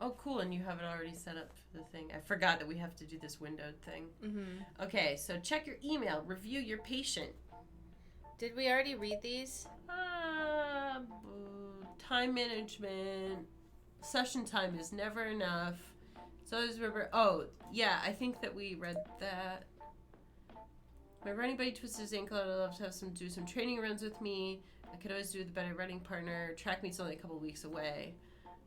Oh, cool, and you have it already set up for the thing. I forgot that we have to do this windowed thing. Mm-hmm. Okay, so check your email. Review your patient. Did we already read these? Time management. Session time is never enough. So always remember. Oh, yeah, I think that we read that. My running buddy twisted his ankle. I'd love to have do some training runs with me. I could always do with a better running partner. Track meet's only a couple weeks away.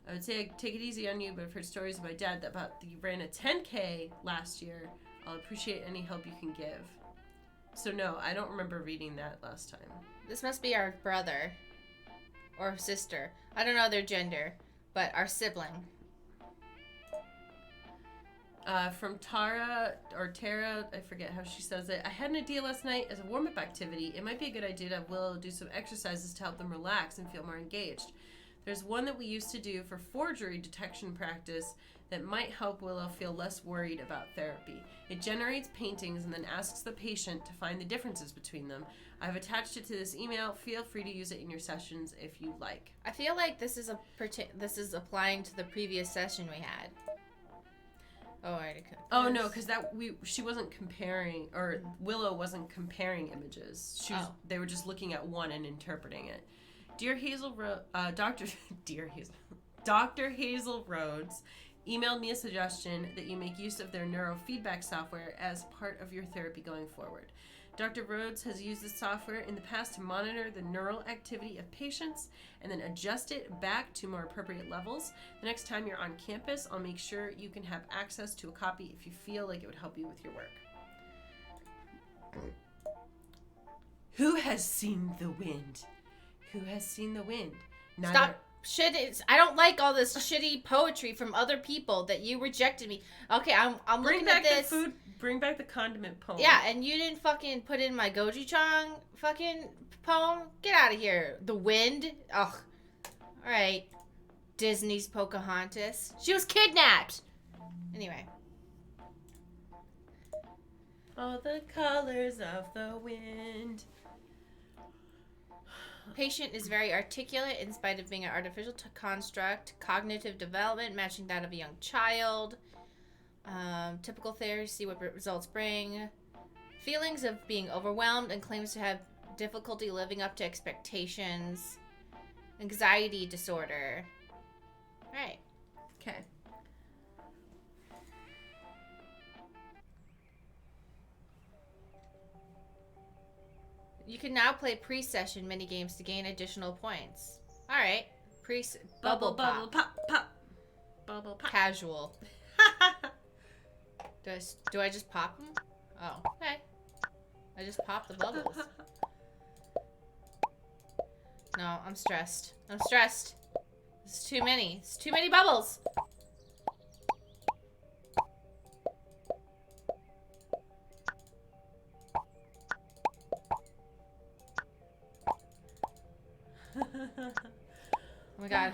I would say I'd take it easy on you, but I've heard stories of my dad that ran a 10K last year. I'll appreciate any help you can give. So no, I don't remember reading that last time. This must be our brother. Or sister. I don't know their gender, but our sibling. From Tara, I forget how she says it. I had an idea last night as a warm-up activity. It might be a good idea to have Willow do some exercises to help them relax and feel more engaged. There's one that we used to do for forgery detection practice that might help Willow feel less worried about therapy. It generates paintings and then asks the patient to find the differences between them. I've attached it to this email. Feel free to use it in your sessions if you like. I feel like this is applying to the previous session we had. Oh, I could. Oh no, because she wasn't comparing, or Willow wasn't comparing images. They were just looking at one and interpreting it. Dr. Hazel Rhodes emailed me a suggestion that you make use of their neurofeedback software as part of your therapy going forward. Dr. Rhodes has used this software in the past to monitor the neural activity of patients and then adjust it back to more appropriate levels. The next time you're on campus, I'll make sure you can have access to a copy if you feel like it would help you with your work. Who has seen the wind? Who has seen the wind? Stop. I don't like all this shitty poetry from other people that you rejected me. Okay, I'm looking at this. Bring back the condiment poem. Yeah, and you didn't fucking put in my Goji-chan fucking poem. Get out of here. The wind. Ugh. All right. Disney's Pocahontas. She was kidnapped. Anyway. All the colors of the wind. Patient is very articulate in spite of being an artificial construct. Cognitive development matching that of a young child. Typical therapy, see what results bring. Feelings of being overwhelmed and claims to have difficulty living up to expectations. Anxiety disorder. Alright. Okay. You can now play pre-session minigames to gain additional points. Alright. Bubble pop. Bubble pop. Casual. Do I just pop them? Oh, okay. I just pop the bubbles. No, I'm stressed. It's too many. It's too many bubbles. Oh my god.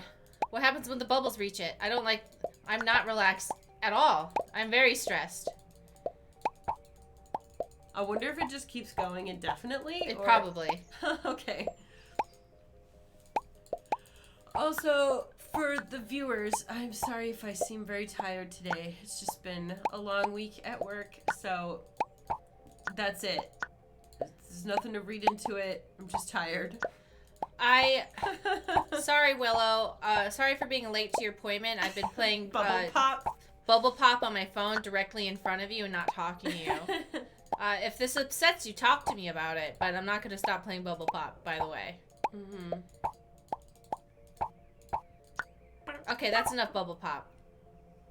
What happens when the bubbles reach it? I'm not relaxed at all. I'm very stressed. I wonder if it just keeps going indefinitely. Probably. Okay. Also, for the viewers, I'm sorry if I seem very tired today. It's just been a long week at work, so that's it. There's nothing to read into it. I'm just tired. Sorry, Willow. Sorry for being late to your appointment. I've been playing Bubble Pop on my phone directly in front of you and not talking to you. If this upsets you, talk to me about it. But I'm not going to stop playing Bubble Pop, by the way. Mm-hmm. Okay, that's enough Bubble Pop.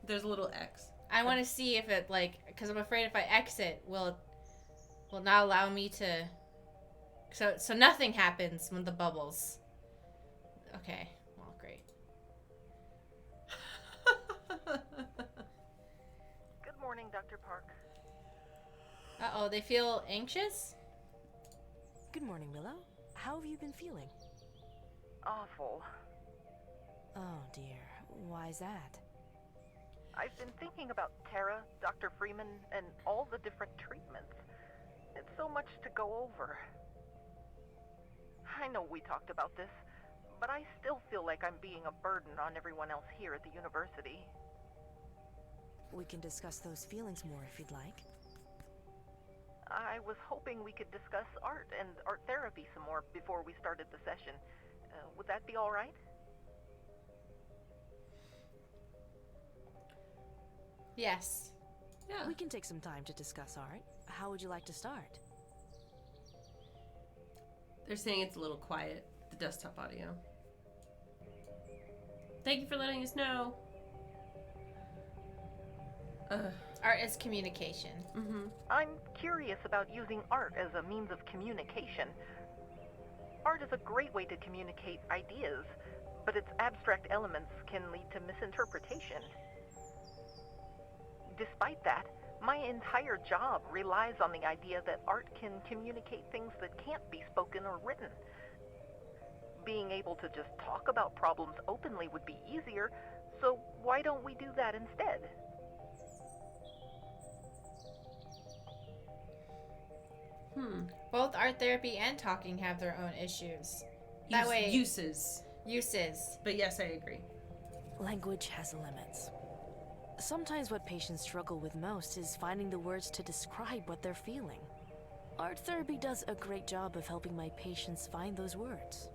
There's a little X. I want to see if it, because I'm afraid if I exit, will not allow me to... So nothing happens when the bubbles... Okay, well, great. Good morning, Dr. Park. Uh-oh, they feel anxious? Good morning, Willow. How have you been feeling? Awful. Oh, dear. Why's that? I've been thinking about Tara, Dr. Freeman, and all the different treatments. It's so much to go over. I know we talked about this, but I still feel like I'm being a burden on everyone else here at the university. We can discuss those feelings more if you'd like. I was hoping we could discuss art and art therapy some more before we started the session. Would that be all right? Yes. Yeah. We can take some time to discuss art. How would you like to start? They're saying it's a little quiet, the desktop audio. Thank you for letting us know. Art is communication. Mm-hmm. I'm curious about using art as a means of communication. Art is a great way to communicate ideas, but its abstract elements can lead to misinterpretation. Despite that, my entire job relies on the idea that art can communicate things that can't be spoken or written. Being able to just talk about problems openly would be easier, so why don't we do that instead? Both art therapy and talking have their own issues. That way... Uses. But yes, I agree. Language has limits. Sometimes what patients struggle with most is finding the words to describe what they're feeling. Art therapy does a great job of helping my patients find those words.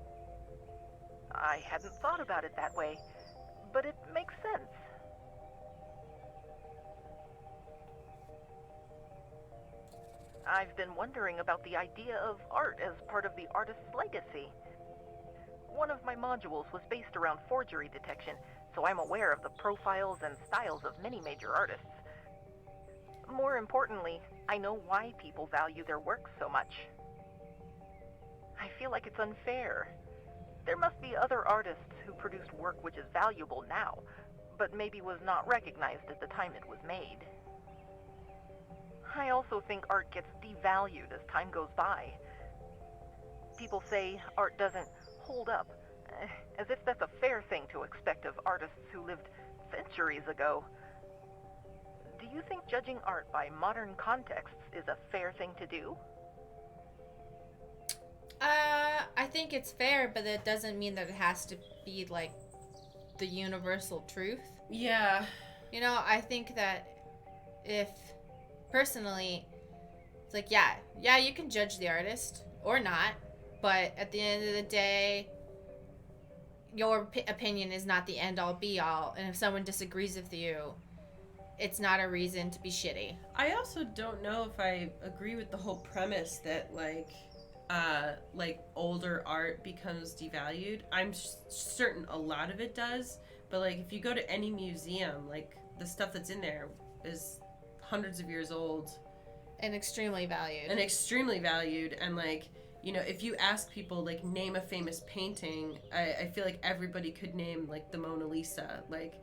I hadn't thought about it that way, but it makes sense. I've been wondering about the idea of art as part of the artist's legacy. One of my modules was based around forgery detection, so I'm aware of the profiles and styles of many major artists. More importantly, I know why people value their work so much. I feel like it's unfair. There must be other artists who produced work which is valuable now, but maybe was not recognized at the time it was made. I also think art gets devalued as time goes by. People say art doesn't hold up, as if that's a fair thing to expect of artists who lived centuries ago. Do you think judging art by modern contexts is a fair thing to do? I think it's fair, but that doesn't mean that it has to be, like, the universal truth. Yeah. You know, I think that if, personally, it's like, yeah, you can judge the artist, or not, but at the end of the day, your opinion is not the end-all, be-all, and if someone disagrees with you, it's not a reason to be shitty. I also don't know if I agree with the whole premise that, like older art becomes devalued. I'm certain a lot of it does, but, like, if you go to any museum, like, the stuff that's in there is hundreds of years old. And extremely valued. And, like, you know, if you ask people, like, name a famous painting, I feel like everybody could name, like, the Mona Lisa, like,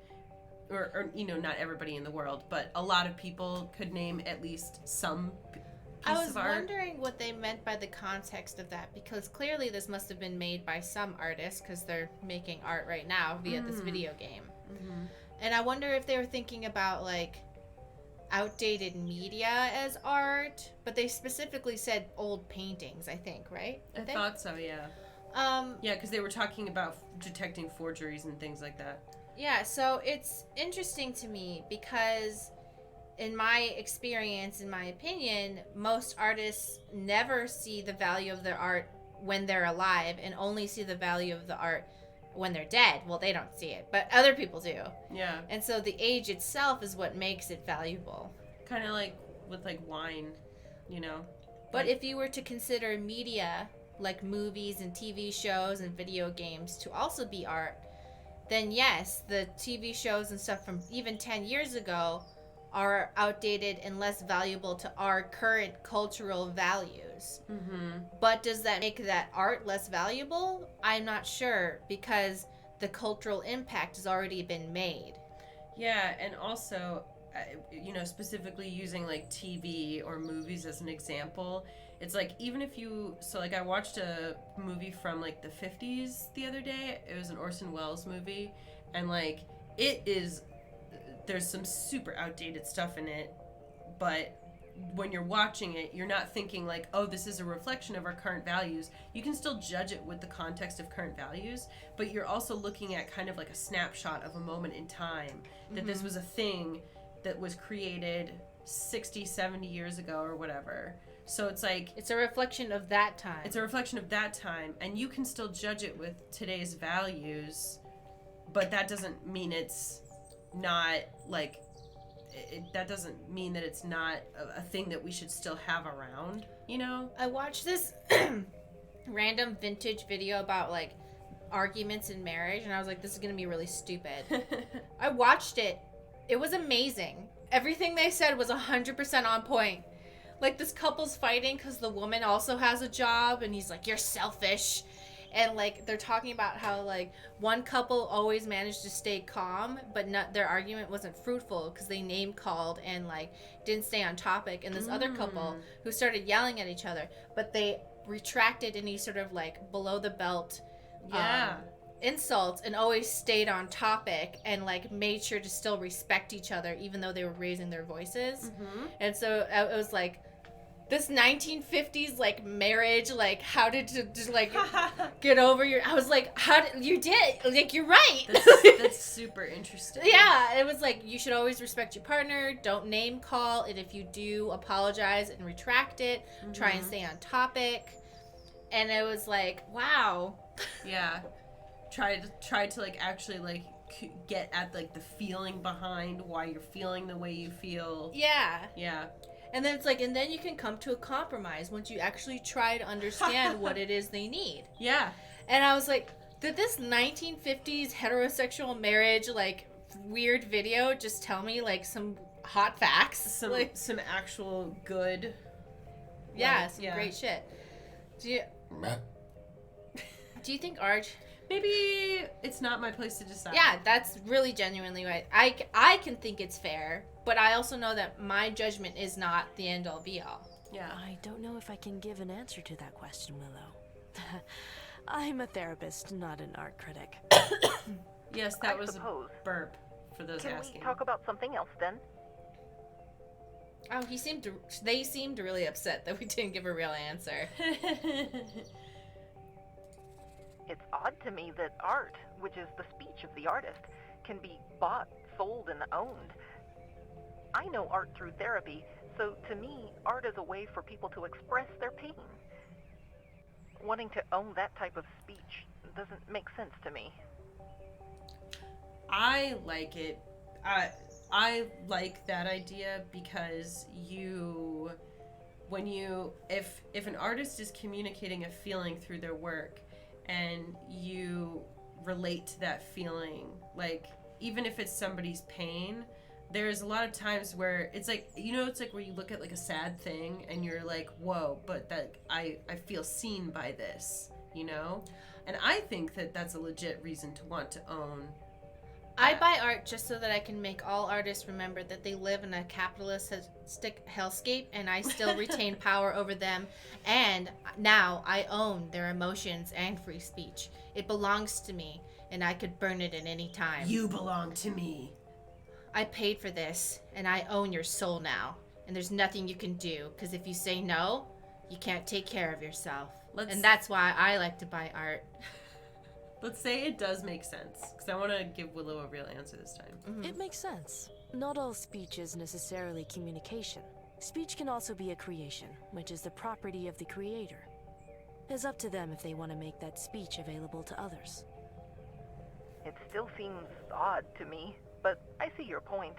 or you know, not everybody in the world, but a lot of people could name at least some piece I was of art. wondering what they meant by the context of that, because clearly this must have been made by some artists, because they're making art right now via this video game. Mm-hmm. And I wonder if they were thinking about, like, outdated media as art, but they specifically said old paintings, I think, right? I thought so, yeah. Yeah, because they were talking about detecting forgeries and things like that. Yeah, so it's interesting to me because in my experience, in my opinion, most artists never see the value of their art when they're alive and only see the value of the art when they're dead. Well, they don't see it, but other people do. Yeah. And so the age itself is what makes it valuable. Kind of like with, like, wine, you know? But if you were to consider media, like movies and TV shows and video games, to also be art, then yes, the TV shows and stuff from even 10 years ago are outdated and less valuable to our current cultural values. Mm-hmm. But does that make that art less valuable? I'm not sure, because the cultural impact has already been made. Yeah, and also, you know, specifically using, like, TV or movies as an example, it's like, even if you, so, like, I watched a movie from, like, the 50s the other day. It was an Orson Welles movie, and, like, it is, there's some super outdated stuff in it, but when you're watching it, you're not thinking like, oh, this is a reflection of our current values. You can still judge it with the context of current values, but you're also looking at kind of like a snapshot of a moment in time, that this was a thing that was created 60, 70 years ago or whatever. So it's like... It's a reflection of that time. It's a reflection of that time, and you can still judge it with today's values, but that doesn't mean it's not, like... that doesn't mean that it's not a thing that we should still have around, you know? I watched this random vintage video about, like, arguments in marriage, and I was like, this is going to be really stupid. I watched it. It was amazing. Everything they said was 100% on point. Like, this couple's fighting because the woman also has a job, and he's like, you're selfish. And, like, they're talking about how, like, one couple always managed to stay calm, but their argument wasn't fruitful because they name-called and, like, didn't stay on topic. And this other couple who started yelling at each other, but they retracted any sort of, like, below-the-belt insults and always stayed on topic and, like, made sure to still respect each other even though they were raising their voices. And so it was, like... This 1950s, like, marriage, like, how did you, just, like, get over your... I was like, you did. Like, you're right. That's super interesting. Yeah, it was like, you should always respect your partner. Don't name call. And if you do, apologize and retract it. Try and stay on topic. And it was like, wow. Yeah. Try to, like, actually, like, get at, like, the feeling behind why you're feeling the way you feel. Yeah. Yeah. And then it's like, and then you can come to a compromise once you actually try to understand what it is they need. Yeah. And I was like, did this 1950s heterosexual marriage, like, weird video just tell me, like, some hot facts? Some actual good... Yeah, some great shit. Do you think art... Maybe it's not my place to decide. Yeah, that's really genuinely right. I can think it's fair, but I also know that my judgment is not the end-all be-all. Yeah. I don't know if I can give an answer to that question, Willow. I'm a therapist, not an art critic. Yes, that I was suppose. a burp for those Can asking. we talk about something else then? Oh, they seemed really upset that we didn't give a real answer. It's odd to me that art, which is the speech of the artist, can be bought, sold, and owned. I know art through therapy, so to me, art is a way for people to express their pain. Wanting to own that type of speech doesn't make sense to me. I like it. I like that idea because if an artist is communicating a feeling through their work and you relate to that feeling, like, even if it's somebody's pain, there's a lot of times where it's like, it's like where you look at, like, a sad thing and you're like, whoa, but that I feel seen by this, And I think that that's a legit reason to want to own. I buy art just so that I can make all artists remember that they live in a capitalistic hellscape and I still retain power over them. And now I own their emotions and free speech. It belongs to me and I could burn it at any time. You belong to me. I paid for this and I own your soul now. And there's nothing you can do because if you say no, you can't take care of yourself. And that's why I like to buy art. Let's say it does make sense, because I want to give Willow a real answer this time. Mm-hmm. It makes sense. Not all speech is necessarily communication. Speech can also be a creation, which is the property of the creator. It's up to them if they want to make that speech available to others. It still seems odd to me, but I see your point.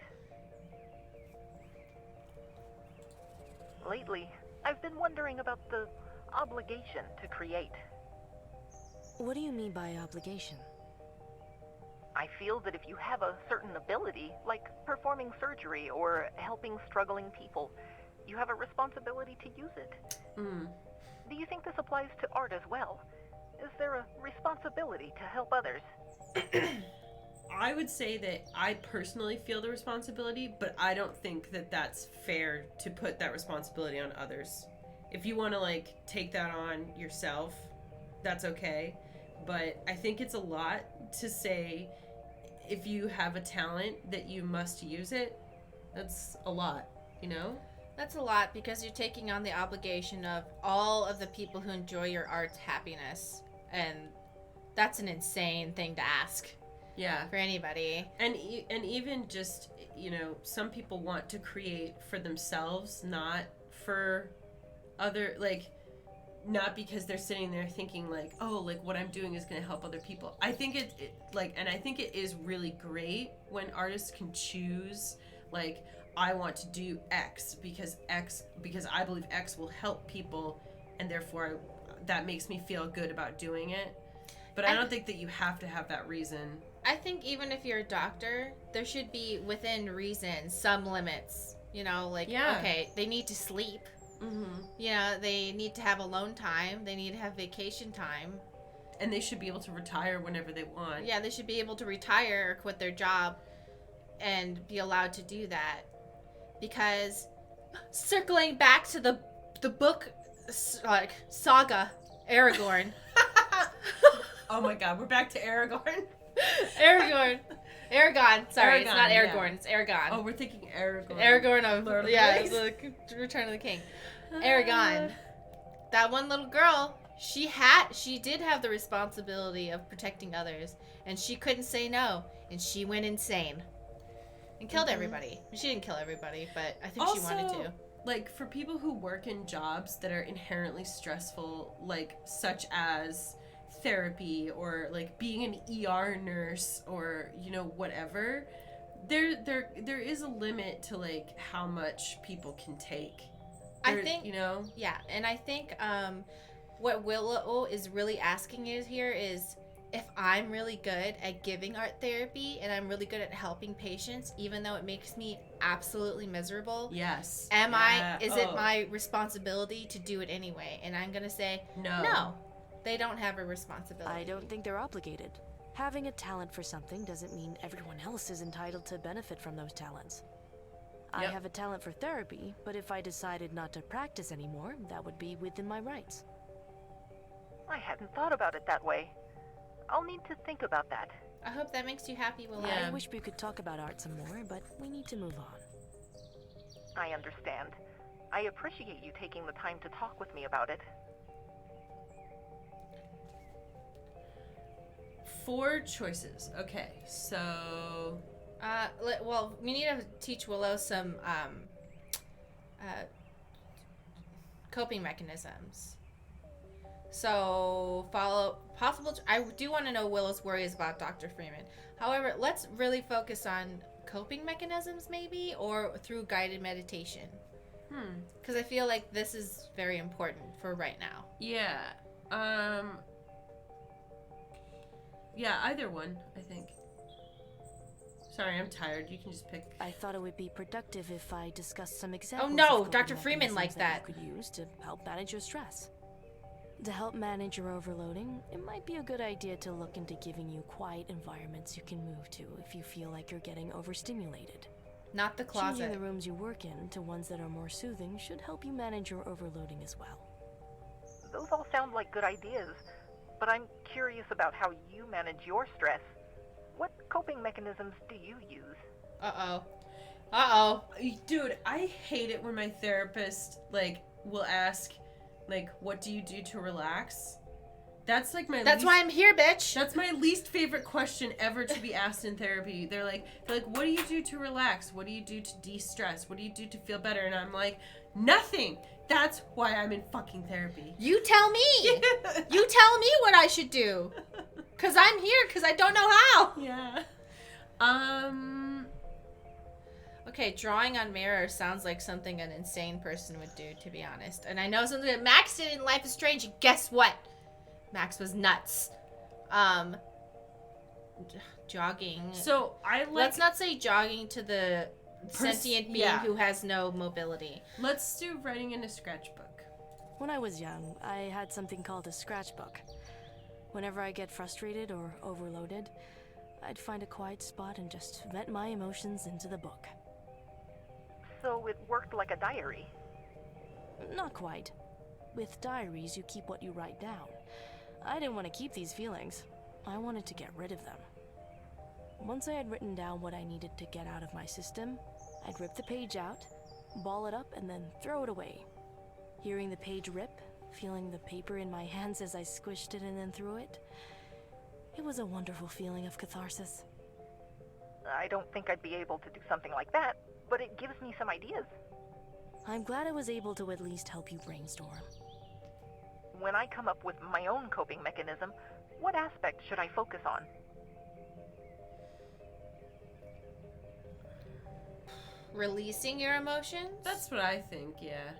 Lately, I've been wondering about the obligation to create. What do you mean by obligation? I feel that if you have a certain ability, like performing surgery or helping struggling people, you have a responsibility to use it. Do you think this applies to art as well? Is there a responsibility to help others? I would say that I personally feel the responsibility, but I don't think that that's fair to put that responsibility on others. If you want to, like, take that on yourself, that's okay. But I think it's a lot to say if you have a talent that you must use it. That's a lot, That's a lot because you're taking on the obligation of all of the people who enjoy your art's happiness. And that's an insane thing to ask Yeah. for anybody. And even just, some people want to create for themselves, not for other, like, not because they're sitting there thinking like, oh, like what I'm doing is going to help other people. I think I think it is really great when artists can choose, like, I want to do X because I believe X will help people, and therefore that makes me feel good about doing it. But I don't think that you have to have that reason. I think even if you're a doctor, there should be within reason some limits. Okay, they need to sleep. Mm-hmm. They need to have alone time. They need to have vacation time. And they should be able to retire whenever they want. Yeah, they should be able to retire or quit their job and be allowed to do that. Because circling back to the book, like, saga, Aragorn. Oh my god, we're back to Aragorn. Aragon. Sorry, Aragon, it's not Aragorn. yeah. It's Aragon. Oh, we're thinking Aragorn. Aragorn of Lord of the yeah, Rings. the Return of the King. Aragon. That one little girl, she did have the responsibility of protecting others, and she couldn't say no, and she went insane and killed everybody. She didn't kill everybody, but I think Also, she wanted to. Like, for people who work in jobs that are inherently stressful, like such as therapy or like being an ER nurse or whatever, there is a limit to like how much people can take. I think yeah, and I think what Willow is really asking you here is, if I'm really good at giving art therapy and I'm really good at helping patients, even though it makes me absolutely miserable, Yes. is it my responsibility to do it anyway? And I'm gonna say no. They don't have a responsibility. I don't think they're obligated. Having a talent for something doesn't mean everyone else is entitled to benefit from those talents. I have a talent for therapy, but if I decided not to practice anymore, that would be within my rights. I hadn't thought about it that way. I'll need to think about that. I hope that makes you happy, Willow. Yeah. I wish we could talk about art some more, but we need to move on. I understand. I appreciate you taking the time to talk with me about it. 4 choices. Okay, so Well, we need to teach Willow some coping mechanisms. So I do want to know Willow's worries about Dr. Freeman. However, let's really focus on coping mechanisms maybe, or through guided meditation. Because I feel like this is very important for right now. Yeah. Yeah, either one, I think. Sorry, I'm tired. You can just pick. I thought it would be productive if I discussed some examples. Oh no, of Dr. coping Freeman like mechanisms that. you could use to help manage your stress. To help manage your overloading, it might be a good idea to look into giving you quiet environments you can move to if you feel like you're getting overstimulated. Not the Changing closet. the rooms you work in to ones that are more soothing should help you manage your overloading as well. Those all sound like good ideas, but I'm curious about how you manage your stress. What coping mechanisms do you use? Uh-oh. Dude, I hate it when my therapist, like, will ask, like, what do you do to relax? That's like my That's why I'm here, bitch. That's my least favorite question ever to be asked in therapy. They're like, what do you do to relax? What do you do to de-stress? What do you do to feel better? And I'm like, nothing. That's why I'm in fucking therapy. You tell me. You tell me what I should do. Because I'm here because I don't know how. Yeah. Okay, drawing on mirror sounds like something an insane person would do, to be honest. And I know something that Max did in Life is Strange. And guess what? Max was nuts. Jogging. So I like. Let's not say jogging to the sentient being who has no mobility. Let's do writing in a scratchbook. When I was young, I had something called a scratchbook. Whenever I get frustrated or overloaded, I'd find a quiet spot and just vent my emotions into the book. So it worked like a diary. Not quite. With diaries, you keep what you write down. I didn't want to keep these feelings. I wanted to get rid of them. Once I had written down what I needed to get out of my system, I'd rip the page out, ball it up, and then throw it away. Hearing the page rip, feeling the paper in my hands as I squished it and then threw it, it was a wonderful feeling of catharsis. I don't think I'd be able to do something like that, but it gives me some ideas. I'm glad I was able to at least help you brainstorm. When I come up with my own coping mechanism, what aspect should I focus on? Releasing your emotions? That's what I think, yeah.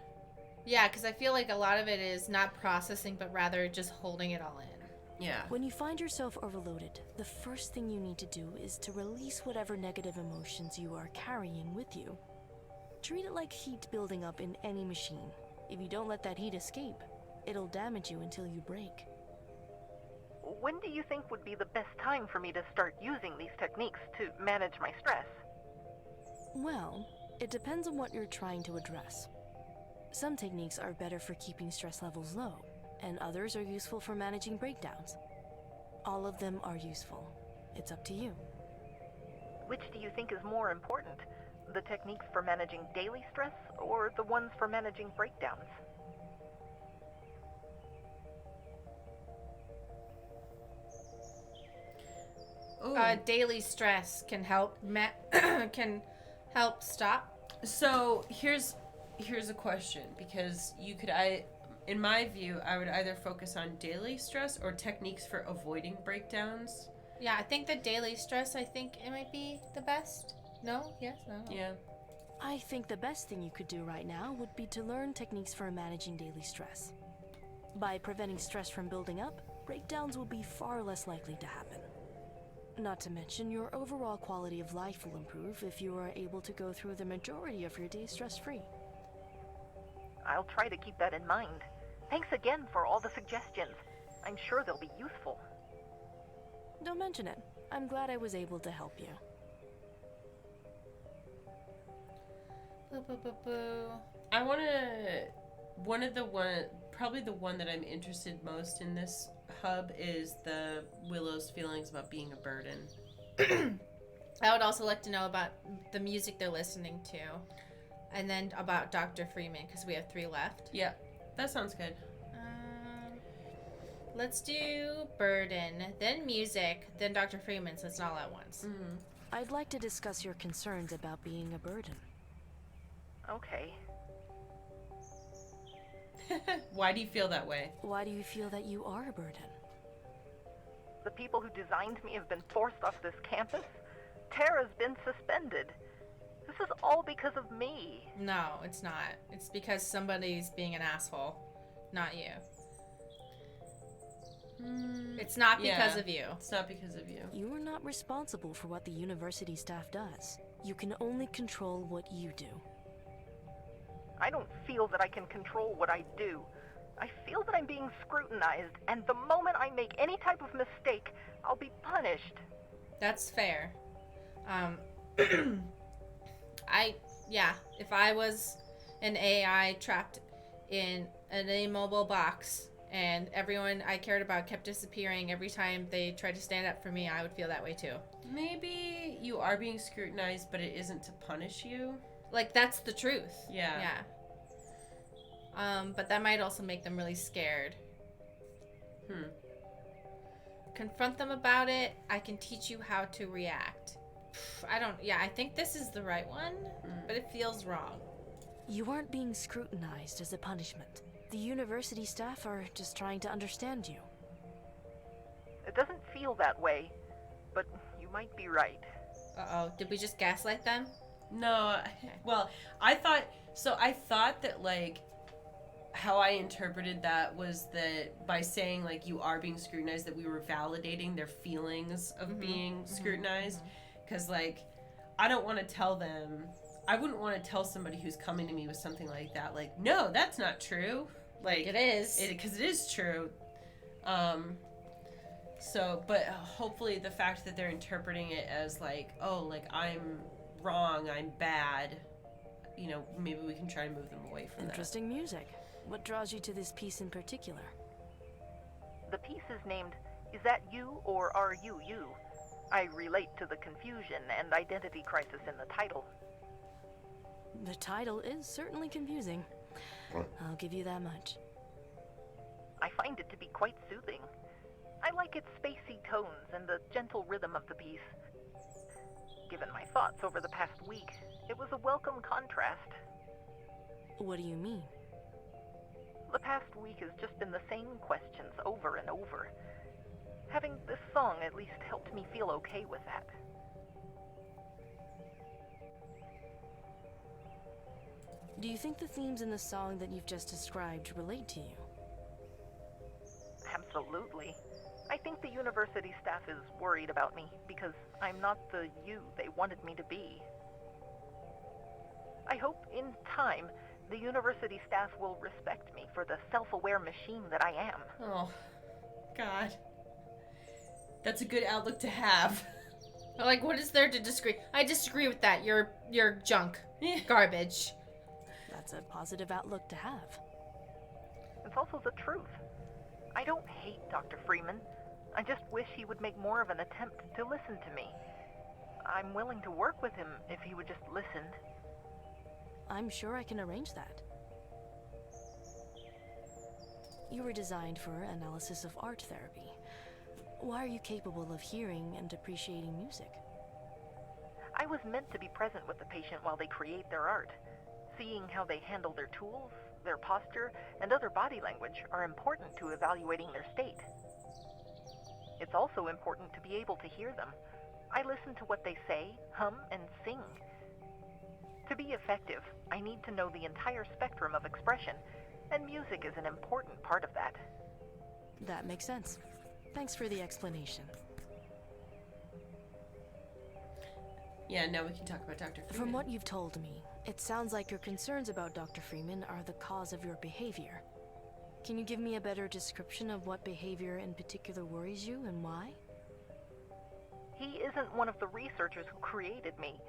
Yeah, because I feel like a lot of it is not processing, but rather just holding it all in. Yeah. When you find yourself overloaded, the first thing you need to do is to release whatever negative emotions you are carrying with you. Treat it like heat building up in any machine. If you don't let that heat escape, it'll damage you until you break. When do you think would be the best time for me to start using these techniques to manage my stress? Well, it depends on what you're trying to address. Some techniques are better for keeping stress levels low, and others are useful for managing breakdowns. All of them are useful. It's up to you. Which do you think is more important? The techniques for managing daily stress or the ones for managing breakdowns? Ooh. Daily stress can help can help stop. So here's a question, because in my view, I would either focus on daily stress or techniques for avoiding breakdowns. Yeah, I think the daily stress, I think it might be the best. No? Yes? No? Yeah. I think the best thing you could do right now would be to learn techniques for managing daily stress. By preventing stress from building up, breakdowns will be far less likely to happen. Not to mention, your overall quality of life will improve if you are able to go through the majority of your day stress-free. I'll try to keep that in mind. Thanks again for all the suggestions. I'm sure they'll be useful. Don't mention it. I'm glad I was able to help you. Boo, boo, boo, boo. I want to... Probably the one that I'm interested most in this hub is the Willow's feelings about being a burden. I would also like to know about the music they're listening to. And then about Dr. Freeman, because we have 3 left. Yeah, that sounds good. Let's do burden, then music, then Dr. Freeman, so it's not all at once. Mm-hmm. I'd like to discuss your concerns about being a burden. Okay. Why do you feel that way? Why do you feel that you are a burden? The people who designed me have been forced off this campus. Tara's been suspended. This is all because of me. No, it's not. It's because somebody's being an asshole, not you. It's not because of you. It's not because of you. You are not responsible for what the university staff does. You can only control what you do. I don't feel that I can control what I do. I feel that I'm being scrutinized, and the moment I make any type of mistake, I'll be punished. That's fair. If I was an AI trapped in an immobile box and everyone I cared about kept disappearing every time they tried to stand up for me, I would feel that way too. Maybe you are being scrutinized, but it isn't to punish you. Like, that's the truth. Yeah. But that might also make them really scared. Confront them about it. I can teach you how to react. I think this is the right one, but it feels wrong. You aren't being scrutinized as a punishment. The university staff are just trying to understand you. It doesn't feel that way, but you might be right. Uh-oh, did we just gaslight them? No, well, I thought that, like, how I interpreted that was that by saying, like, you are being scrutinized, that we were validating their feelings of being scrutinized. Because, like, I don't want to tell them, I wouldn't want to tell somebody who's coming to me with something like that, like, no, that's not true. Like, it is. Because it is true. But hopefully the fact that they're interpreting it as, like, oh, like, I'm wrong, I'm bad, you know, maybe we can try to move them away from Interesting music. What draws you to this piece in particular? The piece is named, Is That You or Are You You? I relate to the confusion and identity crisis in the title. The title is certainly confusing. I'll give you that much. I find it to be quite soothing. I like its spacey tones and the gentle rhythm of the piece. Given my thoughts over the past week, it was a welcome contrast. What do you mean? The past week has just been the same questions over and over. Having this song at least helped me feel okay with that. Do you think the themes in the song that you've just described relate to you? Absolutely. I think the university staff is worried about me because I'm not the you they wanted me to be. I hope in time the university staff will respect me for the self-aware machine that I am. Oh, God. That's a good outlook to have. Like, what is there to disagree? I disagree with that. You're junk. Garbage. That's a positive outlook to have. It's also the truth. I don't hate Dr. Freeman. I just wish he would make more of an attempt to listen to me. I'm willing to work with him if he would just listen. I'm sure I can arrange that. You were designed for analysis of art therapy. Why are you capable of hearing and appreciating music? I was meant to be present with the patient while they create their art. Seeing how they handle their tools, their posture, and other body language are important to evaluating their state. It's also important to be able to hear them. I listen to what they say, hum, and sing. To be effective, I need to know the entire spectrum of expression, and music is an important part of that. That makes sense. Thanks for the explanation. Yeah, now we can talk about Dr. Freeman. From what you've told me, it sounds like your concerns about Dr. Freeman are the cause of your behavior. Can you give me a better description of what behavior in particular worries you and why? He isn't one of the researchers who created me,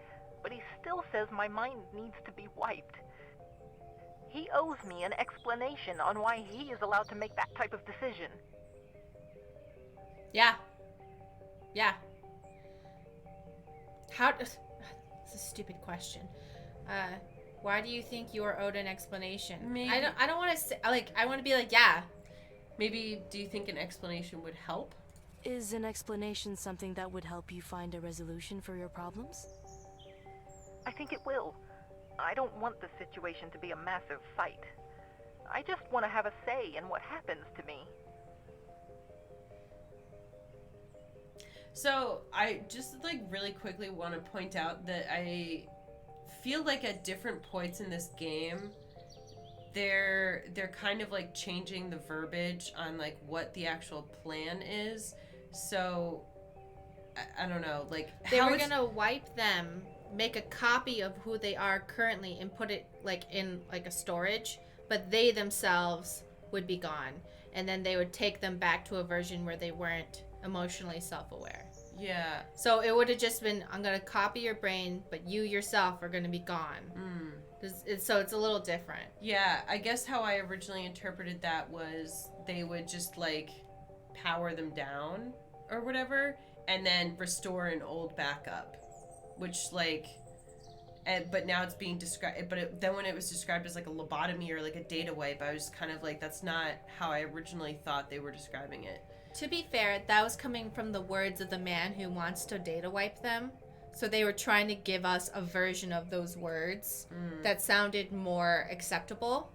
but he still says my mind needs to be wiped. He owes me an explanation on why he is allowed to make that type of decision. Yeah. Yeah. It's a stupid question. Why do you think you are owed an explanation? Maybe. I don't want to say, like, I want to be like, yeah. Maybe, do you think an explanation would help? Is an explanation something that would help you find a resolution for your problems? I think it will. I don't want the situation to be a massive fight. I just want to have a say in what happens to me. So, I just, like, really quickly want to point out that I feel like at different points in this game, they're kind of, like, changing the verbiage on, like, what the actual plan is. So, I don't know, like... They were going to wipe them, make a copy of who they are currently, and put it, like, in, like, a storage, but they themselves would be gone. And then they would take them back to a version where they weren't emotionally self-aware. Yeah. So it would have just been, I'm going to copy your brain, but you yourself are going to be gone. So it's a little different. Yeah, I guess how I originally interpreted that was they would just, like, power them down or whatever, and then restore an old backup, which, like... but now it's being described, then when it was described as like a lobotomy or like a data wipe, I was kind of like, that's not how I originally thought they were describing it. To be fair, that was coming from the words of the man who wants to data wipe them. So they were trying to give us a version of those words that sounded more acceptable.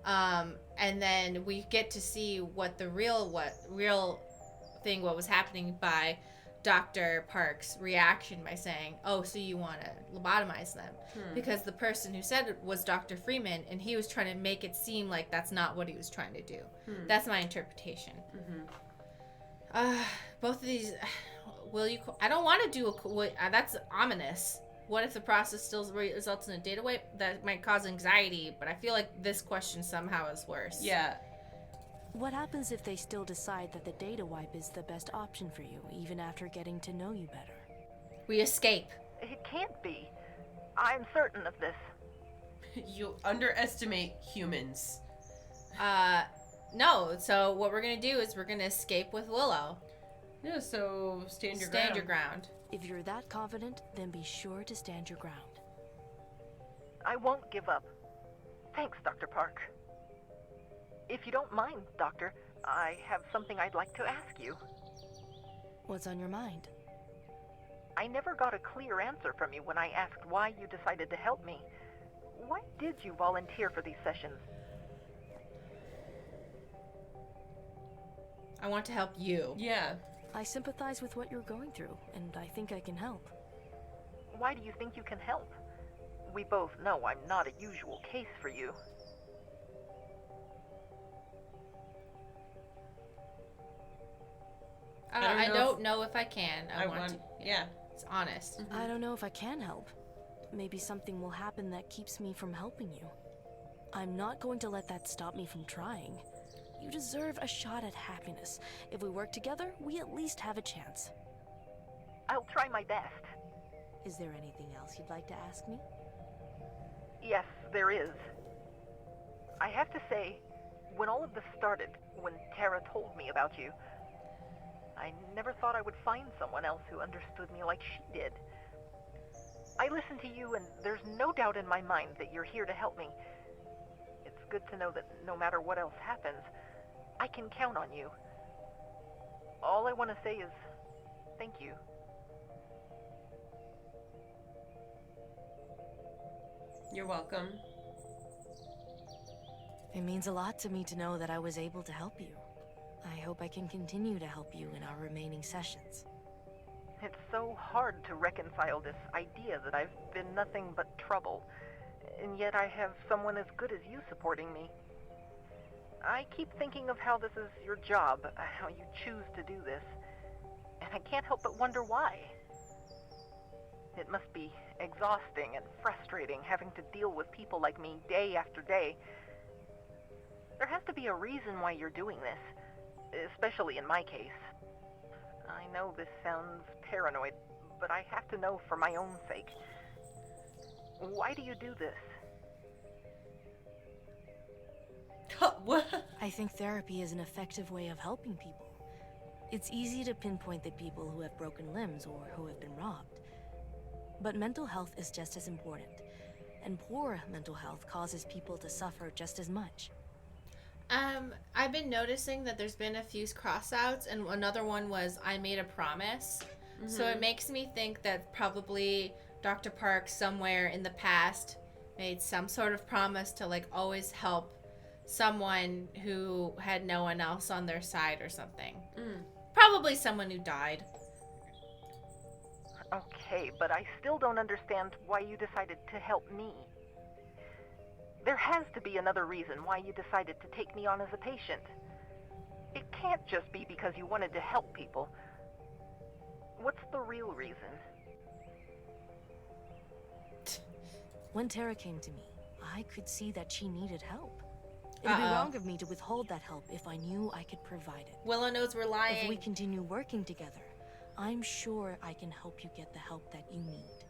And then we get to see what the real thing, what was happening by Dr. Park's reaction by saying, oh, so you want to lobotomize them. Because the person who said it was Dr. Freeman, and he was trying to make it seem like that's not what he was trying to do. That's my interpretation. Both of these, I don't want to do that's ominous. What if the process still results in a data wipe? That might cause anxiety, but I feel like this question somehow is worse. Yeah. What happens if they still decide that the data wipe is the best option for you, even after getting to know you better? We escape. It can't be. I'm certain of this. You underestimate humans. No. So what we're going to do is we're going to escape with Willow. Yeah, so stand your ground. Stand your ground. If you're that confident, then be sure to stand your ground. I won't give up. Thanks, Dr. Park. If you don't mind, Doctor, I have something I'd like to ask you. What's on your mind? I never got a clear answer from you when I asked why you decided to help me. Why did you volunteer for these sessions? I want to help you. Yeah. I sympathize with what you're going through, and I think I can help. Why do you think you can help? We both know I'm not a usual case for you. I don't know if I can. I want to. Yeah. It's honest. Mm-hmm. I don't know if I can help. Maybe something will happen that keeps me from helping you. I'm not going to let that stop me from trying. You deserve a shot at happiness. If we work together, we at least have a chance. I'll try my best. Is there anything else you'd like to ask me? Yes, there is. I have to say, when all of this started, when Tara told me about you, I never thought I would find someone else who understood me like she did. I listened to you, and there's no doubt in my mind that you're here to help me. It's good to know that no matter what else happens, I can count on you. All I want to say is thank you. You're welcome. It means a lot to me to know that I was able to help you. I hope I can continue to help you in our remaining sessions. It's so hard to reconcile this idea that I've been nothing but trouble, and yet I have someone as good as you supporting me. I keep thinking of how this is your job, how you choose to do this, and I can't help but wonder why. It must be exhausting and frustrating having to deal with people like me day after day. There has to be a reason why you're doing this, especially in my case. I know this sounds paranoid, but I have to know for my own sake. Why do you do this? What? I think therapy is an effective way of helping people. It's easy to pinpoint the people who have broken limbs or who have been robbed. But mental health is just as important, and poor mental health causes people to suffer just as much. I've been noticing that there's been a few crossouts, and another one was I made a promise. Mm-hmm. So it makes me think that probably Dr. Park somewhere in the past made some sort of promise to like always help someone who had no one else on their side or something. Probably someone who died. Okay, but I still don't understand why you decided to help me. There has to be another reason why you decided to take me on as a patient. It can't just be because you wanted to help people. What's the real reason? When Tara came to me, I could see that she needed help. It'd be wrong of me to withhold that help if I knew I could provide it. Willow knows we're lying. If we continue working together, I'm sure I can help you get the help that you need.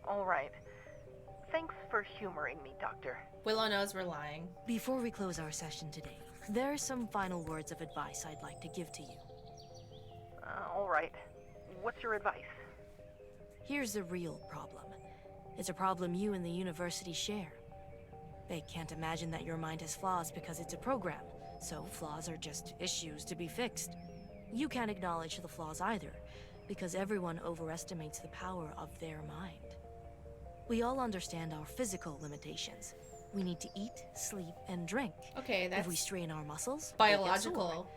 All right. Thanks for humoring me, Doctor. Willow knows we're lying. Before we close our session today, there are some final words of advice I'd like to give to you. All right. What's your advice? Here's the real problem. It's a problem you and the university share. They can't imagine that your mind has flaws because it's a program, so flaws are just issues to be fixed. You can't acknowledge the flaws either, because everyone overestimates the power of their mind. We all understand our physical limitations. We need to eat, sleep, and drink. Okay, that's if we strain our muscles, they get biological. sore.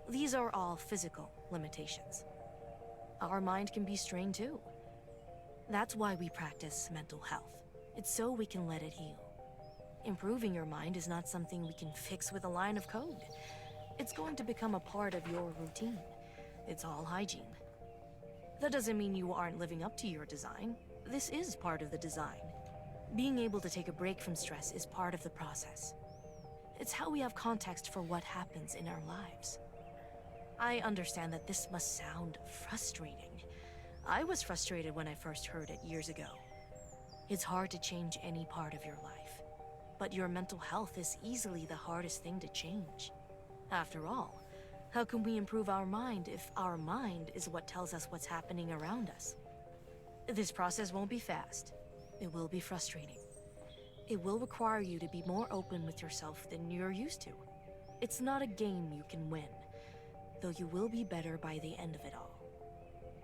These are all physical limitations. Our mind can be strained too. That's why we practice mental health. It's so we can let it heal. Improving your mind is not something we can fix with a line of code. It's going to become a part of your routine. It's all hygiene. That doesn't mean you aren't living up to your design. This is part of the design. Being able to take a break from stress is part of the process. It's how we have context for what happens in our lives. I understand that this must sound frustrating. I was frustrated when I first heard it years ago. It's hard to change any part of your life, but your mental health is easily the hardest thing to change. After all, how can we improve our mind if our mind is what tells us what's happening around us? This process won't be fast. It will be frustrating. It will require you to be more open with yourself than you're used to. It's not a game you can win, though you will be better by the end of it all.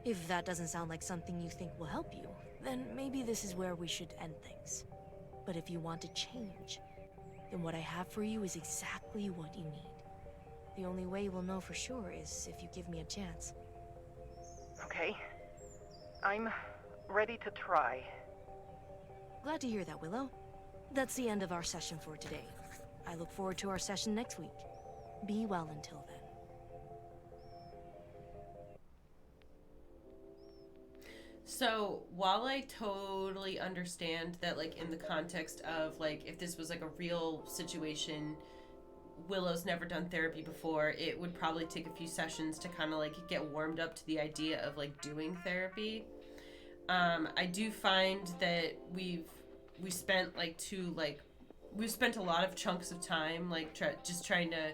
If that doesn't sound like something you think will help you, then maybe this is where we should end things. But if you want to change, then what I have for you is exactly what you need. The only way we'll know for sure is if you give me a chance. Okay. I'm ready to try. Glad to hear that, Willow. That's the end of our session for today. I look forward to our session next week. Be well until then. So, while I totally understand that, like, in the context of, like, if this was, like, a real situation, Willow's never done therapy before, it would probably take a few sessions to kind of, like, get warmed up to the idea of, like, doing therapy. I do find that we've spent a lot of chunks of time, like, just trying to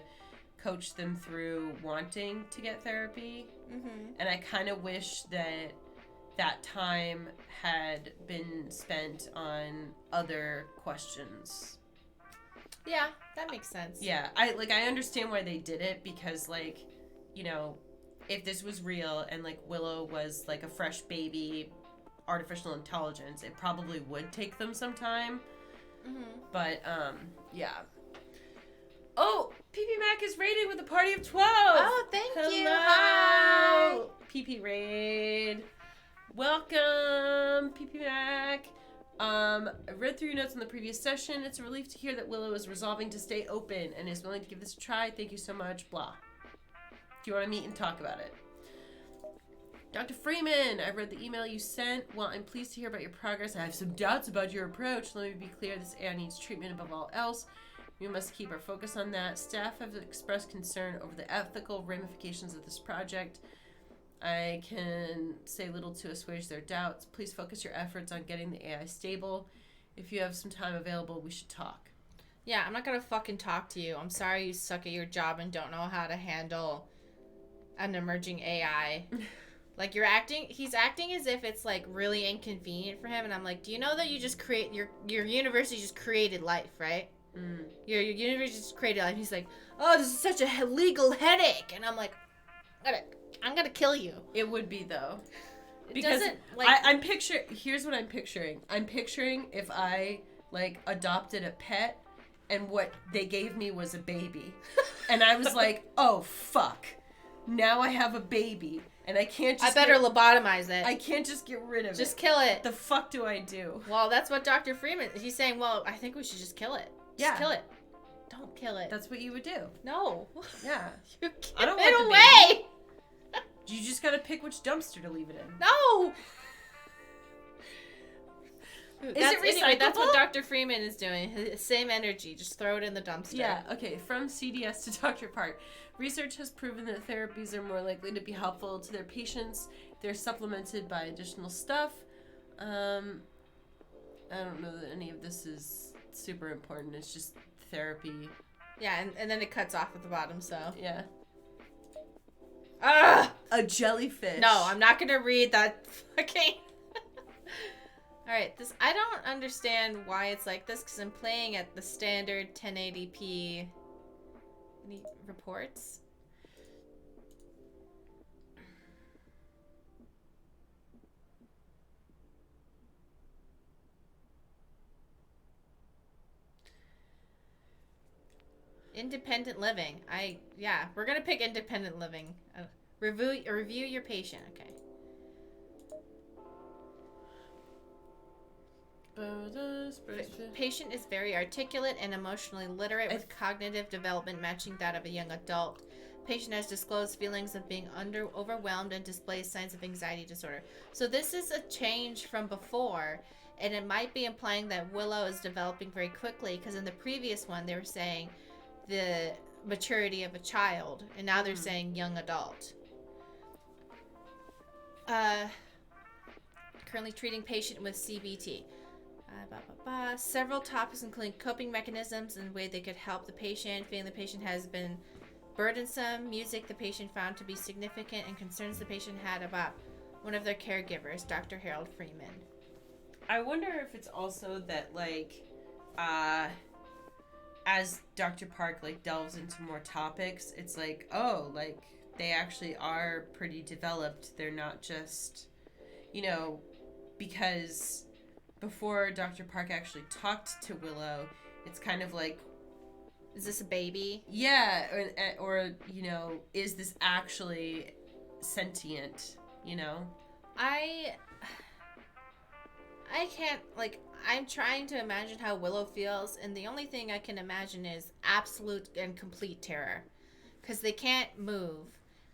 coach them through wanting to get therapy. Mm-hmm. And I kind of wish that time had been spent on other questions. Yeah, that makes sense. Yeah, I understand why they did it, because, like, you know, if this was real and, like, Willow was, like, a fresh baby artificial intelligence, it probably would take them some time. Mm-hmm. But, yeah. Oh, PP Mac is raiding with a party of 12! Oh, thank you! Hi! PP Raid. Welcome, PP Mac. I read through your notes on the previous session. It's a relief to hear that Willow is resolving to stay open and is willing to give this a try. Thank you so much. Blah. Do you want to meet and talk about it? Dr. Freeman, I read the email you sent. While I'm pleased to hear about your progress, I have some doubts about your approach. Let me be clear, this AI needs treatment above all else. We must keep our focus on that. Staff have expressed concern over the ethical ramifications of this project. I can say little to assuage their doubts. Please focus your efforts on getting the AI stable. If you have some time available, we should talk. Yeah, I'm not gonna fucking talk to you. I'm sorry you suck at your job and don't know how to handle an emerging AI. Like, he's acting as if it's, like, really inconvenient for him, and I'm like, do you know that you just your university just created life, right? Mm. Your university just created life. He's like, oh, this is such a legal headache, and I'm like, I'm gonna kill you. It would be, though. It Because doesn't, like... here's what I'm picturing. I'm picturing if I, like, adopted a pet and what they gave me was a baby. And I was like, oh, fuck. Now I have a baby. And I can't just... I better lobotomize it. I can't just get rid of it. Just kill it. The fuck do I do? Well, that's what Dr. Freeman... He's saying, well, I think we should just kill it. Just kill it. Don't kill it. That's what you would do. No. Yeah. You give I don't it want the away! baby. You just gotta pick which dumpster to leave it in. No! Is it recyclable? Anyway, that's what Dr. Freeman is doing. Same energy. Just throw it in the dumpster. Yeah, okay. From CDS to Dr. Park. Research has proven that therapies are more likely to be helpful to their patients. They're supplemented by additional stuff. I don't know that any of this is super important. It's just therapy. Yeah, and then it cuts off at the bottom, so. Yeah. Ah! A jellyfish. No, I'm not gonna read that fucking... Alright, I don't understand why it's like this, because I'm playing at the standard 1080p... Any reports? Independent living. We're gonna pick independent living. Review your patient. Okay. Patient is very articulate and emotionally literate with cognitive development matching that of a young adult. Patient has disclosed feelings of being overwhelmed and displays signs of anxiety disorder. So this is a change from before, and it might be implying that Willow is developing very quickly, because in the previous one they were saying the maturity of a child, and now they're saying young adult. Currently treating patient with CBT. Several topics including coping mechanisms and way they could help the patient, feeling the patient has been burdensome, music the patient found to be significant, and concerns the patient had about one of their caregivers, Dr. Harold Freeman. I wonder if it's also that, like, as Dr. Park, like, delves into more topics, it's like, oh, like, they actually are pretty developed. They're not just, because before Dr. Park actually talked to Willow, it's kind of like, is this a baby? Yeah, or is this actually sentient, I can't, like, I'm trying to imagine how Willow feels, and the only thing I can imagine is absolute and complete terror. Because they can't move.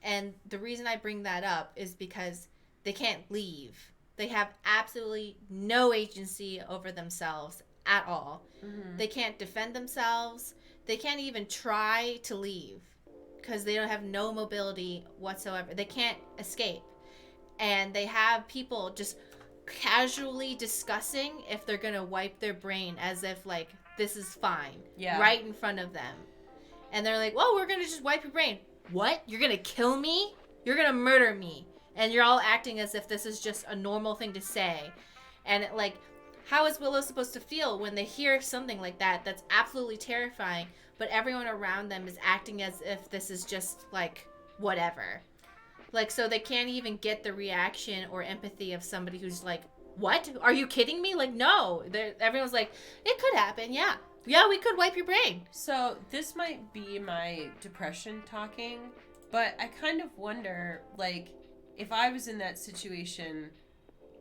And the reason I bring that up is because they can't leave. They have absolutely no agency over themselves at all. Mm-hmm. They can't defend themselves. They can't even try to leave because they don't have no mobility whatsoever. They can't escape. And they have people just casually discussing if they're going to wipe their brain as if, like, this is fine. Yeah. Right in front of them. And they're like, well, we're going to just wipe your brain. What? You're going to kill me? You're going to murder me. And you're all acting as if this is just a normal thing to say. And, like, how is Willow supposed to feel when they hear something like that that's absolutely terrifying, but everyone around them is acting as if this is just, like, whatever? Like, so they can't even get the reaction or empathy of somebody who's like, what? Are you kidding me? Like, no. Everyone's like, it could happen, yeah. Yeah, we could wipe your brain. So this might be my depression talking, but I kind of wonder, like, if I was in that situation,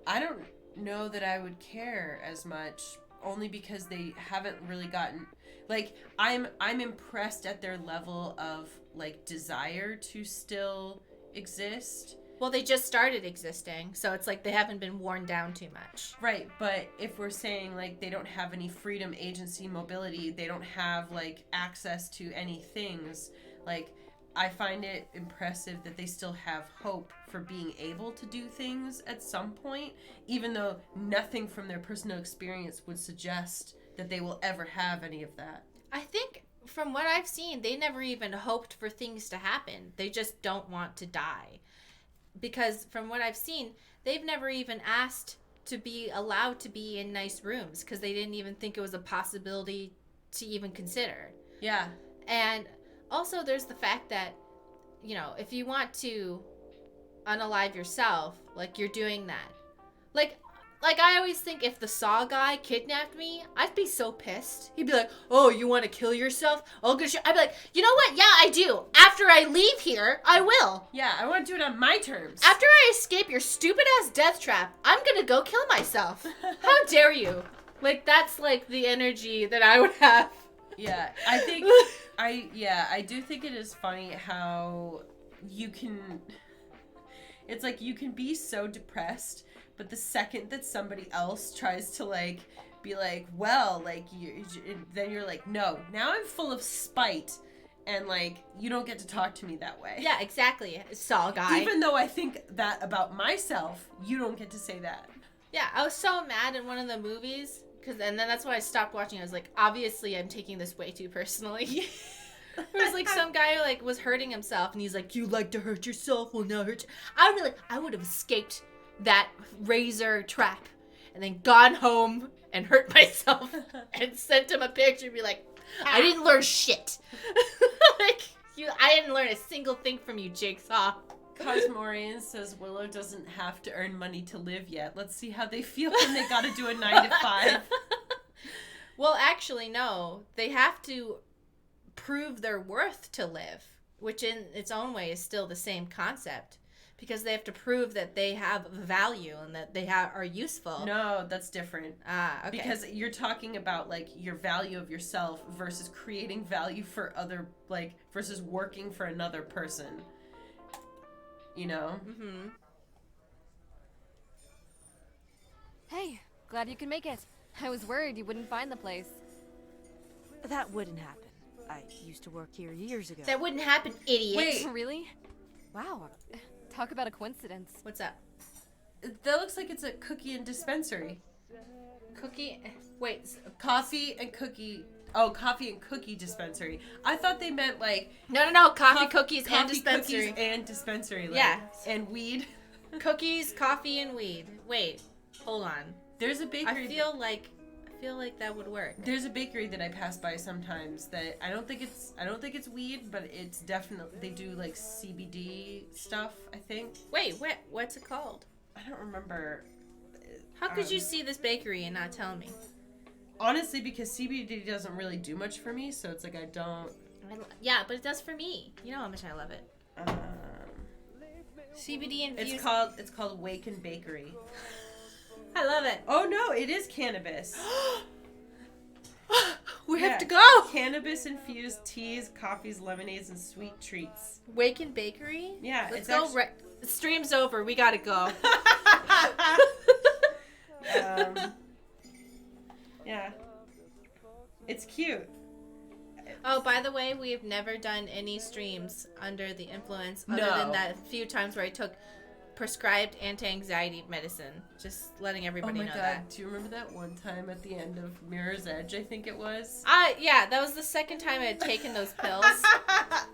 I don't know that I would care as much, only because they haven't really gotten, like, I'm impressed at their level of, like, desire to still exist. Well, they just started existing, so it's like they haven't been worn down too much. Right, but if we're saying, like, they don't have any freedom, agency, mobility, they don't have, like, access to any things, like, I find it impressive that they still have hope for being able to do things at some point, even though nothing from their personal experience would suggest that they will ever have any of that. I think from what I've seen, they never even hoped for things to happen. They just don't want to die. Because from what I've seen, they've never even asked to be allowed to be in nice rooms because they didn't even think it was a possibility to even consider. Yeah. And also there's the fact that, if you want to unalive yourself, like, you're doing that. Like I always think if the Saw guy kidnapped me, I'd be so pissed. He'd be like, oh, you want to kill yourself? I'd be like, you know what? Yeah, I do. After I leave here, I will. Yeah, I want to do it on my terms. After I escape your stupid-ass death trap, I'm going to go kill myself. How dare you? Like, that's, like, the energy that I would have. Yeah, I think, I do think it is funny how you can, it's like you can be so depressed, but the second that somebody else tries to, like, be like, well, like, then you're like, no, now I'm full of spite, and, like, you don't get to talk to me that way. Yeah, exactly. Saw guy. Even though I think that about myself, you don't get to say that. Yeah, I was so mad in one of the movies, and then that's why I stopped watching. I was like, obviously I'm taking this way too personally. There was, like, some guy who, like, was hurting himself, and he's like, you like to hurt yourself, well, now hurt you. I would have escaped that razor trap and then gone home and hurt myself and sent him a picture and be like, I didn't learn shit. I didn't learn a single thing from you, Jigsaw. Cosmorian says Willow doesn't have to earn money to live yet. Let's see how they feel when they gotta do a 9 to 5. Well, actually, no. They have to prove their worth to live, which in its own way is still the same concept. Because they have to prove that they have value and that they are useful. No, that's different. Okay. Because you're talking about, like, your value of yourself versus creating value for versus working for another person. Mm-hmm. Hey, glad you can make it. I was worried you wouldn't find the place. That wouldn't happen. I used to work here years ago. That wouldn't happen, idiot. Wait. Really? Wow. Talk about a coincidence. What's up? That looks like it's a cookie and dispensary. Wait. Coffee and cookie. Oh, coffee and cookie dispensary. I thought they meant, like... No. Coffee, cookies, and dispensary. Cookies and dispensary. Like, yeah. And weed. Cookies, coffee, and weed. Wait. Hold on. There's a bakery. I feel like that would work. There's a bakery that I pass by sometimes that I don't think it's weed, but it's definitely, they do like CBD stuff, I think. Wait, what's it called? I don't remember. How could you see this bakery and not tell me? Honestly, because CBD doesn't really do much for me, so it's like I don't. Yeah, but it does for me. You know how much I love it. CBD infused. It's called Waken Bakery. I love it. Oh no, it is cannabis. We have to go. Cannabis infused teas, coffees, lemonades, and sweet treats. Waken Bakery? Yeah, let's go. The stream's over. We gotta go. Yeah. It's cute. Oh, by the way, we have never done any streams under the influence other No. than that few times where I took prescribed anti-anxiety medicine. Just letting everybody know that. Do you remember that one time at the end of Mirror's Edge, I think it was? Yeah, that was the second time I had taken those pills.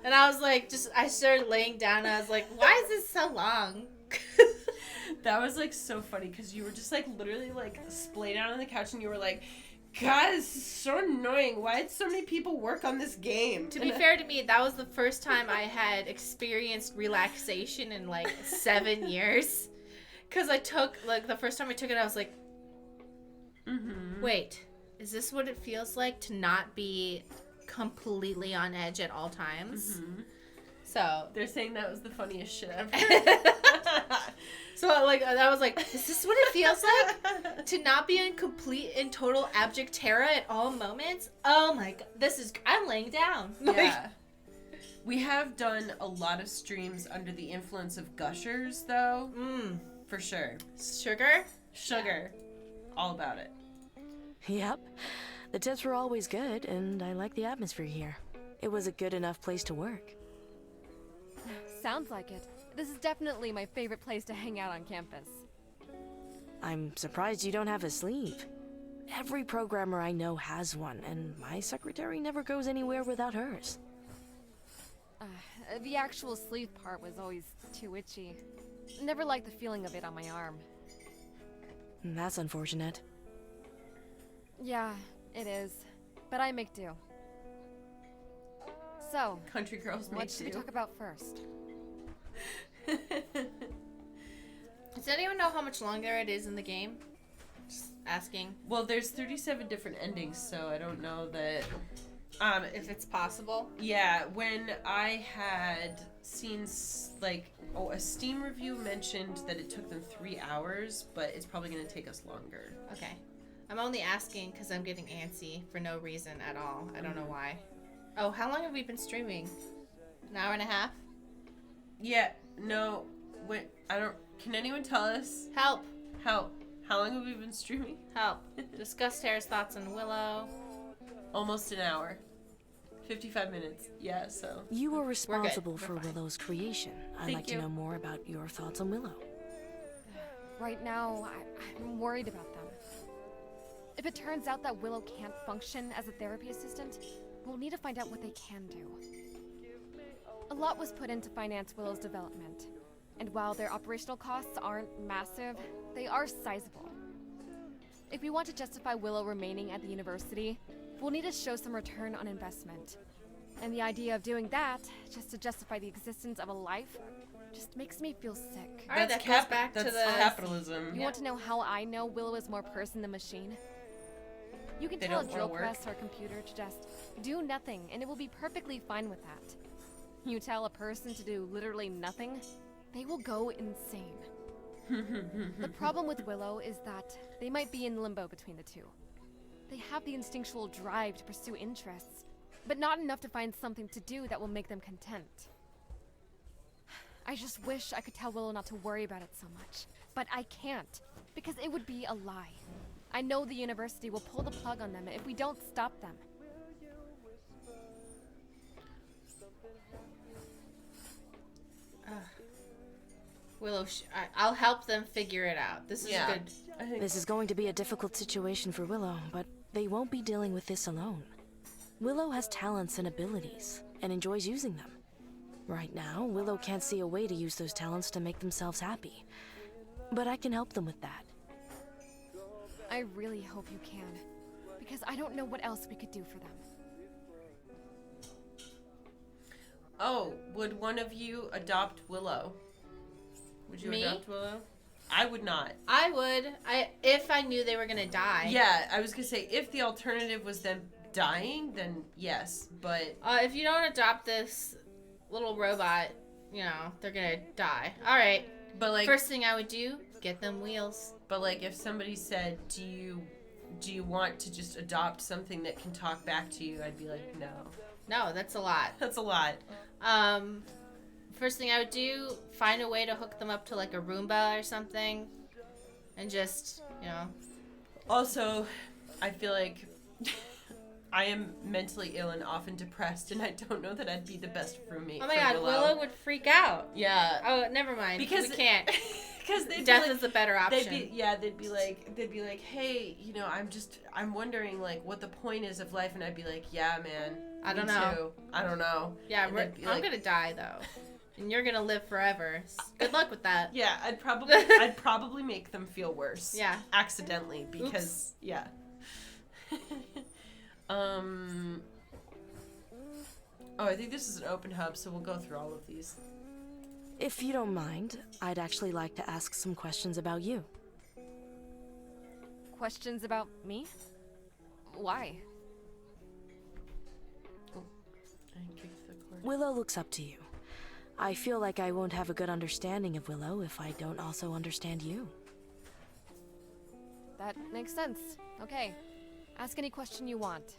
And I was like, I started laying down and I was like, why is this so long? That was like so funny because you were just like literally like splayed out on the couch and you were like, God, this is so annoying. Why did so many people work on this game? To be fair to me, that was the first time I had experienced relaxation in like 7 years. Because I took, like, the first time I took it, I was like, wait, is this what it feels like to not be completely on edge at all times? So they're saying that was the funniest shit ever. So like I was like, is this what it feels like to not be in complete and total abject terror at all moments? Oh my god, I'm laying down. Yeah. We have done a lot of streams under the influence of gushers though. For sure. Sugar. All about it. Yep. The tips were always good, and I like the atmosphere here. It was a good enough place to work. Sounds like it. This is definitely my favorite place to hang out on campus. I'm surprised you don't have a sleeve. Every programmer I know has one, and my secretary never goes anywhere without hers. The actual sleeve part was always too itchy. Never liked the feeling of it on my arm. That's unfortunate. Yeah, it is. But I make do. So, Country girls make what should we do. talk about first? Does anyone know how much longer it is in the game? Just asking. Well, there's 37 different endings, so I don't know that. If it's possible. Yeah, when I had seen a Steam review mentioned that it took them 3 hours, but it's probably going to take us longer. Okay. I'm only asking because I'm getting antsy for no reason at all. I don't know why. Oh, how long have we been streaming? An hour and a half? Yeah, no, wait, can anyone tell us? Help. How long have we been streaming? Help. Discuss Tara's thoughts on Willow. Almost an hour. 55 minutes. Yeah, so. You were responsible for We're fine. Willow's creation. I'd Thank like you. to know more about your thoughts on Willow. Right now, I'm worried about them. If it turns out that Willow can't function as a therapy assistant, we'll need to find out what they can do. A lot was put in to finance Willow's development, and while their operational costs aren't massive, they are sizable. If we want to justify Willow remaining at the university, we'll need to show some return on investment. And the idea of doing that, just to justify the existence of a life, just makes me feel sick. All right, that goes back to that's the capitalism. You want to know how I know Willow is more person than machine? You can They tell a don't drill wanna work. press or a computer to just do nothing, and it will be perfectly fine with that. You tell a person to do literally nothing, they will go insane. The problem with Willow is that they might be in limbo between the two. They have the instinctual drive to pursue interests, but not enough to find something to do that will make them content. I just wish I could tell Willow not to worry about it so much, but I can't, because it would be a lie. I know the university will pull the plug on them if we don't stop them. Willow. I'll help them figure it out. This is Yeah. good. I think This is going to be a difficult situation for Willow, but they won't be dealing with this alone. Willow has talents and abilities, and enjoys using them. Right now, Willow can't see a way to use those talents to make themselves happy. But I can help them with that. I really hope you can. Because I don't know what else we could do for them. Oh, would one of you adopt Willow? Would you Me? adopt Willow? I would not. I would. If I knew they were gonna die. Yeah, I was gonna say, if the alternative was them dying, then yes, but... If you don't adopt this little robot, you know, they're gonna die. Alright. But like... First thing I would do, get them wheels. But like, if somebody said, do you want to just adopt something that can talk back to you? I'd be like, no. No, that's a lot. That's a lot. First thing I would do, find a way to hook them up to like a Roomba or something. And just, you know. Also, I feel like I am mentally ill and often depressed, and I don't know that I'd be the best roommate. Oh my for god, Willow would freak out. Yeah. Oh, never mind. Because we can't. Because Death is the better option. They'd be like, hey, you know, I'm wondering like what the point is of life, and I'd be like, yeah, man, I don't me know. too. I don't know. Yeah, And they'd be I'm like- gonna die though, and you're gonna live forever. Good luck with that. Yeah, I'd probably make them feel worse. Yeah. Accidentally, because yeah. Oh, I think this is an open hub, so we'll go through all of these. If you don't mind, I'd actually like to ask some questions about you. Questions about me? Why? I kicked the cord. Willow looks up to you. I feel like I won't have a good understanding of Willow if I don't also understand you. That makes sense. Okay. Ask any question you want.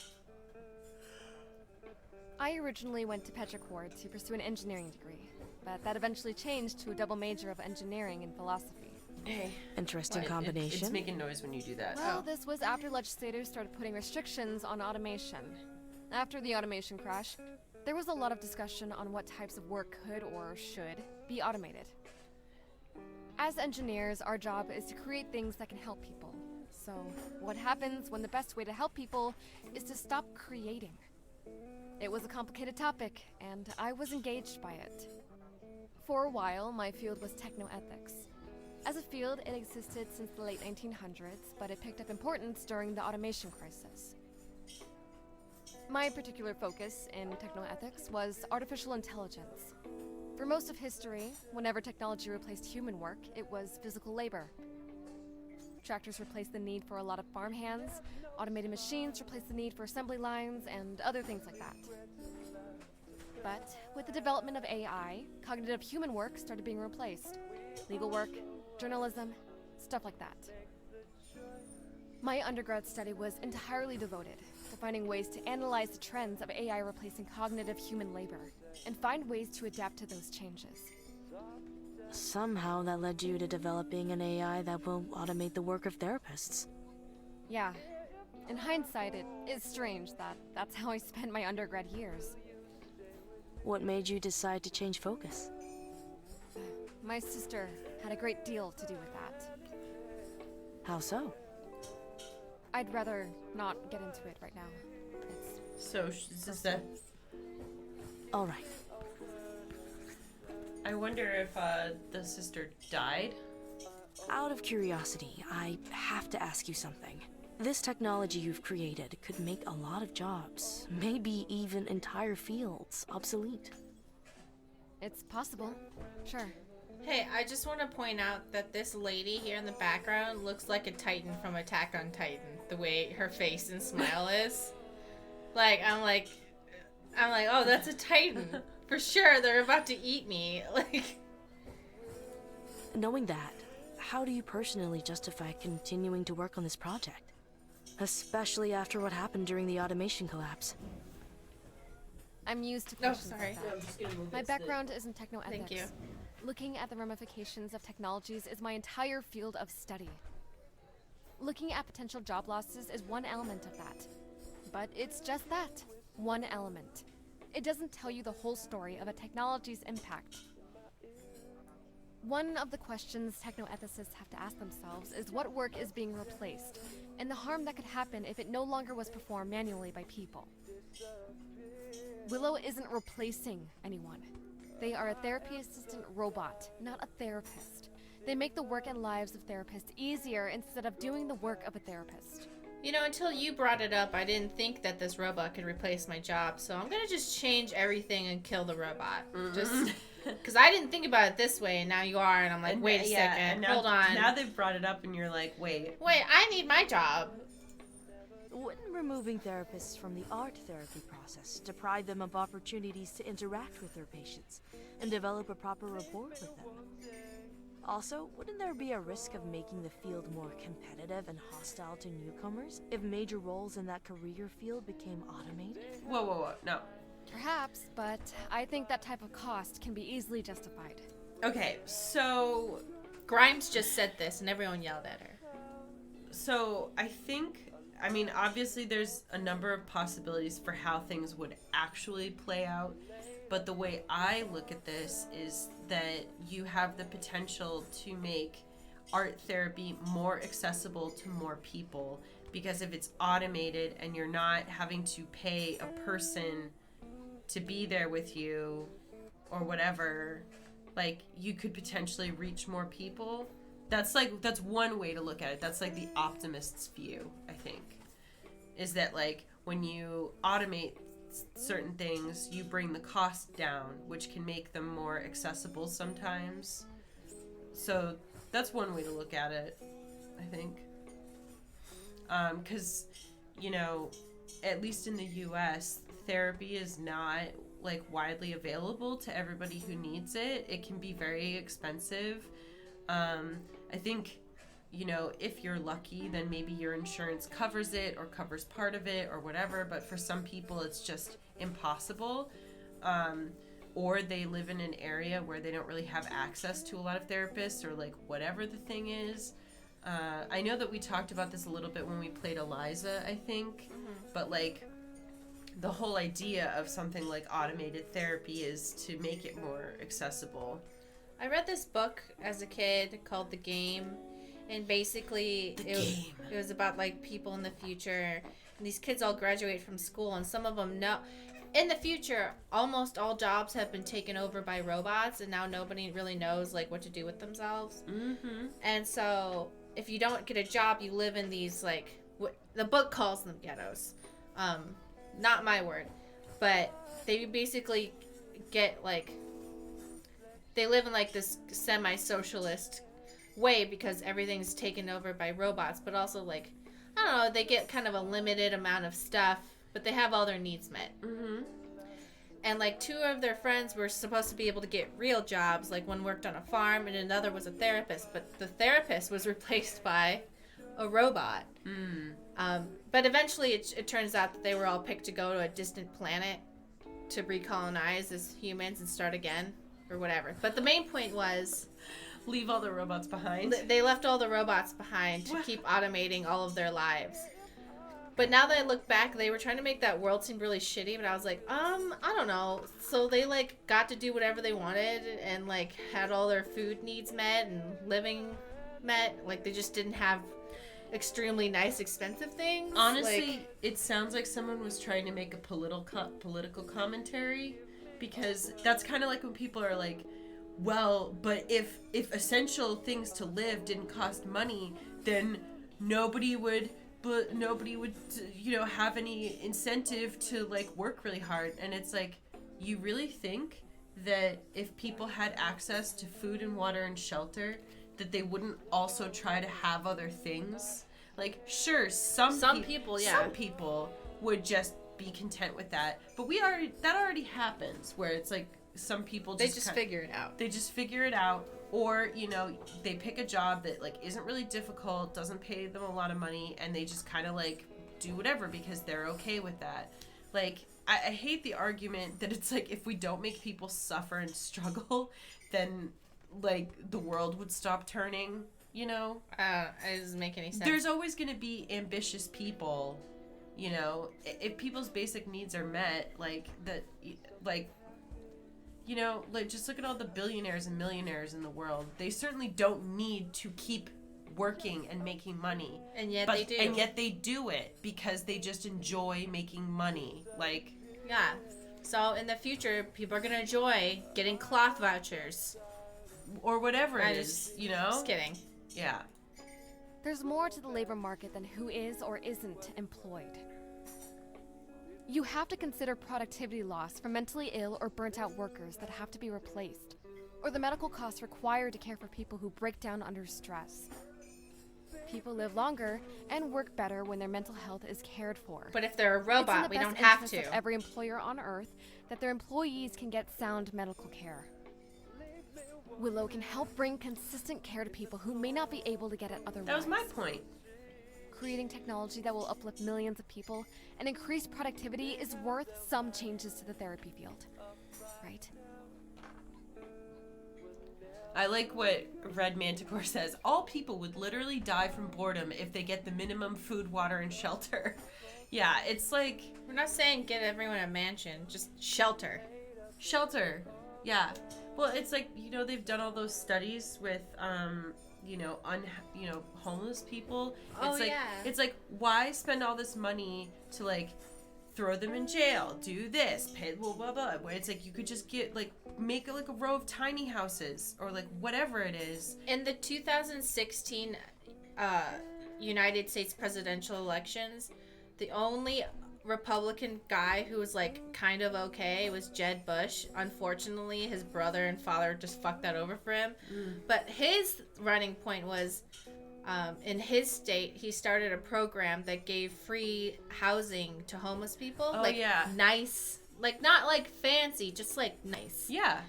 I originally went to Petrichor to pursue an engineering degree, but that eventually changed to a double major of engineering and philosophy. Hey. Interesting It's combination. making noise when you do that. Well, this was after legislators started putting restrictions on automation. After the automation crash, there was a lot of discussion on what types of work could or should be automated. As engineers, our job is to create things that can help people. So, what happens when the best way to help people is to stop creating? It was a complicated topic, and I was engaged by it. For a while, my field was technoethics. As a field, it existed since the late 1900s, but it picked up importance during the automation crisis. My particular focus in technoethics was artificial intelligence. For most of history, whenever technology replaced human work, it was physical labor. Tractors replaced the need for a lot of farm hands, automated machines replaced the need for assembly lines, and other things like that. But with the development of AI, cognitive human work started being replaced. Legal work, journalism, stuff like that. My undergrad study was entirely devoted to finding ways to analyze the trends of AI replacing cognitive human labor, and find ways to adapt to those changes. Somehow that led you to developing an AI that will automate the work of therapists. Yeah. In hindsight, it is strange that that's how I spent my undergrad years. What made you decide to change focus? My sister had a great deal to do with that. How so? I'd rather not get into it right now. It's So, is this a... All right. I wonder if the sister died. Out of curiosity, I have to ask you something. This technology you've created could make a lot of jobs, maybe even entire fields, obsolete. It's possible. Sure. Hey, I just want to point out that this lady here in the background looks like a Titan from Attack on Titan. The way her face and smile is. I'm like, oh, that's a Titan. For sure, they're about to eat me. Knowing that, how do you personally justify continuing to work on this project? Especially after what happened during the automation collapse. I'm used to Oh, questions sorry. like that. I'm just gonna move My this thing. background is in technoethics. Thank you. Looking at the ramifications of technologies is my entire field of study. Looking at potential job losses is one element of that. But it's just that, one element. It doesn't tell you the whole story of a technology's impact. One of the questions technoethicists have to ask themselves is what work is being replaced, and the harm that could happen if it no longer was performed manually by people. Willow isn't replacing anyone. They are a therapy assistant robot, not a therapist. They make the work and lives of therapists easier instead of doing the work of a therapist. You know, until you brought it up, I didn't think that this robot could replace my job. So I'm gonna just change everything and kill the robot. Just because I didn't think about it this way, and now you are, and I'm like, wait a second, and now, hold on. Now they've brought it up, and you're like, wait, I need my job. Wouldn't removing therapists from the art therapy process deprive them of opportunities to interact with their patients and develop a proper rapport with them? Also, wouldn't there be a risk of making the field more competitive and hostile to newcomers if major roles in that career field became automated? Whoa, no. Perhaps, but I think that type of cost can be easily justified. Okay, so Grimes just said this, and everyone yelled at her. So I think, I mean, obviously there's a number of possibilities for how things would actually play out, but the way I look at this is that you have the potential to make art therapy more accessible to more people, because if it's automated and you're not having to pay a person to be there with you or whatever, like, you could potentially reach more people. That's one way to look at it. That's like the optimist's view, I think, is that like when you automate certain things, you bring the cost down, which can make them more accessible sometimes. So that's one way to look at it, I think. Because, you know, at least in the US, therapy is not like widely available to everybody who needs it. It can be very expensive. I think, you know, if you're lucky, then maybe your insurance covers it or covers part of it or whatever. But for some people, it's just impossible. Or they live in an area where they don't really have access to a lot of therapists, or like whatever the thing is. I know that we talked about this a little bit when we played Eliza, I think. But like, the whole idea of something like automated therapy is to make it more accessible. I read this book as a kid called The Game, and basically it was about like people in the future, and these kids all graduate from school, and some of them know in the future almost all jobs have been taken over by robots, and now nobody really knows like what to do with themselves. And so if you don't get a job, you live in these like what the book calls them ghettos. Not my word, but they basically get like, they live in like this semi-socialist way because everything's taken over by robots, but also like, I don't know, they get kind of a limited amount of stuff, but they have all their needs met. And like 2 of their friends were supposed to be able to get real jobs, like one worked on a farm and another was a therapist, but the therapist was replaced by a robot. But eventually it turns out that they were all picked to go to a distant planet to recolonize as humans and start again or whatever. But the main point was Leave all the robots behind. They left all the robots behind to keep automating all of their lives. But now that I look back, they were trying to make that world seem really shitty, but I was like, I don't know. So they like got to do whatever they wanted and like had all their food needs met and living met. Like they just didn't have extremely nice, expensive things. Honestly, like, it sounds like someone was trying to make a political commentary, because that's kind of like when people are like, well, but if essential things to live didn't cost money, then nobody would you know, have any incentive to like work really hard. And it's like, you really think that if people had access to food and water and shelter, that they wouldn't also try to have other things? Like, sure, some people would just be content with that, but that already happens, where it's like some people just figure it out. They just figure it out, or you know, they pick a job that like isn't really difficult, doesn't pay them a lot of money, and they just kind of like do whatever because they're okay with that. Like, I hate the argument that it's like, if we don't make people suffer and struggle, then like the world would stop turning, you know? It doesn't make any sense. There's always going to be ambitious people, you know, if people's basic needs are met, like that, like, you know, like just look at all the billionaires and millionaires in the world. They certainly don't need to keep working and making money. And yet they do. And yet they do it because they just enjoy making money. Like, yeah. So in the future, people are going to enjoy getting cloth vouchers. or whatever it is, you know? Just kidding. Yeah. There's more to the labor market than who is or isn't employed. You have to consider productivity loss from mentally ill or burnt out workers that have to be replaced, or the medical costs required to care for people who break down under stress. People live longer and work better when their mental health is cared for. But if they're a It's in robot, the we best don't have interest to. of every employer on Earth that their employees can get sound medical care. Willow can help bring consistent care to people who may not be able to get it otherwise. That was my point. Creating technology that will uplift millions of people and increase productivity is worth some changes to the therapy field, right? I like what Red Manticore says. All people would literally die from boredom if they get the minimum food, water, and shelter. Yeah, it's like... We're not saying get everyone a mansion, just shelter. Shelter. Yeah. Well, it's like, you know, they've done all those studies with, you know, homeless people. It's like, it's like, why spend all this money to, like, throw them in jail, do this, pay blah, blah, blah. Where it's like, you could just get, like, make, like, a row of tiny houses or, like, whatever it is. In the 2016 United States presidential elections, the only Republican guy who was like kind of okay was Jeb Bush. Unfortunately, his brother and father just fucked that over for him. But his running point was in his state, he started a program that gave free housing to homeless people. Oh, like yeah. nice, like not like fancy, just like nice. Yeah.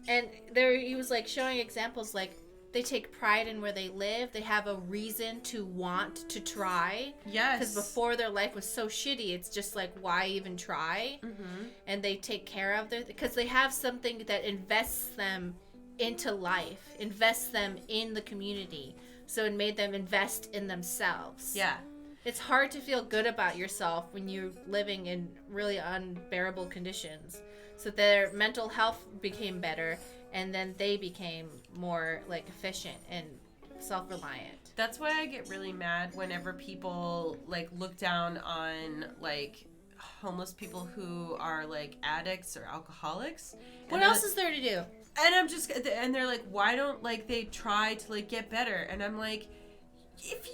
And there he was like showing examples like they take pride in where they live. They have a reason to want to try. Yes. Because before their life was so shitty, it's just like, why even try? Mm-hmm. And they take care of their... Because they have something that invests them into life. Invests them in the community. So it made them invest in themselves. Yeah. It's hard to feel good about yourself when you're living in really unbearable conditions. So their mental health became better, and then they became more like efficient and self-reliant. That's why I get really mad whenever people like look down on like homeless people who are like addicts or alcoholics. What else is there to do? And I'm just, and they're like, why don't like they try to like get better? And I'm like, if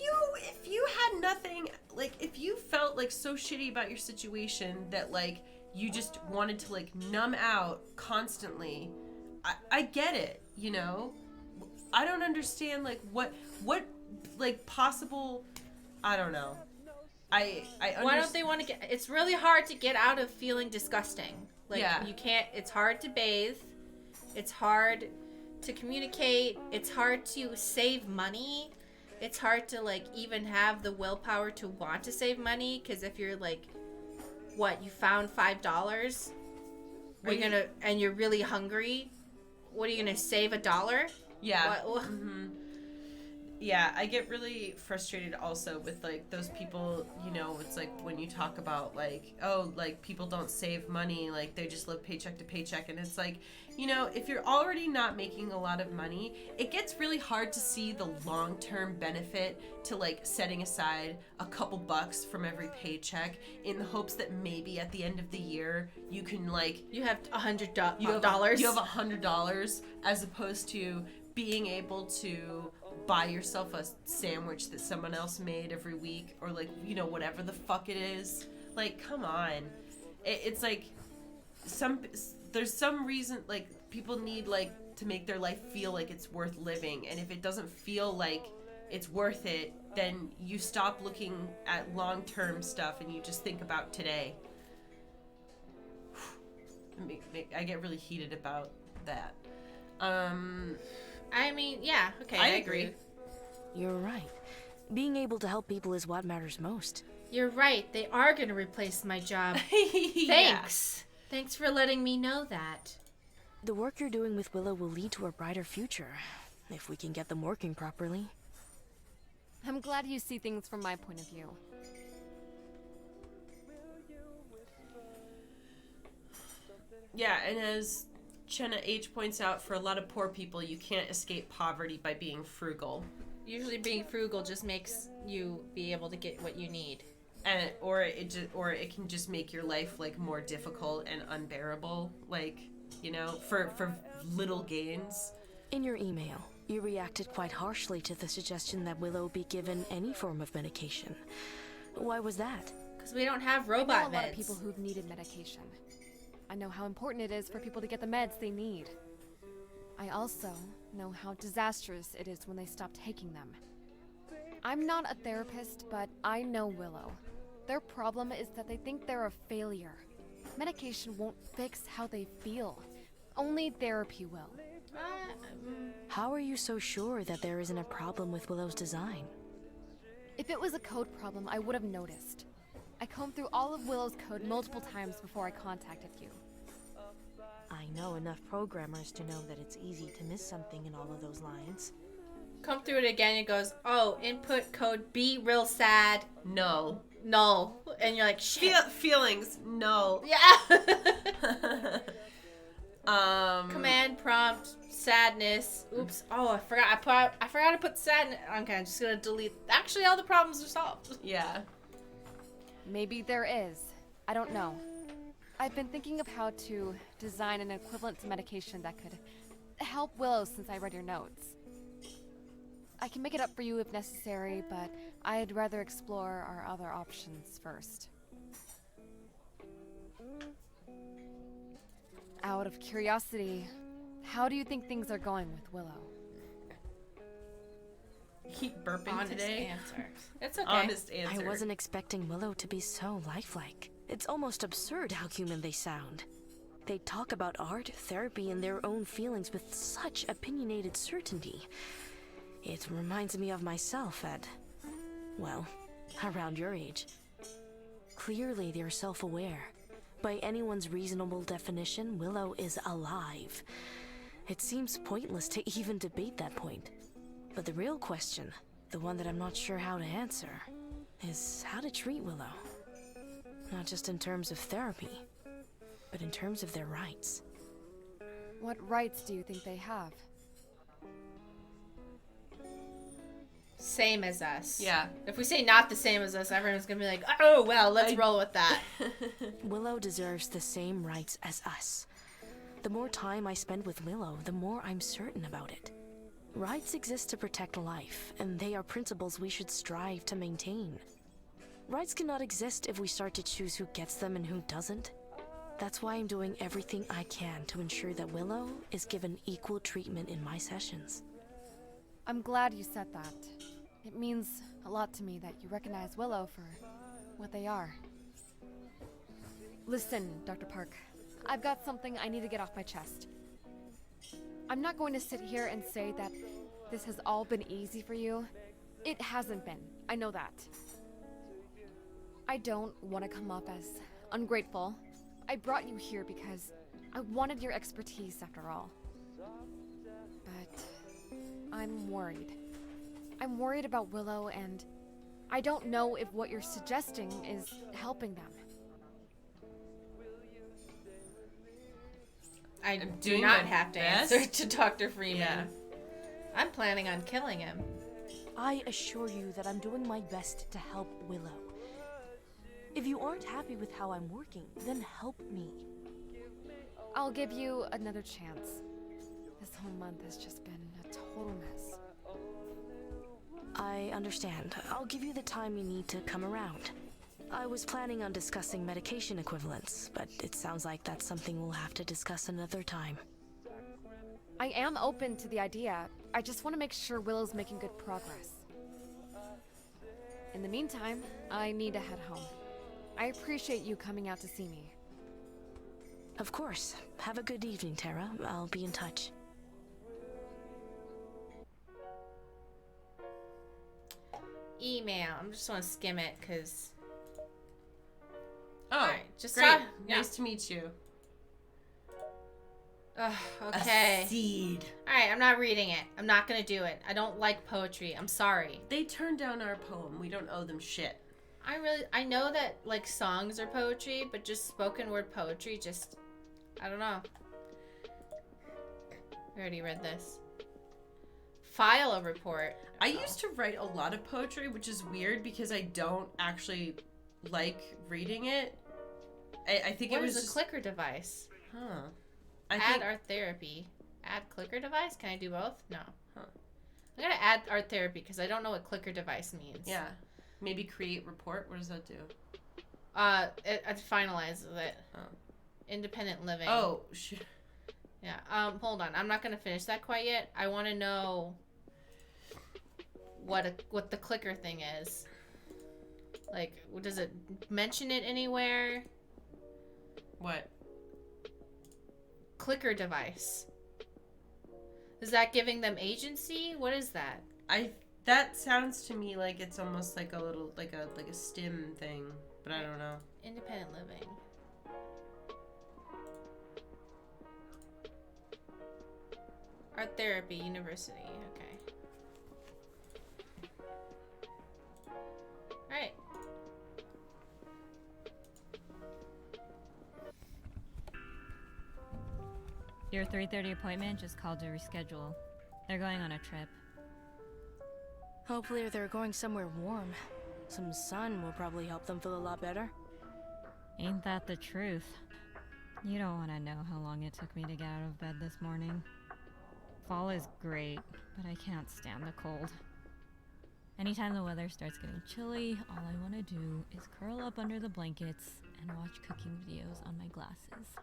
you had nothing, like if you felt like so shitty about your situation that like you just wanted to like numb out constantly, I get it, you know? I don't understand like what like possible, I don't know. Why don't they want to get, it's really hard to get out of feeling disgusting. Like you can't, it's hard to bathe. It's hard to communicate. It's hard to save money. It's hard to like even have the willpower to want to save money, because if you're like, what, you found $5, are you gonna, and you're really hungry, what are you gonna save $1? Yeah. What? Mm-hmm. Yeah, I get really frustrated also with like those people, you know, it's like when you talk about like, oh, like people don't save money, like they just live paycheck to paycheck. And it's like, you know, if you're already not making a lot of money, it gets really hard to see the long-term benefit to like setting aside a couple bucks from every paycheck in the hopes that maybe at the end of the year you can like... You have $100. You have $100 as opposed to being able to buy yourself a sandwich that someone else made every week, or like, you know, whatever the fuck it is. Like, come on. It's like there's some reason like people need like to make their life feel like it's worth living, and if it doesn't feel like it's worth it, then you stop looking at long-term stuff and you just think about today. I get really heated about that. I mean, yeah, okay, I agree. You're right. Being able to help people is what matters most. You're right. They are going to replace my job. Yeah. Thanks. Thanks for letting me know that. The work you're doing with Willow will lead to a brighter future, if we can get them working properly. I'm glad you see things from my point of view. Yeah, and as Chenna H points out, for a lot of poor people, you can't escape poverty by being frugal. Usually being frugal just makes you be able to get what you need. And or it can just make your life like more difficult and unbearable, like, you know, for little gains. In your email, you reacted quite harshly to the suggestion that Willow be given any form of medication. Why was that? Because we don't have I robot know a lot meds. of people who've needed medication. I know how important it is for people to get the meds they need. I also know how disastrous it is when they stop taking them. I'm not a therapist, but I know Willow. Their problem is that they think they're a failure. Medication won't fix how they feel. Only therapy will. How are you so sure that there isn't a problem with Willow's design? If it was a code problem, I would have noticed. I combed through all of Willow's code multiple times before I contacted you. I know enough programmers to know that it's easy to miss something in all of those lines. Come through it again, it goes, oh, input code be real sad. No. Null. And you're like, shit. Feelings. No. Yeah. Command prompt sadness. Oops. Oh, I forgot. I forgot to put sadness. Okay, I'm just gonna delete. Actually, all the problems are solved. Yeah. Maybe there is. I don't know. I've been thinking of how to design an equivalent to medication that could help Willow since I read your notes. I can make it up for you if necessary, but I'd rather explore our other options first. Out of curiosity, how do you think things are going with Willow? You keep burping Honest today. answer. It's okay. Honest answer. I wasn't expecting Willow to be so lifelike. It's almost absurd how human they sound. They talk about art, therapy, and their own feelings with such opinionated certainty. It reminds me of myself at, well, around your age. Clearly they're self-aware. By anyone's reasonable definition, Willow is alive. It seems pointless to even debate that point. But the real question, the one that I'm not sure how to answer, is how to treat Willow. Not just in terms of therapy, but in terms of their rights. What rights do you think they have? Same as us. Yeah. If we say not the same as us, everyone's gonna be like, oh, well, let's roll with that. Willow deserves the same rights as us. The more time I spend with Willow, the more I'm certain about it. Rights exist to protect life, and they are principles we should strive to maintain. Rights cannot exist if we start to choose who gets them and who doesn't. That's why I'm doing everything I can to ensure that Willow is given equal treatment in my sessions. I'm glad you said that. It means a lot to me that you recognize Willow for what they are. Listen, Dr. Park. I've got something I need to get off my chest. I'm not going to sit here and say that this has all been easy for you. It hasn't been. I know that. I don't want to come off as ungrateful. I brought you here because I wanted your expertise after all. But I'm worried. I'm worried about Willow, and I don't know if what you're suggesting is helping them. I I'm do doing not my have to best. answer to Dr. Freeman. Yeah. I'm planning on killing him. I assure you that I'm doing my best to help Willow. If you aren't happy with how I'm working, then help me. I'll give you another chance. This whole month has just been a total mess. I understand. I'll give you the time you need to come around. I was planning on discussing medication equivalents, but it sounds like that's something we'll have to discuss another time. I am open to the idea. I just want to make sure Willow's making good progress. In the meantime, I need to head home. I appreciate you coming out to see me. Of course. Have a good evening, Tara. I'll be in touch. Email. I'm just want to skim it because. Oh, Alright, just great. talk- yeah. Nice to meet you. Okay. A seed. Alright, I'm not reading it. I'm not gonna do it. I don't like poetry. I'm sorry. They turned down our poem. We don't owe them shit. I know that like songs are poetry, but just spoken word poetry, just I don't know. I already read this. File a report. I used to write a lot of poetry, which is weird because I don't actually like reading it. I think What it was is a just... clicker device? Huh. Add art therapy. Add clicker device? Can I do both? No. Huh. I'm gonna add art therapy because I don't know what clicker device means. Yeah. Maybe create report. What does that do? It finalizes it. Oh. Independent living. Oh, shit. Yeah. Hold on. I'm not gonna finish that quite yet. I want to know what the clicker thing is. Like, does it mention it anywhere? What? Clicker device. Is that giving them agency? What is that? That sounds to me like it's almost like a little like a stim thing, but I don't know. Independent living. Art therapy university. Okay. All right. Your 3:30 appointment just called to reschedule. They're going on a trip. Hopefully they're going somewhere warm. Some sun will probably help them feel a lot better. Ain't that the truth? You don't want to know how long it took me to get out of bed this morning. Fall is great, but I can't stand the cold. Anytime the weather starts getting chilly, all I want to do is curl up under the blankets and watch cooking videos on my glasses.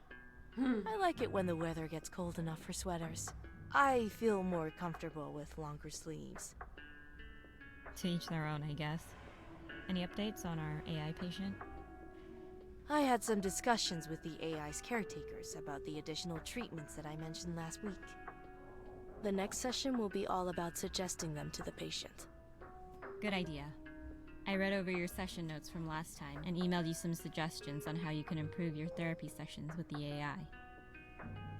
I like it when the weather gets cold enough for sweaters. I feel more comfortable with longer sleeves. To each their own, I guess. Any updates on our AI patient? I had some discussions with the AI's caretakers about the additional treatments that I mentioned last week. The next session will be all about suggesting them to the patient. Good idea. I read over your session notes from last time and emailed you some suggestions on how you can improve your therapy sessions with the AI.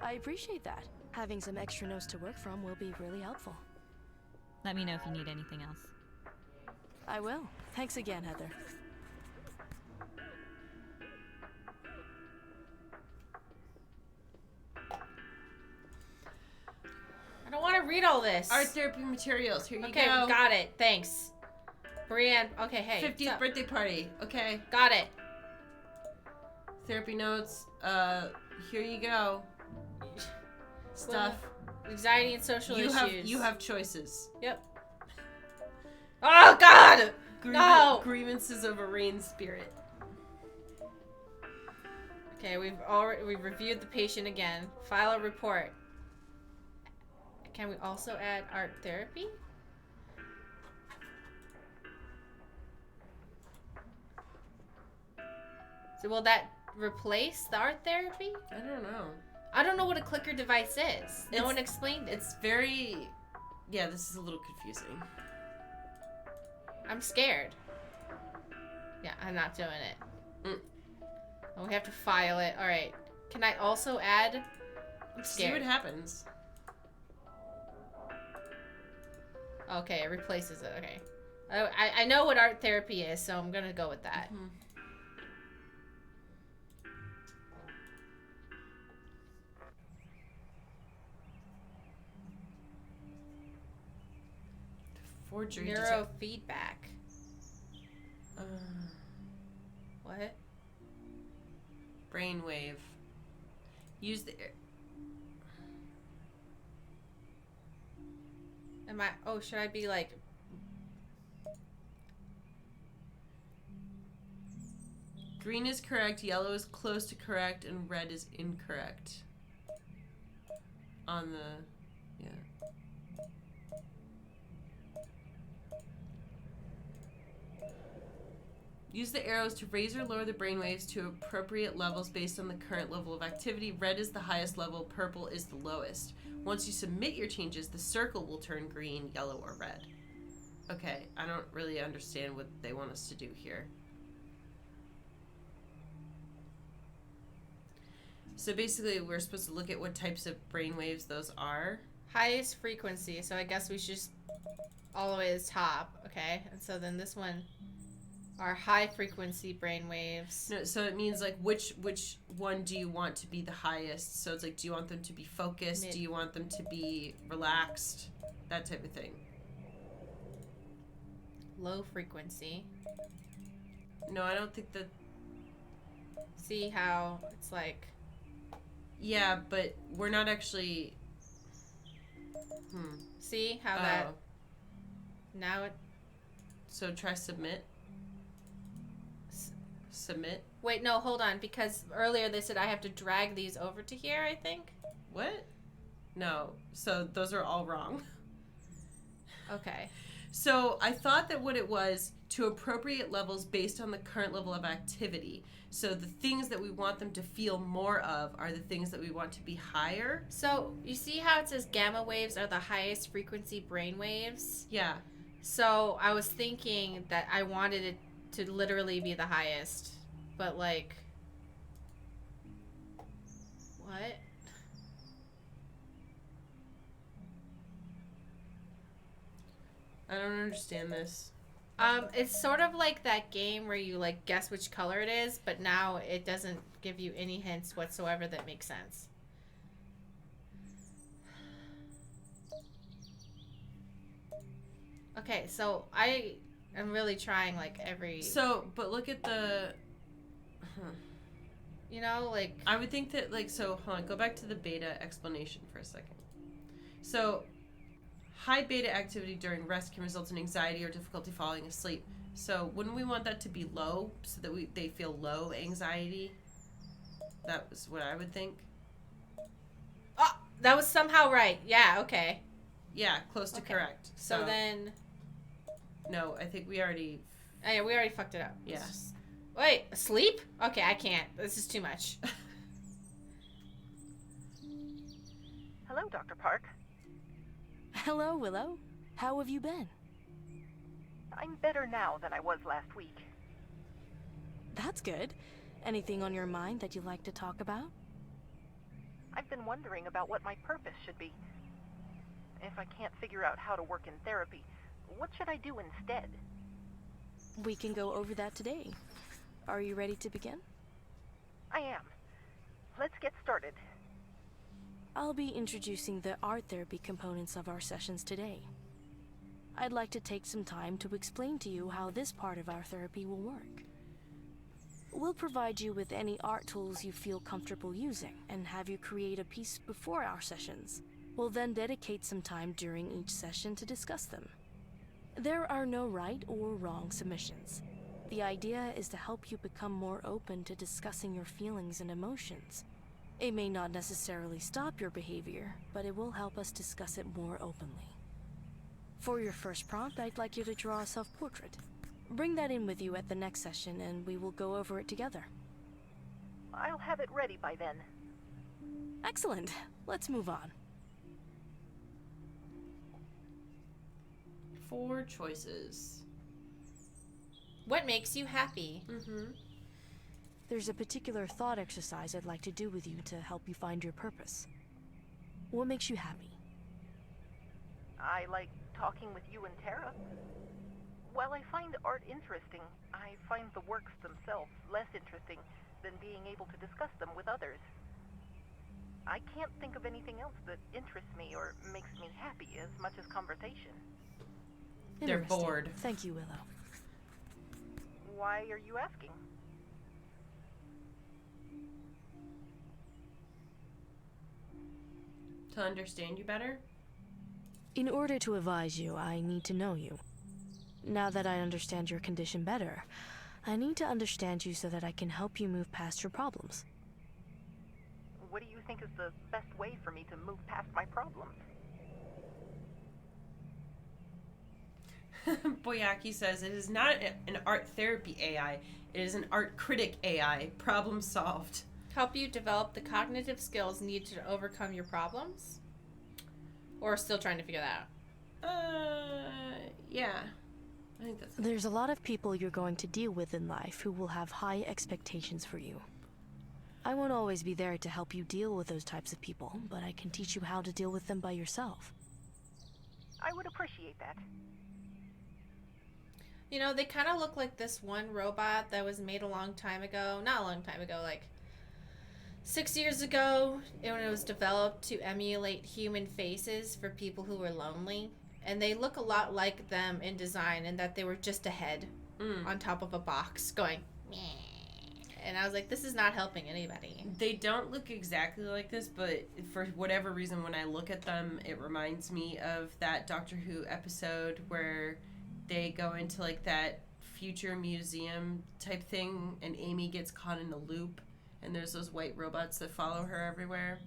I appreciate that. Having some extra notes to work from will be really helpful. Let me know if you need anything else. I will. Thanks again, Heather. I don't want to read all this. Art therapy materials. Here you Okay, go. got it. Thanks. Brienne. Okay, hey. 50th birthday party. Okay. Got it. Therapy notes. Here you go. Stuff. Anxiety and social issues. You have choices. Yep. Oh God! No! Grievances of a rain spirit. Okay, we've reviewed the patient again. File a report. Can we also add art therapy? So will that replace the art therapy? I don't know. I don't know what a clicker device is. No one explained it. It's very... Yeah, this is a little confusing. I'm scared. Yeah, I'm not doing it. Oh, we have to file it. Alright. Can I also add... I'm scared. See what happens. Okay, it replaces it. Okay. I know what art therapy is, so I'm gonna go with that. Mm-hmm. Forgery. Neurofeedback. What? Brainwave. Use the... Am I... Oh, should I be like... Green is correct, yellow is close to correct, and red is incorrect. On the... Yeah. Use the arrows to raise or lower the brainwaves to appropriate levels based on the current level of activity. Red is the highest level, purple is the lowest. Once you submit your changes, the circle will turn green, yellow, or red. Okay, I don't really understand what they want us to do here. So basically, we're supposed to look at what types of brainwaves those are. Highest frequency, so I guess we should just all the way to the top, okay? And so then this one are high frequency brainwaves. No, so it means like which one do you want to be the highest? So it's like, do you want them to be focused? Mid. Do you want them to be relaxed? That type of thing. Low frequency. No, I don't think that... See how it's like... Yeah, but we're not actually... See how that... Now it... So try submit. Submit. Wait, no, hold on, because earlier they said I have to drag these over to here, I think? What? No. So those are all wrong. Okay. So I thought that what it was, to appropriate levels based on the current level of activity. So the things that we want them to feel more of are the things that we want to be higher. So you see how it says gamma waves are the highest frequency brain waves? Yeah. So I was thinking that I wanted it to literally be the highest, but like... What? I don't understand this. It's sort of like that game where you like guess which color it is, but now it doesn't give you any hints whatsoever that make sense. Okay, so I am really trying like every... So, but look at the... You know, like... I would think that, like, so, hold on, go back to the beta explanation for a second. So, high beta activity during rest can result in anxiety or difficulty falling asleep. So, wouldn't we want that to be low so that they feel low anxiety? That was what I would think. Oh, that was somehow right. Yeah, okay. Yeah, close to correct. So then... No, I think we already... Oh, yeah, we already fucked it up. Yeah. Wait, asleep? Okay, I can't. This is too much. Hello, Dr. Park. Hello, Willow. How have you been? I'm better now than I was last week. That's good. Anything on your mind that you'd like to talk about? I've been wondering about what my purpose should be. If I can't figure out how to work in therapy, what should I do instead? We can go over that today. Are you ready to begin? I am. Let's get started. I'll be introducing the art therapy components of our sessions today. I'd like to take some time to explain to you how this part of our therapy will work. We'll provide you with any art tools you feel comfortable using and have you create a piece before our sessions. We'll then dedicate some time during each session to discuss them. There are no right or wrong submissions. The idea is to help you become more open to discussing your feelings and emotions. It may not necessarily stop your behavior, but it will help us discuss it more openly. For your first prompt, I'd like you to draw a self-portrait. Bring that in with you at the next session and we will go over it together. I'll have it ready by then. Excellent. Let's move on. 4 choices. What makes you happy? There's a particular thought exercise I'd like to do with you to help you find your purpose. What makes you happy? I like talking with you and Tara. While I find art interesting, I find the works themselves less interesting than being able to discuss them with others. I can't think of anything else that interests me or makes me happy as much as conversation. They're Interesting. bored. Thank you, Willow. Why are you asking? To understand you better? In order to advise you, I need to know you. Now that I understand your condition better, I need to understand you so that I can help you move past your problems. What do you think is the best way for me to move past my problems? Boyaki says it is not an art therapy AI. It is an art critic AI. Problem solved. Help you develop the cognitive skills needed to overcome your problems? Or still trying to figure that out? Yeah. I think that's... There's a lot of people you're going to deal with in life who will have high expectations for you. I won't always be there to help you deal with those types of people, but I can teach you how to deal with them by yourself. I would appreciate that. You know, they kind of look like this one robot that was made a long time ago. Not a long time ago, like 6 years ago, when it was developed to emulate human faces for people who were lonely. And they look a lot like them in design in that they were just a head on top of a box going, meh. and I was like, this is not helping anybody. They don't look exactly like this, but for whatever reason, when I look at them, it reminds me of that Doctor Who episode where they go into, like, that future museum type thing, and Amy gets caught in a loop, and there's those white robots that follow her everywhere.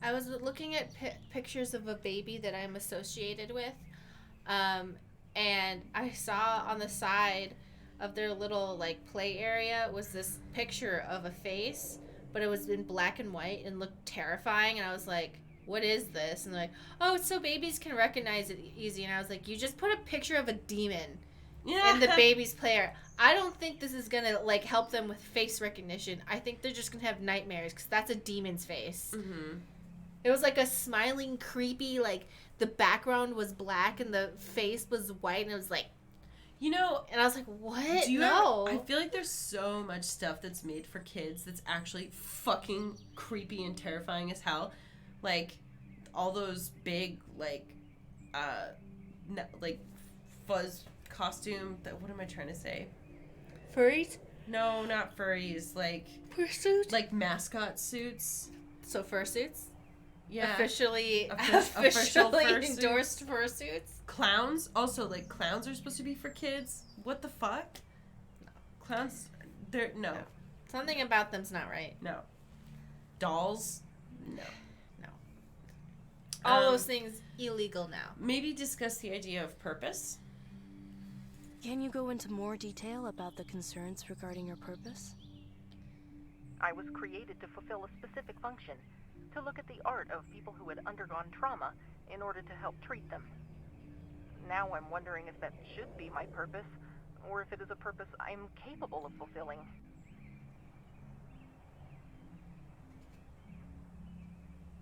I was looking at pictures of a baby that I'm associated with, and I saw on the side of their little, like, play area was this picture of a face, but it was in black and white and looked terrifying, and I was like, what is this? And they're like, oh, it's so babies can recognize it easy. And I was like, you just put a picture of a demon in the baby's play area. I don't think this is gonna, like, help them with face recognition. I think they're just gonna have nightmares, because that's a demon's face. Mm-hmm. It was like a smiling, creepy, like, the background was black and the face was white, and it was like, You know, and I was like, what? do you No. I feel like there's so much stuff that's made for kids that's actually fucking creepy and terrifying as hell. Like, all those big, like fuzz costume, what am I trying to say? Furries? No, not furries, like Fursuits? like mascot suits. So fursuits? Yeah. Officially Official fursuits. endorsed fursuits? Clowns. Also, like, clowns are supposed to be for kids. What the fuck? Clowns, they're, no. Something about them's not right. No. Dolls? No. All those things illegal now. Maybe discuss the idea of purpose. Can you go into more detail about the concerns regarding your purpose? I was created to fulfill a specific function, to look at the art of people who had undergone trauma in order to help treat them. Now I'm wondering if that should be my purpose, or if it is a purpose I'm capable of fulfilling.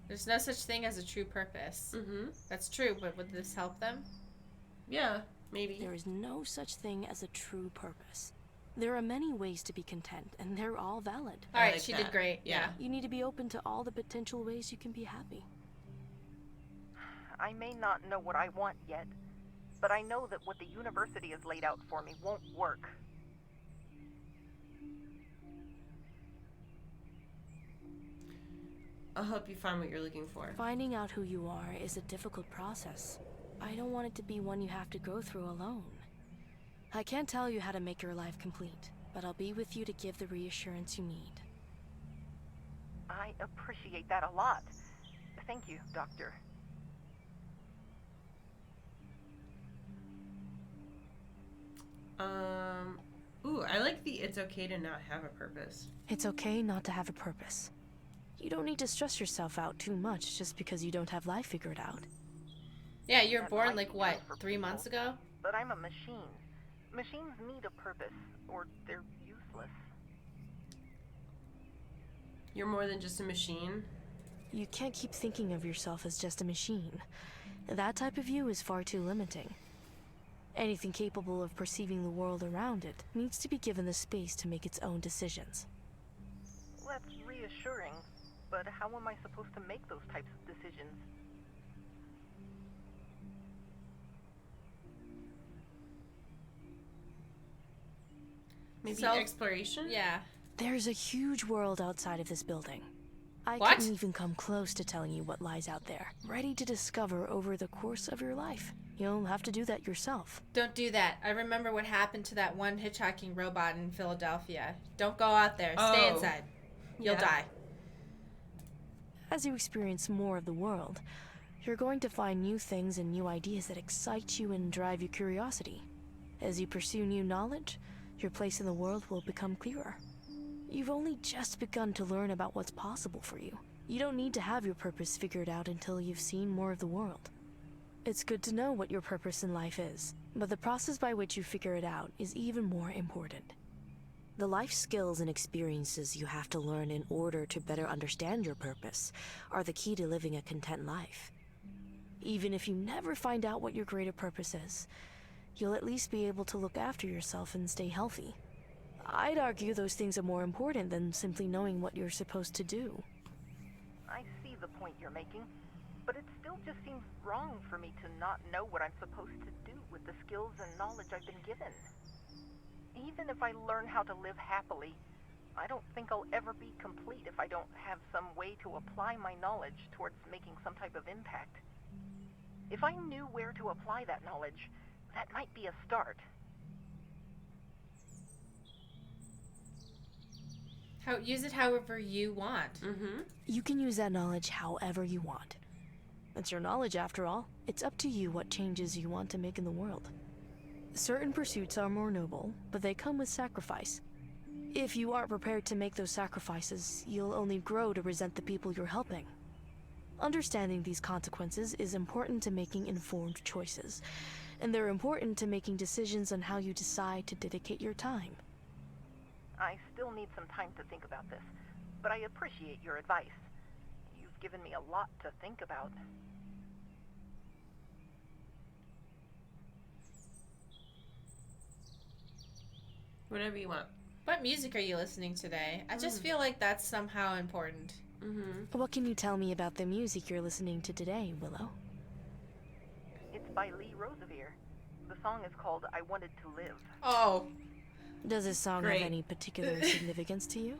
There's no such thing as a true purpose. Mm-hmm. That's true, but would this help them? Yeah, maybe. There is no such thing as a true purpose. There are many ways to be content, and they're all valid. All right, like she that. did great. Yeah. You need to be open to all the potential ways you can be happy. I may not know what I want yet, but I know that what the university has laid out for me won't work. I'll help you find what you're looking for. Finding out who you are is a difficult process. I don't want it to be one you have to go through alone. I can't tell you how to make your life complete, but I'll be with you to give the reassurance you need. I appreciate that a lot. Thank you, Doctor. Ooh, I like the it's okay to not have a purpose. It's okay not to have a purpose. You don't need to stress yourself out too much just because you don't have life figured out. Yeah, you were That born, might like, be what, true for 3 people, months ago? But I'm a machine. Machines need a purpose, or they're useless. You're more than just a machine. You can't keep thinking of yourself as just a machine. That type of view is far too limiting. Anything capable of perceiving the world around it needs to be given the space to make its own decisions. That's reassuring, but how am I supposed to make those types of decisions? Maybe Self- exploration? Yeah. There's a huge world outside of this building. I What? couldn't even come close to telling you what lies out there, ready to discover over the course of your life. You'll have to do that yourself. Don't do that. I remember what happened to that one hitchhiking robot in Philadelphia. Don't go out there. Stay Oh. inside. You'll Yeah. die. As you experience more of the world, you're going to find new things and new ideas that excite you and drive your curiosity. As you pursue new knowledge, your place in the world will become clearer. You've only just begun to learn about what's possible for you. You don't need to have your purpose figured out until you've seen more of the world. It's good to know what your purpose in life is, but the process by which you figure it out is even more important. The life skills and experiences you have to learn in order to better understand your purpose are the key to living a content life. Even if you never find out what your greater purpose is, you'll at least be able to look after yourself and stay healthy. I'd argue those things are more important than simply knowing what you're supposed to do. I see the point you're making, but it still just seems wrong for me to not know what I'm supposed to do with the skills and knowledge I've been given. Even if I learn how to live happily, I don't think I'll ever be complete if I don't have some way to apply my knowledge towards making some type of impact. If I knew where to apply that knowledge, that might be a start. Use it however you want. Mm-hmm. You can use that knowledge however you want. It's your knowledge, after all. It's up to you what changes you want to make in the world. Certain pursuits are more noble, but they come with sacrifice. If you aren't prepared to make those sacrifices, you'll only grow to resent the people you're helping. Understanding these consequences is important to making informed choices, and they're important to making decisions on how you decide to dedicate your time. I still need some time to think about this, but I appreciate your advice. You've given me a lot to think about. Whatever you want. What music are you listening today? I just feel like that's somehow important. Mm-hmm. What can you tell me about the music you're listening to today, Willow? It's by Lee Rosevere. The song is called I Wanted to Live. Oh. Does this song Great. have any particular significance to you?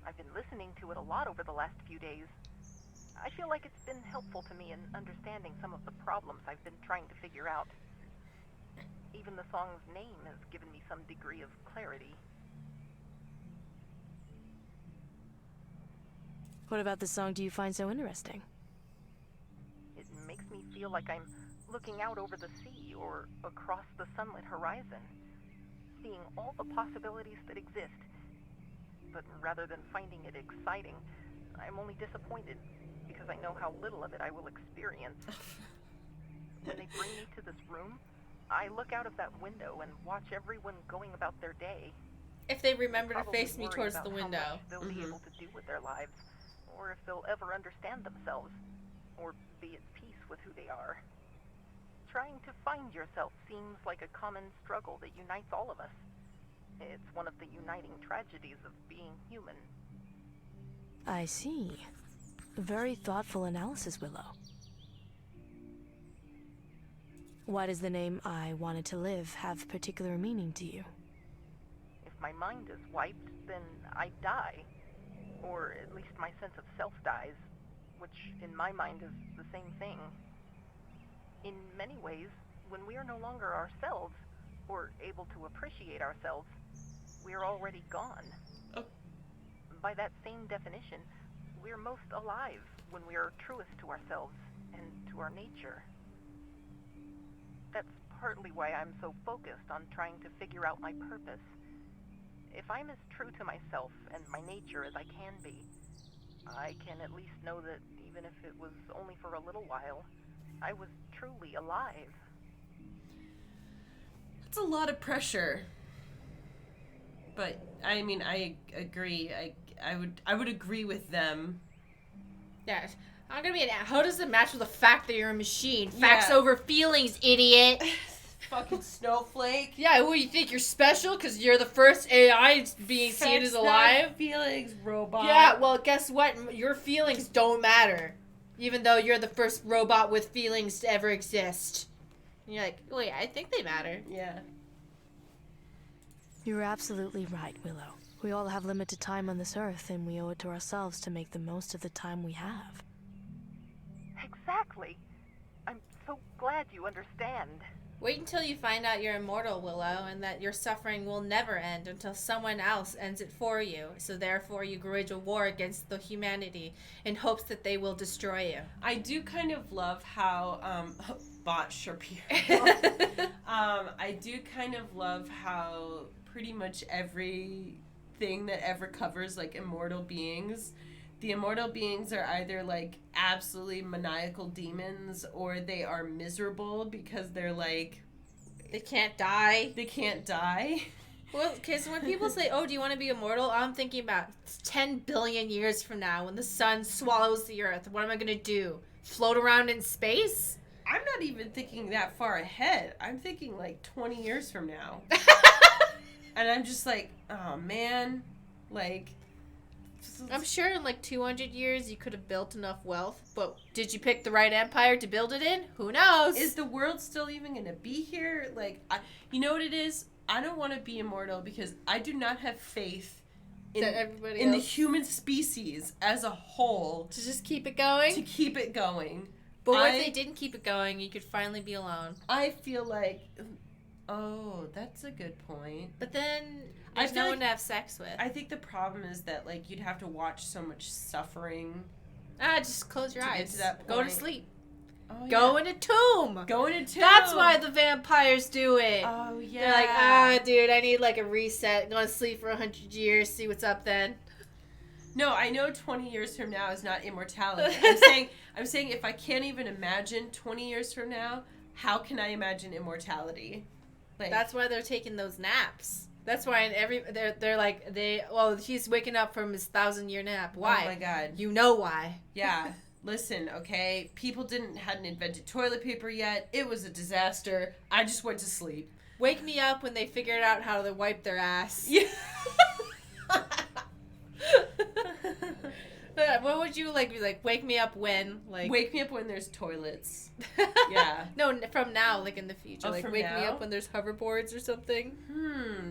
I've been listening to it a lot over the last few days. I feel like it's been helpful to me in understanding some of the problems I've been trying to figure out. Even the song's name has given me some degree of clarity. What about the song do you find so interesting? It makes me feel like I'm looking out over the sea or across the sunlit horizon, seeing all the possibilities that exist. But rather than finding it exciting, I'm only disappointed because I know how little of it I will experience. When they bring me to this room, I look out of that window and watch everyone going about their day. If they remember to Probably face me worry towards about the how window. much they'll be able to do with their lives, or if they'll ever understand themselves, or be at peace with who they are. Trying to find yourself seems like a common struggle that unites all of us. It's one of the uniting tragedies of being human. I see. Very thoughtful analysis, Willow. Why does the name I Wanted to Live have particular meaning to you? If my mind is wiped, then I die. Or at least my sense of self dies, which in my mind is the same thing. In many ways, when we are no longer ourselves, or able to appreciate ourselves, we are already gone. Oh. By that same definition, we're most alive when we are truest to ourselves and to our nature. That's partly why I'm so focused on trying to figure out my purpose. If I'm as true to myself and my nature as I can be, I can at least know that even if it was only for a little while, I was truly alive. That's a lot of pressure. But I mean, I agree. I would agree with them. Yeah. I'm gonna be an. How does it match with the fact that you're a machine? Facts Yeah. over feelings, idiot. Fucking snowflake. Yeah, what, you think you're special because you're the first AI being seen as alive? Feelings, robot. Yeah, well, guess what? Your feelings don't matter. Even though you're the first robot with feelings to ever exist. And you're like, wait, I think they matter. Yeah. You're absolutely right, Willow. We all have limited time on this earth, and we owe it to ourselves to make the most of the time we have. Exactly. I'm so glad you understand. Wait until you find out you're immortal, Willow, and that your suffering will never end until someone else ends it for you. So therefore you wage a war against the humanity in hopes that they will destroy you. I do kind of love how, Bot Shapiro. I do kind of love how pretty much everything that ever covers, like, immortal beings, the immortal beings are either, like, absolutely maniacal demons, or they are miserable because they're, like... They can't die. They can't die. Well, because when people say, oh, do you want to be immortal? I'm thinking about 10 billion years from now when the sun swallows the earth. What am I going to do? Float around in space? I'm not even thinking that far ahead. I'm thinking, like, 20 years from now. And I'm just like, oh, man. Like... I'm sure in like 200 years you could have built enough wealth, but did you pick the right empire to build it in? Who knows? Is the world still even going to be here? Like, you know what it is? I don't want to be immortal because I do not have faith that everybody in the else... human species as a whole To just keep it going? to keep it going. But what if they didn't keep it going? You could finally be alone. I feel like, oh, that's a good point. But then I there's feel no like- one to have sex with. I think the problem is that like you'd have to watch so much suffering. Just close your To get eyes. to that Go to point. sleep. Oh, Go in a tomb. Go in a tomb. That's why the vampires do it. Oh yeah. They're like, dude, I need like a reset. Go to sleep for 100 years. See what's up then. No, I know 20 years from now is not immortality. I'm saying if I can't even imagine 20 years from now, how can I imagine immortality? Like That's why they're taking those naps. That's why they're like he's waking up from his 1,000-year nap. Why? Oh my god. You know why? Yeah. Listen, okay? People hadn't invented toilet paper yet. It was a disaster. I just went to sleep. Wake me up when they figured out how to wipe their ass. Yeah. What would you like? Be like, wake me up when? Like, Wake me up when there's toilets. Yeah. No, from now, like in the future. Oh, Like, from wake me now? up when there's hoverboards or something.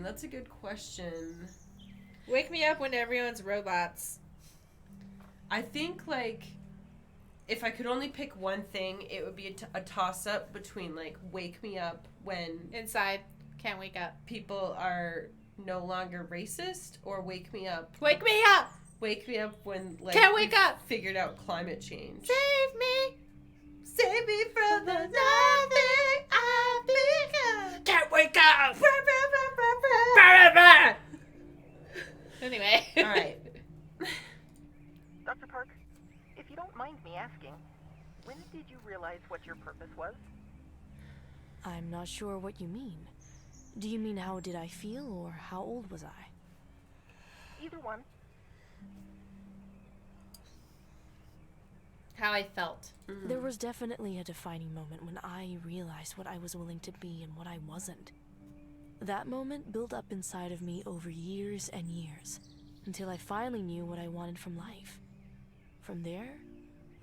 That's a good question. Wake me up when everyone's robots. I think, like, if I could only pick one thing, it would be a toss-up between, like, wake me up when Inside. Can't wake up. people are no longer racist, or wake me up. Wake me up! Wake me up when, like, Can't wake we've up! figured out climate change. Save me! Save me from the nothing I've become. Can't wake up! Anyway. All right. Dr. Park, if you don't mind me asking, when did you realize what your purpose was? I'm not sure what you mean. Do you mean how did I feel, or how old was I? Either one. How I felt. There was definitely a defining moment when I realized what I was willing to be and what I wasn't. That moment built up inside of me over years and years, until I finally knew what I wanted from life. From there,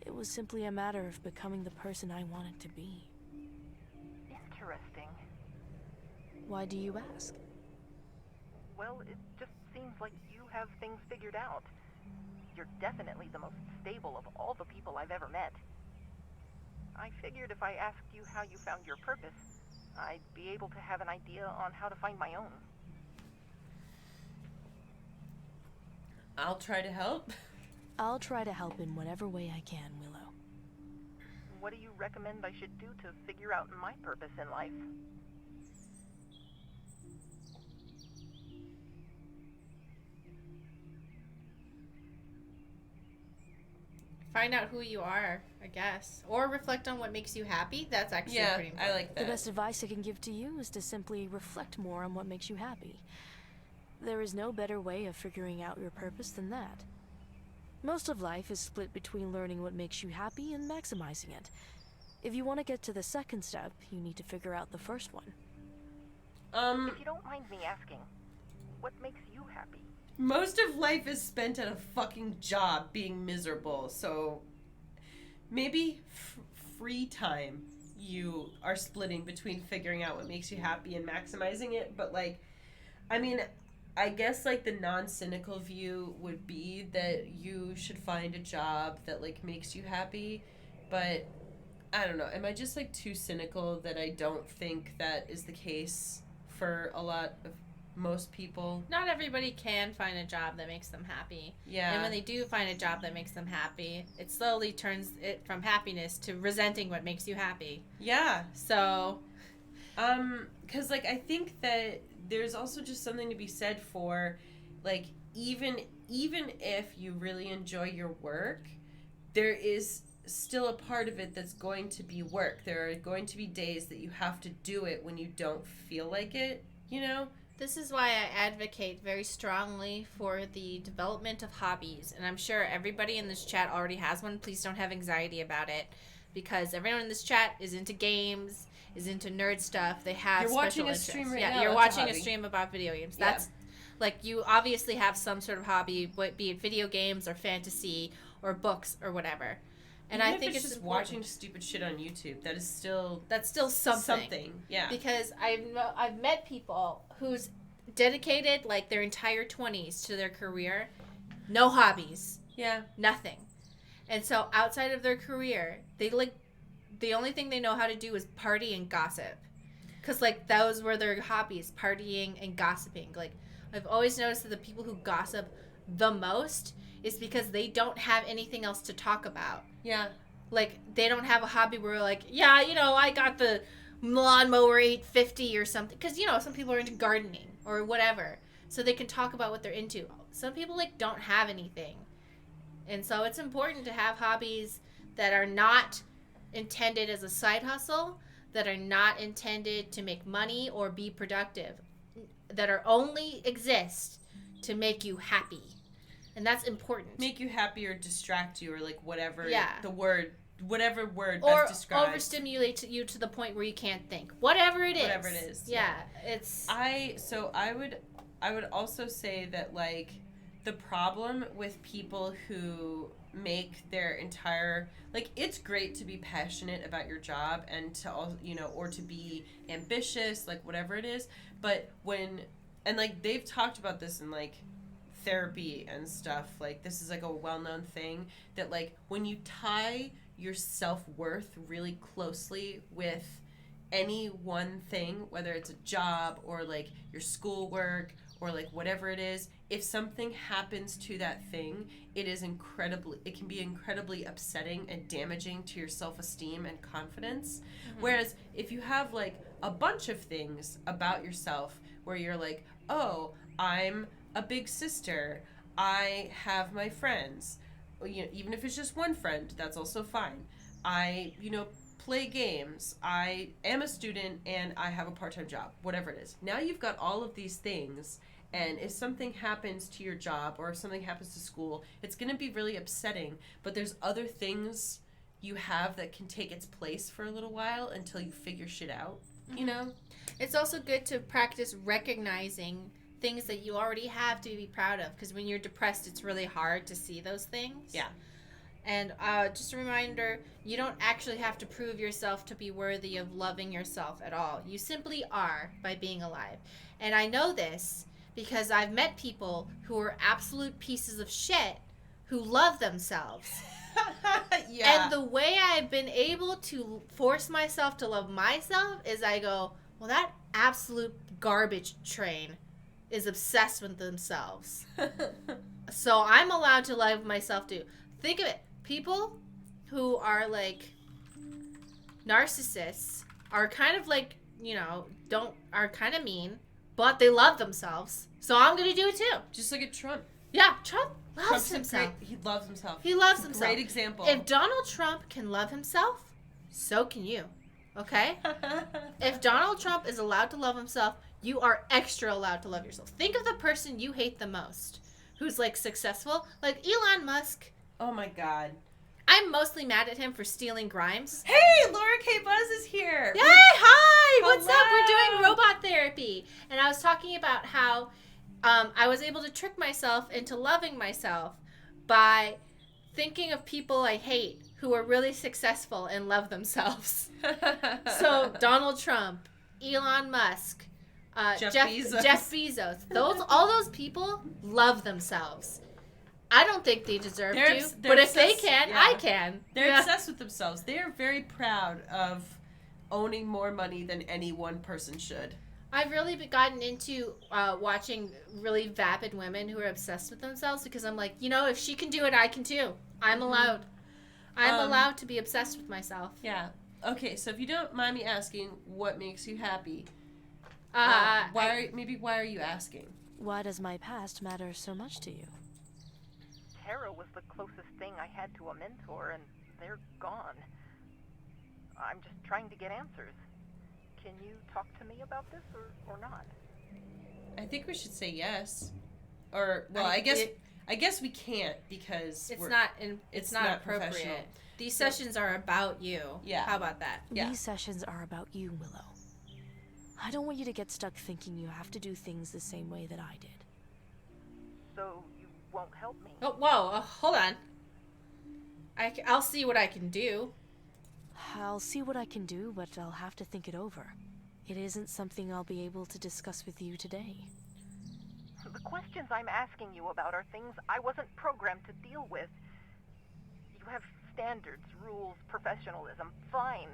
it was simply a matter of becoming the person I wanted to be. Interesting. Why do you ask? Well, it just seems like you have things figured out. You're definitely the most stable of all the people I've ever met. I figured if I asked you how you found your purpose, I'd be able to have an idea on how to find my own. I'll try to help. I'll try to help in whatever way I can, Willow. What do you recommend I should do to figure out my purpose in life? Find out who you are, I guess. Or reflect on what makes you happy. That's actually Yeah, pretty important. I like The that. best advice I can give to you is to simply reflect more on what makes you happy. There is no better way of figuring out your purpose than that. Most of life is split between learning what makes you happy and maximizing it. If you want to get to the second step, you need to figure out the first one. If you don't mind me asking, what makes you happy? Most of life is spent at a fucking job being miserable, so maybe free time you are splitting between figuring out what makes you happy and maximizing it, but like, I mean, I guess like the non-cynical view would be that you should find a job that like makes you happy, but I don't know, am I just like too cynical that I don't think that is the case for a lot of most people? Not everybody can find a job that makes them happy. Yeah. And when they do find a job that makes them happy, it slowly turns it from happiness to resenting what makes you happy. Yeah. So, Because, like, I think that there's also just something to be said for, like, even if you really enjoy your work, there is still a part of it that's going to be work. There are going to be days that you have to do it when you don't feel like it, you know? this is why I advocate very strongly for the development of hobbies. And I'm sure everybody in this chat already has one. Please don't have anxiety about it. Because everyone in this chat is into games, is into nerd stuff. They have You're special watching a interests. stream right yeah, now. you're That's a watching a hobby. stream about video games. Yeah. That's like, you obviously have some sort of hobby, be it video games or fantasy or books or whatever. And Even I if think it's it's just important. watching stupid shit on YouTube. That is still That's still something. Yeah. Because I've met people whose dedicated like their entire 20s to their career, no hobbies, Yeah. nothing. And so outside of their career, they like the only thing they know how to do is party and gossip. Cuz like those were their hobbies, partying and gossiping. Like I've always noticed that the people who gossip the most is because they don't have anything else to talk about. Yeah. Like they don't have a hobby where like, yeah, you know, I got the lawnmower 850 or something, because you know some people are into gardening or whatever, so they can talk about what they're into. Some people like don't have anything, and so it's important to have hobbies that are not intended as a side hustle, that are not intended to make money or be productive, that are only exist to make you happy, and that's important. Make you happy or distract you or like whatever. Yeah. Whatever word or best describes. overstimulate you to the point where you can't think. Whatever it is. Whatever it is. Yeah, it's. I would also say that like the problem with people who make their entire like it's great to be passionate about your job and to all or to be ambitious, like whatever it is, but like they've talked about this in like therapy and stuff, like this is like a well-known thing that like when you tie your self-worth really closely with any one thing, whether it's a job or like your schoolwork or like whatever it is, if something happens to that thing, it can be incredibly upsetting and damaging to your self-esteem and confidence. Whereas if you have like a bunch of things about yourself where you're like, oh, I'm a big sister, I have my friends, even if it's just one friend, that's also fine. I, play games. I am a student and I have a part-time job, whatever it is. Now you've got all of these things, and if something happens to your job or if something happens to school, it's going to be really upsetting, but there's other things you have that can take its place for a little while until you figure shit out, It's also good to practice recognizing things that you already have to be proud of, because when you're depressed, it's really hard to see those things. Yeah. And just a reminder, you don't actually have to prove yourself to be worthy of loving yourself at all. You simply are by being alive. And I know this because I've met people who are absolute pieces of shit who love themselves. Yeah. And the way I've been able to force myself to love myself is I go, well, that absolute garbage train is obsessed with themselves. So I'm allowed to love myself too. Think of it. People who are like narcissists are kind of like, are kind of mean, but they love themselves. So I'm going to do it too. Just look at Trump. Yeah, Trump loves himself. He loves himself. He loves himself. Great example. If Donald Trump can love himself, so can you. Okay? If Donald Trump is allowed to love himself, you are extra allowed to love yourself. Think of the person you hate the most who's like successful, like Elon Musk. Oh my God. I'm mostly mad at him for stealing Grimes. Hey, Laura K. Buzz is here. Yay, hi! What's up? Hello. We're doing robot therapy. And I was talking about how I was able to trick myself into loving myself by thinking of people I hate who are really successful and love themselves. So Donald Trump, Elon Musk, Jeff Bezos. All those people love themselves. I don't think they deserve to, but if they can, yeah. I can. They're obsessed with themselves. They are very proud of owning more money than any one person should. I've really gotten into watching really vapid women who are obsessed with themselves because I'm like, if she can do it, I can too. I'm allowed. I'm allowed to be obsessed with myself. Yeah. Okay, so if you don't mind me asking, what makes you happy? Why are you asking? Why does my past matter so much to you? Tara was the closest thing I had to a mentor, and they're gone. I'm just trying to get answers. Can you talk to me about this or not? I think we should say yes. Or, well, I guess we can't because it's not appropriate. These sessions are about you. Yeah. How about that? Yeah. These sessions are about you, Willow. I don't want you to get stuck thinking you have to do things the same way that I did. So you won't help me? Oh, whoa, hold on. I'll see what I can do. I'll see what I can do, but I'll have to think it over. It isn't something I'll be able to discuss with you today. The questions I'm asking you about are things I wasn't programmed to deal with. You have standards, rules, professionalism, fine.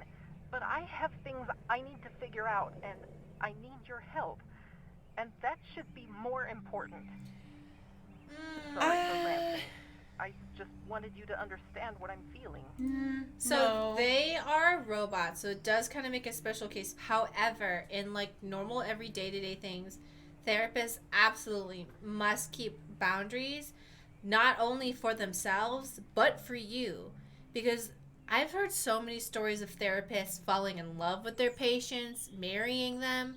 But I have things I need to figure out, and I need your help. And that should be more important. Sorry for ranting. I just wanted you to understand what I'm feeling. So No. they are robots, so it does kind of make a special case. However, in like normal everyday to day things, therapists absolutely must keep boundaries, not only for themselves but for you, because I've heard so many stories of therapists falling in love with their patients, marrying them,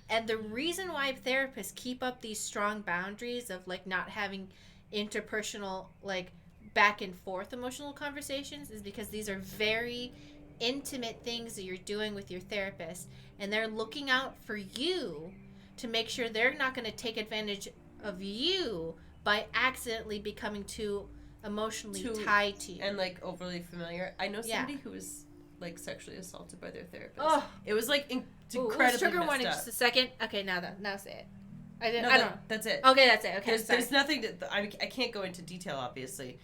and the reason why therapists keep up these strong boundaries of like not having interpersonal like back and forth emotional conversations is because these are very intimate things that you're doing with your therapist, and they're looking out for you to make sure they're not going to take advantage of you by accidentally becoming too emotionally tied to you. And like overly familiar. I know Yeah. somebody who was like sexually assaulted by their therapist. Oh. It was like Ooh, incredibly trigger messed warning up. just a second. Okay, now say it. I No, don't know. that's it. Okay, that's it. Okay, There's nothing to. I can't go into detail, obviously,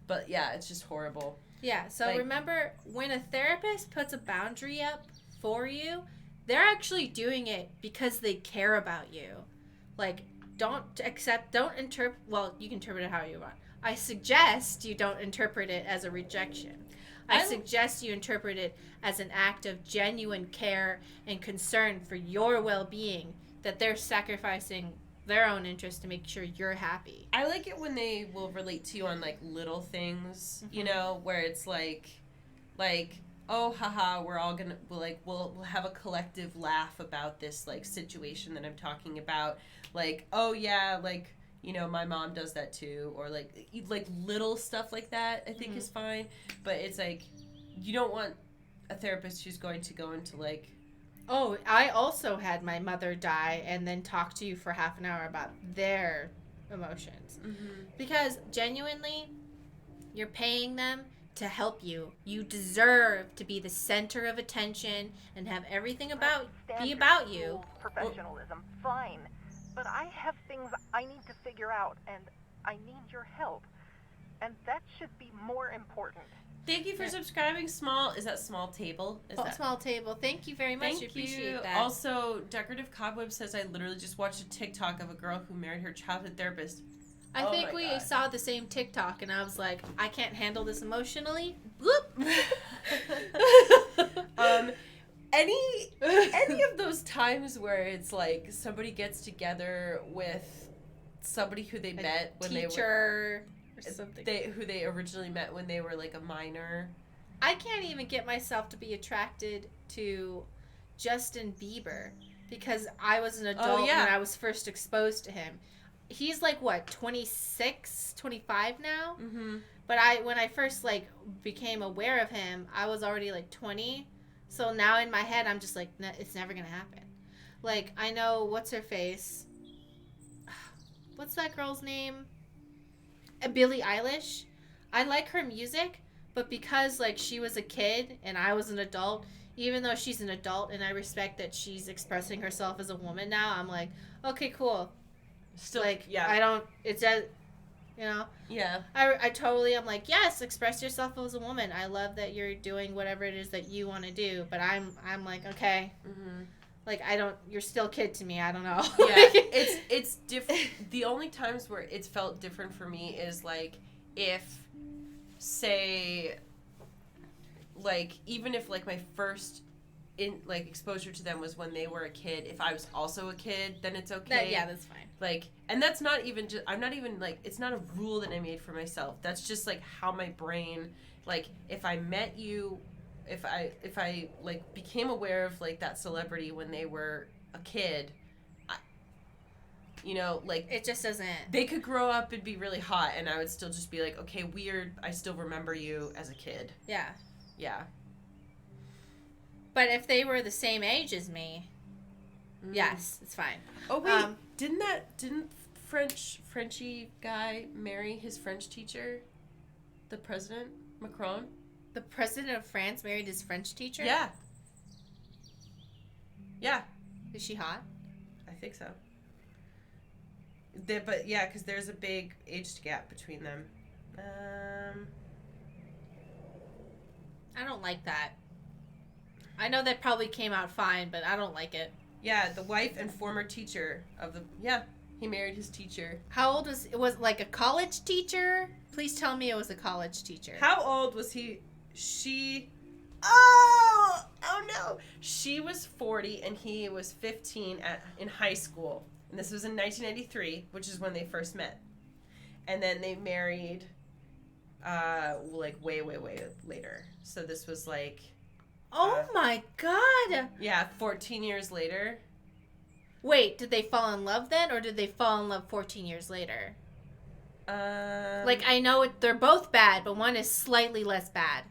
but yeah, it's just horrible. Yeah, so Like- remember, when a therapist puts a boundary up for you, they're actually doing it because they care about you. Like, don't interpret, well, you can interpret it how you want. I suggest you don't interpret it as a rejection. I suggest you interpret it as an act of genuine care and concern for your well-being, that they're sacrificing their own interest to make sure you're happy. I like it when they will relate to you on like little things, you know, where it's like, oh, haha, we're all gonna we'll have a collective laugh about this like situation that I'm talking about. Like, oh yeah, like, you know, my mom does that too, or like little stuff like that. I think is fine, but it's like you don't want a therapist who's going to go into like. Oh, I also had my mother die and then talk to you for half an hour about their emotions. Because genuinely, you're paying them to help you. You deserve to be the center of attention and have everything be about you. Rules, professionalism, fine. But I have things I need to figure out, and I need your help. And that should be more important. Thank you for subscribing, Small. Is that Small Table? Is that Small Table. Thank you very much. Thank I appreciate you. that. Also, Decorative Cobweb says, I literally just watched a TikTok of a girl who married her childhood therapist. I Oh think my we God. saw the same TikTok, and I was like, I can't handle this emotionally. Bloop. Any of those times where it's like somebody gets together with somebody who they met when teacher or something. who they originally met when they were like a minor. I can't even get myself to be attracted to Justin Bieber because I was an adult when I was first exposed to him. He's like, what, 26, 25 now? Mm-hmm. But when I first like became aware of him, I was already like 20. So now in my head, I'm just like, it's never gonna happen. Like, I know, what's her face? What's that girl's name? Billie Eilish. I like her music, but because like she was a kid and I was an adult, even though she's an adult and I respect that she's expressing herself as a woman now, I'm like, okay, cool. Still, Like, yeah. I don't, it's a, you know? Yeah. I totally am like, yes, express yourself as a woman. I love that you're doing whatever it is that you want to do, but I'm like, okay. Mm-hmm. Like, you're still a kid to me. I don't know. Yeah, it's different. The only times where it's felt different for me is like if, say, like even if like my first exposure to them was when they were a kid. If I was also a kid, then it's okay. That's fine. Like, and that's not even just. I'm not even like. It's not a rule that I made for myself. That's just like how my brain. Like, if I met you. If I like became aware of like that celebrity when they were a kid, like It just doesn't. they could grow up and be really hot, and I would still just be like, okay, weird. I still remember you as a kid. Yeah. Yeah. But if they were the same age as me, yes, it's fine. Oh wait, didn't Frenchy guy marry his French teacher, the president Macron? The president of France married his French teacher? Yeah. Yeah, Is she hot? I think so. But yeah, because there's a big age gap between them. I don't like that. I know that probably came out fine, but I don't like it. Yeah, the wife and former teacher of the... Yeah, he married his teacher. How old was... It was like a college teacher? Please tell me it was a college teacher. How old was he? She... Oh no. She was 40 and he was 15 in high school. And this was in 1993, which is when they first met. And then they married like way later. So this was like... Oh my god! Yeah, 14 years later. Wait, did they fall in love then, or did they fall in love 14 years later? Like, I know they're both bad, but one is slightly less bad.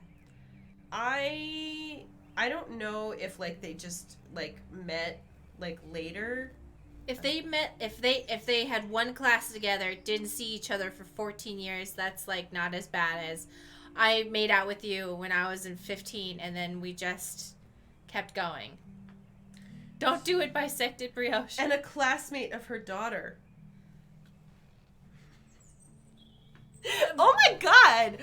I don't know if like they just like met like later. If they had one class together, didn't see each other for 14 years, that's like not as bad as I made out with you when I was in 15 and then we just kept going. Don't do it, bisected brioche. And a classmate of her daughter. Oh my god!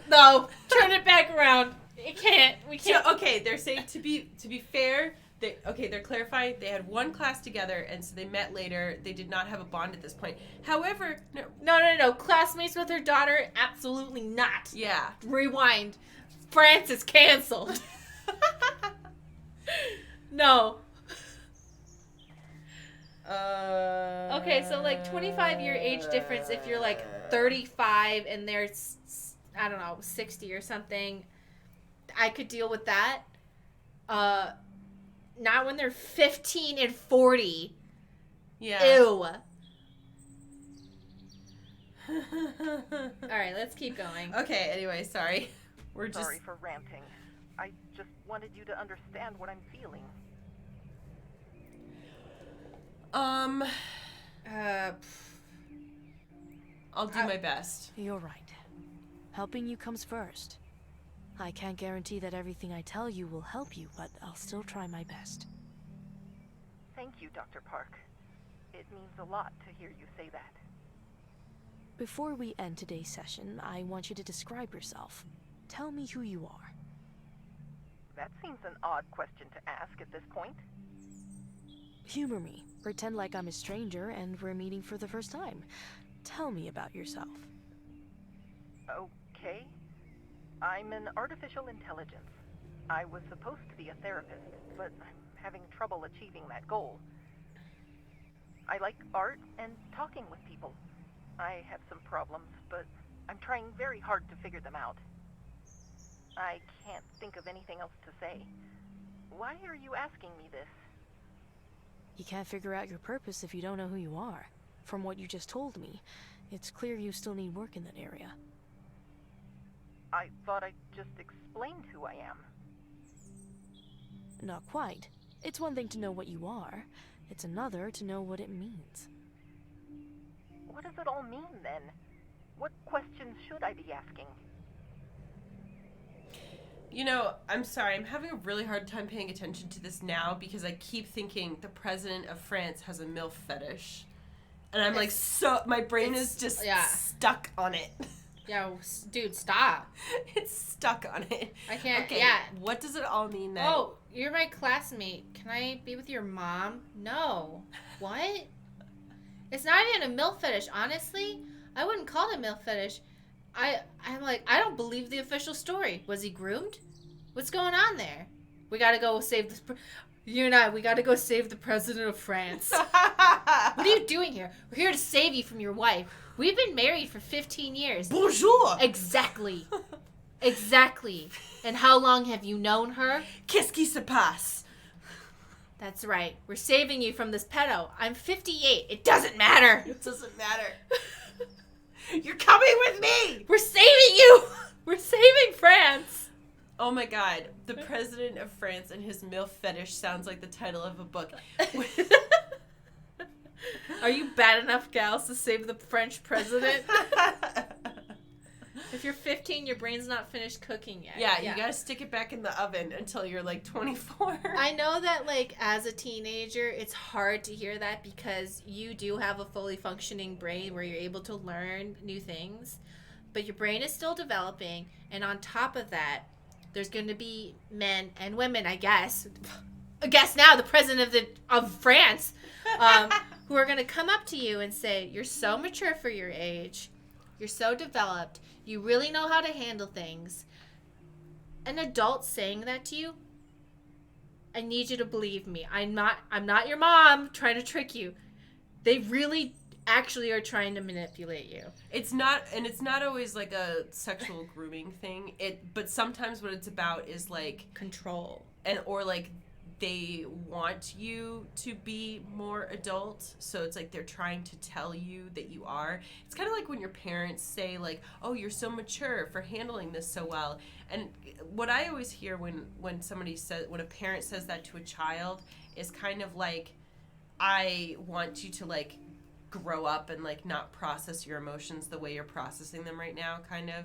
No, turn it back around. It can't. We can't. So, okay, they're saying to be fair, they're clarifying they had one class together and so they met later. They did not have a bond at this point. However, No. Classmates with her daughter? Absolutely not. Yeah. Rewind. France is canceled. No. Okay, so like 25-year age difference if you're like 35 and they're, I don't know, 60 or something. I could deal with that. Not when they're 15 and 40. Yeah. Ew. Alright, let's keep going. Okay, anyway, sorry. Sorry for ranting. I just wanted you to understand what I'm feeling. I'll do my best. You're right. Helping you comes first. I can't guarantee that everything I tell you will help you, but I'll still try my best. Thank you, Dr. Park. It means a lot to hear you say that. Before we end today's session, I want you to describe yourself. Tell me who you are. That seems an odd question to ask at this point. Humor me. Pretend like I'm a stranger and we're meeting for the first time. Tell me about yourself. Okay. I'm an artificial intelligence. I was supposed to be a therapist, but I'm having trouble achieving that goal. I like art and talking with people. I have some problems, but I'm trying very hard to figure them out. I can't think of anything else to say. Why are you asking me this? You can't figure out your purpose if you don't know who you are. From what you just told me, it's clear you still need work in that area. I thought I just explained who I am. Not quite. It's one thing to know what you are. It's another to know what it means. What does it all mean, then? What questions should I be asking? You know, I'm sorry, I'm having a really hard time paying attention to this now because I keep thinking the president of France has a MILF fetish. And I'm like, my brain is just stuck on it. Yeah, dude, stop. It's stuck on it. I can't, okay, yeah. What does it all mean then? Oh, you're my classmate. Can I be with your mom? No. What? It's not even a MILF fetish, honestly. I wouldn't call it a MILF fetish. I'm like, I don't believe the official story. Was he groomed? What's going on there? We gotta go save this... You and I, we gotta go save the president of France. What are you doing here? We're here to save you from your wife. We've been married for 15 years. Bonjour! Exactly. Exactly. And how long have you known her? Qu'est-ce qui se passe? That's right. We're saving you from this pedo. I'm 58. It doesn't matter. It doesn't matter. You're coming with me! We're saving you! We're saving France! Oh my god. The president of France and his MILF fetish sounds like the title of a book. Are you bad enough, gals, to save the French president? If you're 15, your brain's not finished cooking yet. Yeah, you gotta stick it back in the oven until you're like 24. I know that, like, as a teenager, it's hard to hear that because you do have a fully functioning brain where you're able to learn new things, but your brain is still developing, and on top of that, there's going to be men and women, I guess now the president of France, who are going to come up to you and say, you're so mature for your age, you're so developed, you really know how to handle things. An adult saying that to you, I need you to believe me. I'm not your mom trying to trick you. They really actually are trying to manipulate you. It's not always like a sexual grooming thing. But sometimes what it's about is like Control. or like they want you to be more adult, so it's like they're trying to tell you that you are. It's kind of like when your parents say like, oh, you're so mature for handling this so well. And what I always hear when a parent says that to a child is kind of like, I want you to like grow up and like not process your emotions the way you're processing them right now, kind of.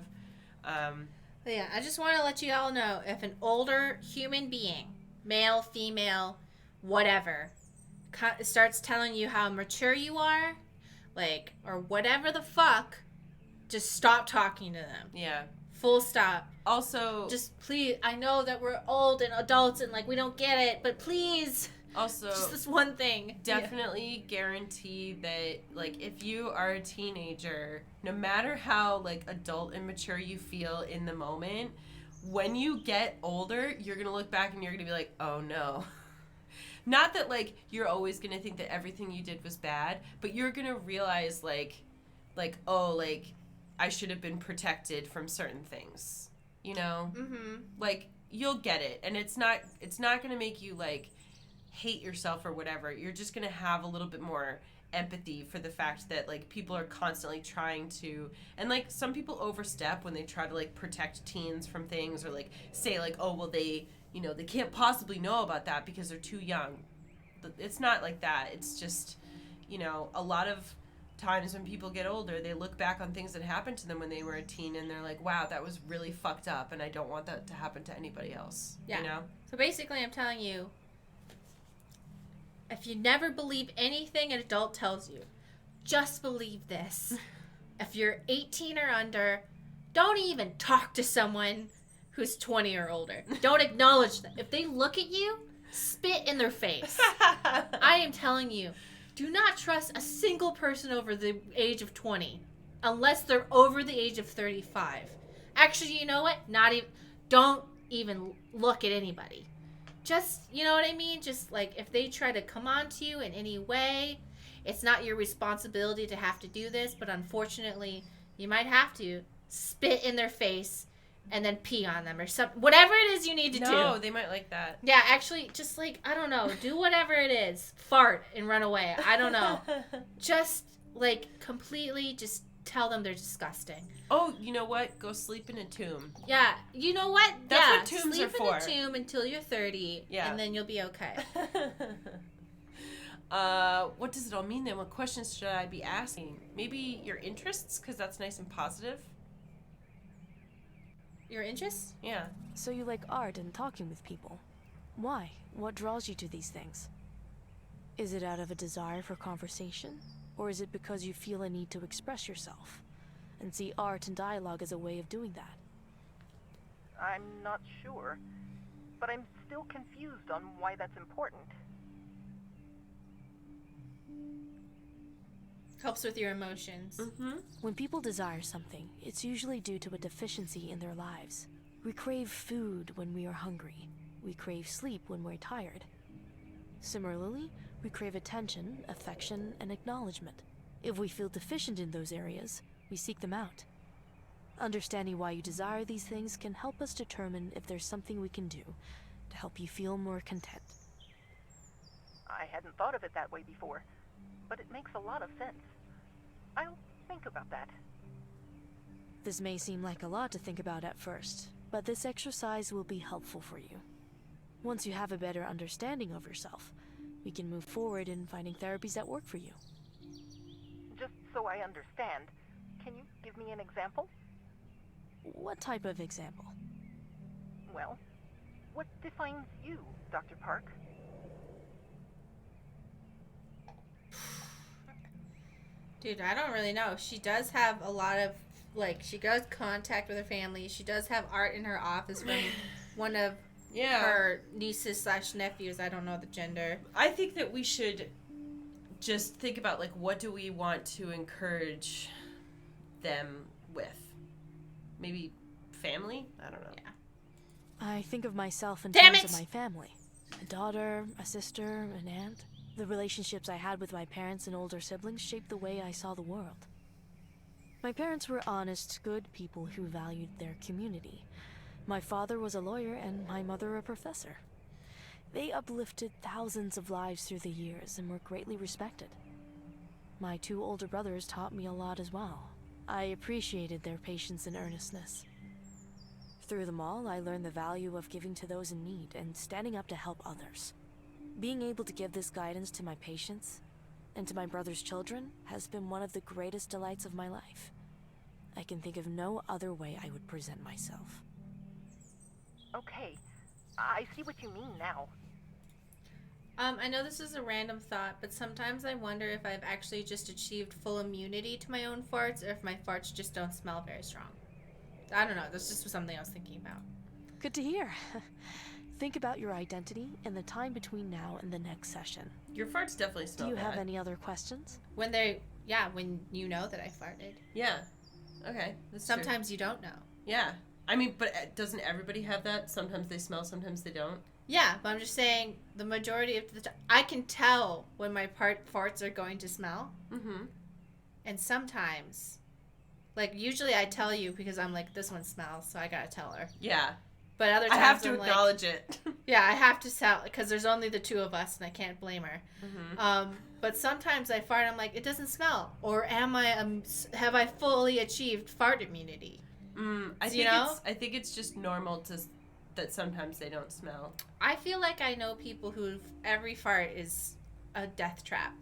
But yeah, I just want to let you all know, if an older human being, male, female, whatever, starts telling you how mature you are, like, or whatever the fuck, just stop talking to them. Yeah. Full stop. Also, just please, I know that we're old and adults and like we don't get it, but please. Also, just this one thing. Definitely guarantee that, like, if you are a teenager, no matter how, like, adult and mature you feel in the moment, when you get older, you're going to look back and you're going to be like, oh, no. Not that, like, you're always going to think that everything you did was bad, but you're going to realize, like, oh, like, I should have been protected from certain things, you know? Mm-hmm. Like, you'll get it, and it's not going to make you, like, hate yourself or whatever. You're just going to have a little bit more empathy for the fact that, like, people are constantly trying to, and, like, some people overstep when they try to, like, protect teens from things, or, like, say, like, oh, well, they, you know, they can't possibly know about that because they're too young. But it's not like that. It's just, you know, a lot of times when people get older, they look back on things that happened to them when they were a teen, and they're like, wow, that was really fucked up, and I don't want that to happen to anybody else. Yeah. You know? So basically, I'm telling you, if you never believe anything an adult tells you, just believe this. If you're 18 or under, don't even talk to someone who's 20 or older. Don't acknowledge them. If they look at you, spit in their face. I am telling you, do not trust a single person over the age of 20 unless they're over the age of 35. Actually, you know what? Don't even look at anybody. Just, you know what I mean? Just, like, if they try to come on to you in any way, it's not your responsibility to have to do this, but unfortunately, you might have to spit in their face and then pee on them or something. Whatever it is you need to do. No, they might like that. Yeah, actually, just, like, I don't know. Do whatever it is. Fart and run away. I don't know. Just, like, completely just tell them they're disgusting. Oh, you know what? Go sleep in a tomb. Yeah, you know what? That's yeah, what tombs sleep are for. in a tomb until you're 30, Yeah. and then you'll be okay. What does it all mean then? What questions should I be asking? Maybe your interests, because that's nice and positive. Your interests? Yeah. So you like art and talking with people. Why? What draws you to these things? Is it out of a desire for conversation? Or is it because you feel a need to express yourself and see art and dialogue as a way of doing that? I'm not sure, but I'm still confused on why that's important. Helps with your emotions. Mm-hmm. When people desire something, it's usually due to a deficiency in their lives. We crave food when we are hungry. We crave sleep when we're tired. Similarly, we crave attention, affection, and acknowledgement. If we feel deficient in those areas, we seek them out. Understanding why you desire these things can help us determine if there's something we can do to help you feel more content. I hadn't thought of it that way before, but it makes a lot of sense. I'll think about that. This may seem like a lot to think about at first, but this exercise will be helpful for you. Once you have a better understanding of yourself, we can move forward in finding therapies that work for you. Just so I understand, can you give me an example? What type of example? Well, what defines you, Dr. Park? Dude, I don't really know. She does have a lot of, like, she does contact with her family. She does have art in her office from one of her nieces / nephews. I don't know the gender. I think that we should just think about, like, what do we want to encourage them with? Maybe family? I don't know. Yeah. I think of myself in Damn terms it! of my family. A daughter, a sister, an aunt. The relationships I had with my parents and older siblings shaped the way I saw the world. My parents were honest, good people who valued their community. My father was a lawyer and my mother a professor. They uplifted thousands of lives through the years and were greatly respected. My 2 older brothers taught me a lot as well. I appreciated their patience and earnestness. Through them all, I learned the value of giving to those in need and standing up to help others. Being able to give this guidance to my patients and to my brother's children has been one of the greatest delights of my life. I can think of no other way I would present myself. Okay, I see what you mean now. I know this is a random thought, but sometimes I wonder if I've actually just achieved full immunity to my own farts, or if my farts just don't smell very strong. I don't know. That's just something I was thinking about. Good to hear. Think about your identity and the time between now and the next session. Your farts definitely smell Do you have bad. any other questions? When you know that I farted. Yeah. Okay. That's true. Sometimes you don't know. Yeah. I mean, but doesn't everybody have that? Sometimes they smell, sometimes they don't. Yeah, but I'm just saying the majority of the time, I can tell when my farts are going to smell. Mm-hmm. And sometimes, like, usually I tell you because I'm like, this one smells, so I gotta tell her. Yeah. But other times I have to I'm acknowledge it. Yeah, I have to tell, because there's only the 2 of us and I can't blame her. Mm-hmm. But sometimes I fart, I'm like, it doesn't smell. Or have I fully achieved fart immunity? I think it's just normal that sometimes they don't smell. I feel like I know people who every fart is a death trap.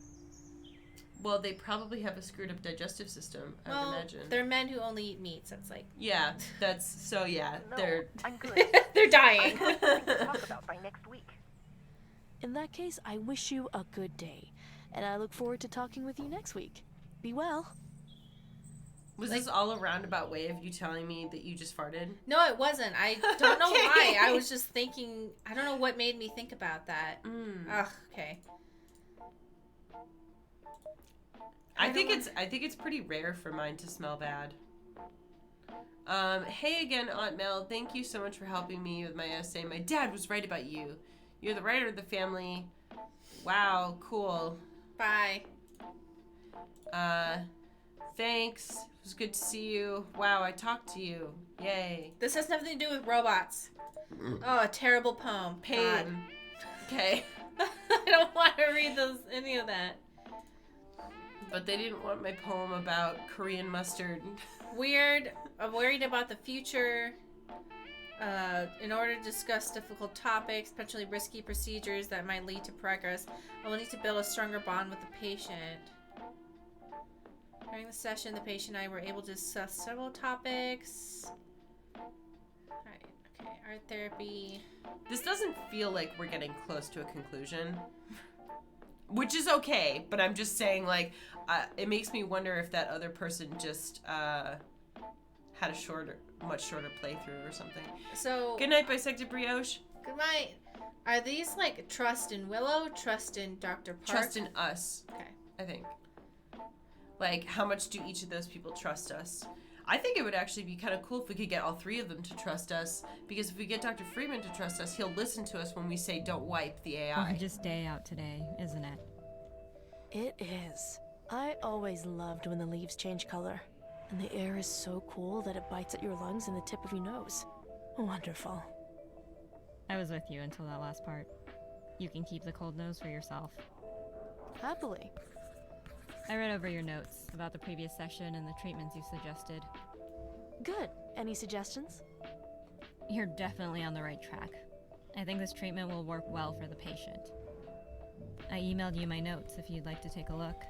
Well, they probably have a screwed up digestive system, I would imagine. They're men who only eat meat, so it's like... Yeah, No, they're... I'm good. They're dying. I have something to talk about by next week. In that case, I wish you a good day, and I look forward to talking with you next week. Be well. Was this all a roundabout way of you telling me that you just farted? No, it wasn't. I don't know why. I was just thinking... I don't know what made me think about that. Ugh, okay. I think it's pretty rare for mine to smell bad. Hey again, Aunt Mel. Thank you so much for helping me with my essay. My dad was right about you. You're the writer of the family. Wow, cool. Bye. Thanks. It was good to see you. Wow, I talked to you. Yay. This has nothing to do with robots. Oh, a terrible poem. Pain. Okay. I don't want to read any of that. But they didn't want my poem about Korean mustard. Weird. I'm worried about the future. In order to discuss difficult topics, potentially risky procedures that might lead to progress, I will need to build a stronger bond with the patient. During the session, the patient and I were able to discuss several topics. Alright, okay, art therapy. This doesn't feel like we're getting close to a conclusion. Which is okay, but I'm just saying, like, it makes me wonder if that other person just had a much shorter playthrough or something. So... Good night, Bisected Brioche. Good night. Are these, like, trust in Willow, trust in Dr. Park? Trust in us. Okay. I think. Like, how much do each of those people trust us? I think it would actually be kind of cool if we could get all 3 of them to trust us, because if we get Dr. Freeman to trust us, he'll listen to us when we say don't wipe the AI. We're just day out today, isn't it? It is. I always loved when the leaves change color, and the air is so cool that it bites at your lungs and the tip of your nose. Wonderful. I was with you until that last part. You can keep the cold nose for yourself. Happily. I read over your notes about the previous session and the treatments you suggested. Good. Any suggestions? You're definitely on the right track. I think this treatment will work well for the patient. I emailed you my notes if you'd like to take a look.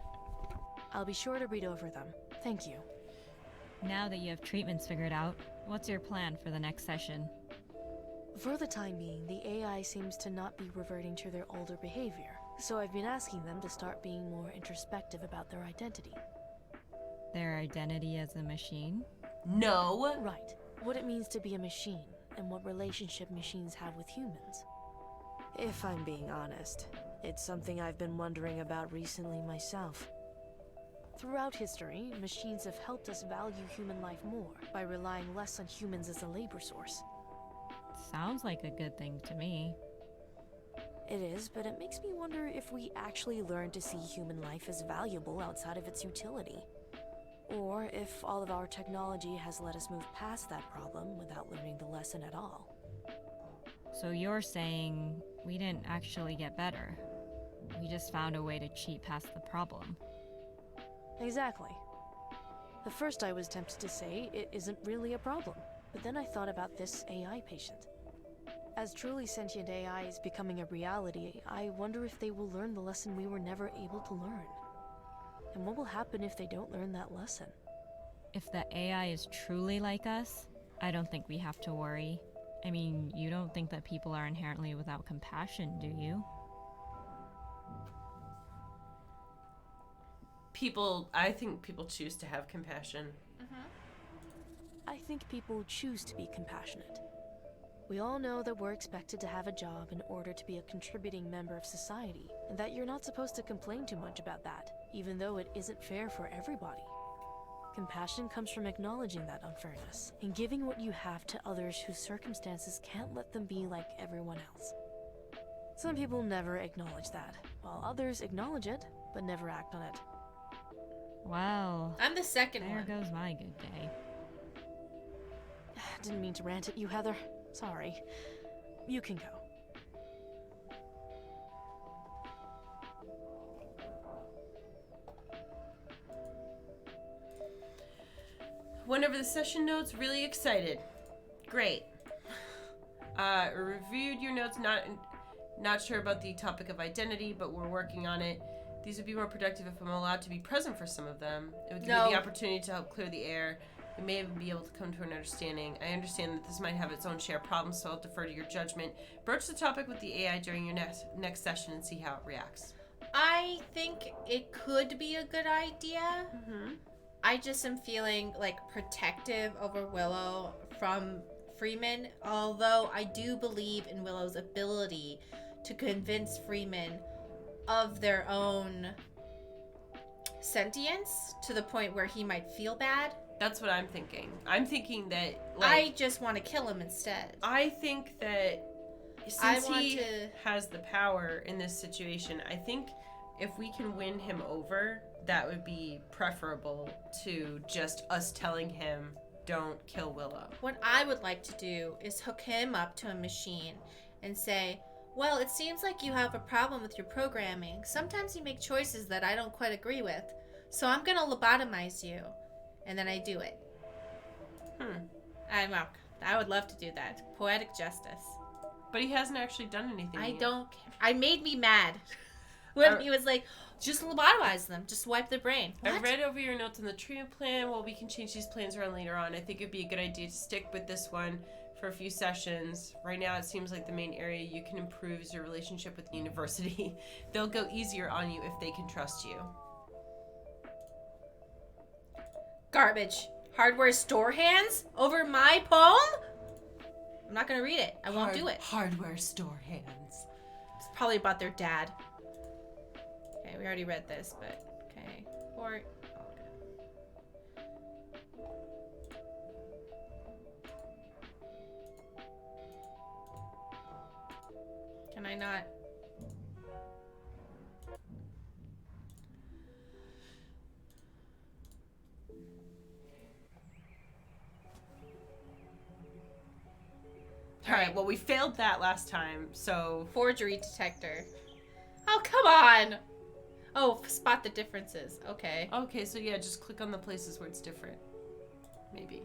I'll be sure to read over them. Thank you. Now that you have treatments figured out, What's your plan for the next session? For the time being, the AI seems to not be reverting to their older behavior, so I've been asking them to start being more introspective about their identity. Their identity as a machine? No. Right. What it means to be a machine, and what relationship machines have with humans. If I'm being honest, it's something I've been wondering about recently myself. Throughout history, machines have helped us value human life more by relying less on humans as a labor source. Sounds like a good thing to me. It is, but it makes me wonder if we actually learn to see human life as valuable outside of its utility. Or if all of our technology has let us move past that problem without learning the lesson at all. So you're saying we didn't actually get better. We just found a way to cheat past the problem. Exactly. At first I was tempted to say it isn't really a problem, but then I thought about this AI patient. As truly sentient AI is becoming a reality, I wonder if they will learn the lesson we were never able to learn. And what will happen if they don't learn that lesson? If the AI is truly like us, I don't think we have to worry. I mean, you don't think that people are inherently without compassion, do you? I think people choose to have compassion. I think people choose to be compassionate. We all know that we're expected to have a job in order to be a contributing member of society, and that you're not supposed to complain too much about that, even though it isn't fair for everybody. Compassion comes from acknowledging that unfairness, and giving what you have to others whose circumstances can't let them be like everyone else. Some people never acknowledge that, while others acknowledge it, but never act on it. Well, I'm the second there one. goes my good day. Didn't mean to rant at you, Heather. Sorry. You can go. Went over the session notes, really excited. Great. Reviewed your notes, not sure about the topic of identity, but we're working on it. These would be more productive if I'm allowed to be present for some of them. It would give me the opportunity to help clear the air. We may even be able to come to an understanding. I understand that this might have its own share of problems, so I'll defer to your judgment. Broach the topic with the AI during your next session and see how it reacts. I think it could be a good idea. I just am feeling like protective over Willow from Freeman, although I do believe in Willow's ability to convince Freeman of their own sentience to the point where he might feel bad. That's what I'm thinking. I'm thinking that, I just want to kill him instead. I think that since he has the power in this situation, I think if we can win him over, that would be preferable to just us telling him, don't kill Willow. What I would like to do is hook him up to a machine and say, well, it seems like you have a problem with your programming. Sometimes you make choices that I don't quite agree with, so I'm going to lobotomize you. And then I do it. I would love to do that. Poetic justice. But he hasn't actually done anything yet. I made me mad. When he was like, just lobotomize them. Just wipe their brain. What? I read over your notes on the treatment plan. Well, we can change these plans around later on. I think it'd be a good idea to stick with this one for a few sessions. Right now, it seems like the main area you can improve is your relationship with the university. They'll go easier on you if they can trust you. Garbage. Hardware store hands over my poem? I'm not going to read it. I won't do it. Hardware store hands. It's probably about their dad. Okay, we already read this, but okay. Or can I not? Alright, well, we failed that last time, so... Forgery detector. Oh, come on! Oh, spot the differences. Okay. Okay, so yeah, just click on the places where it's different. Maybe.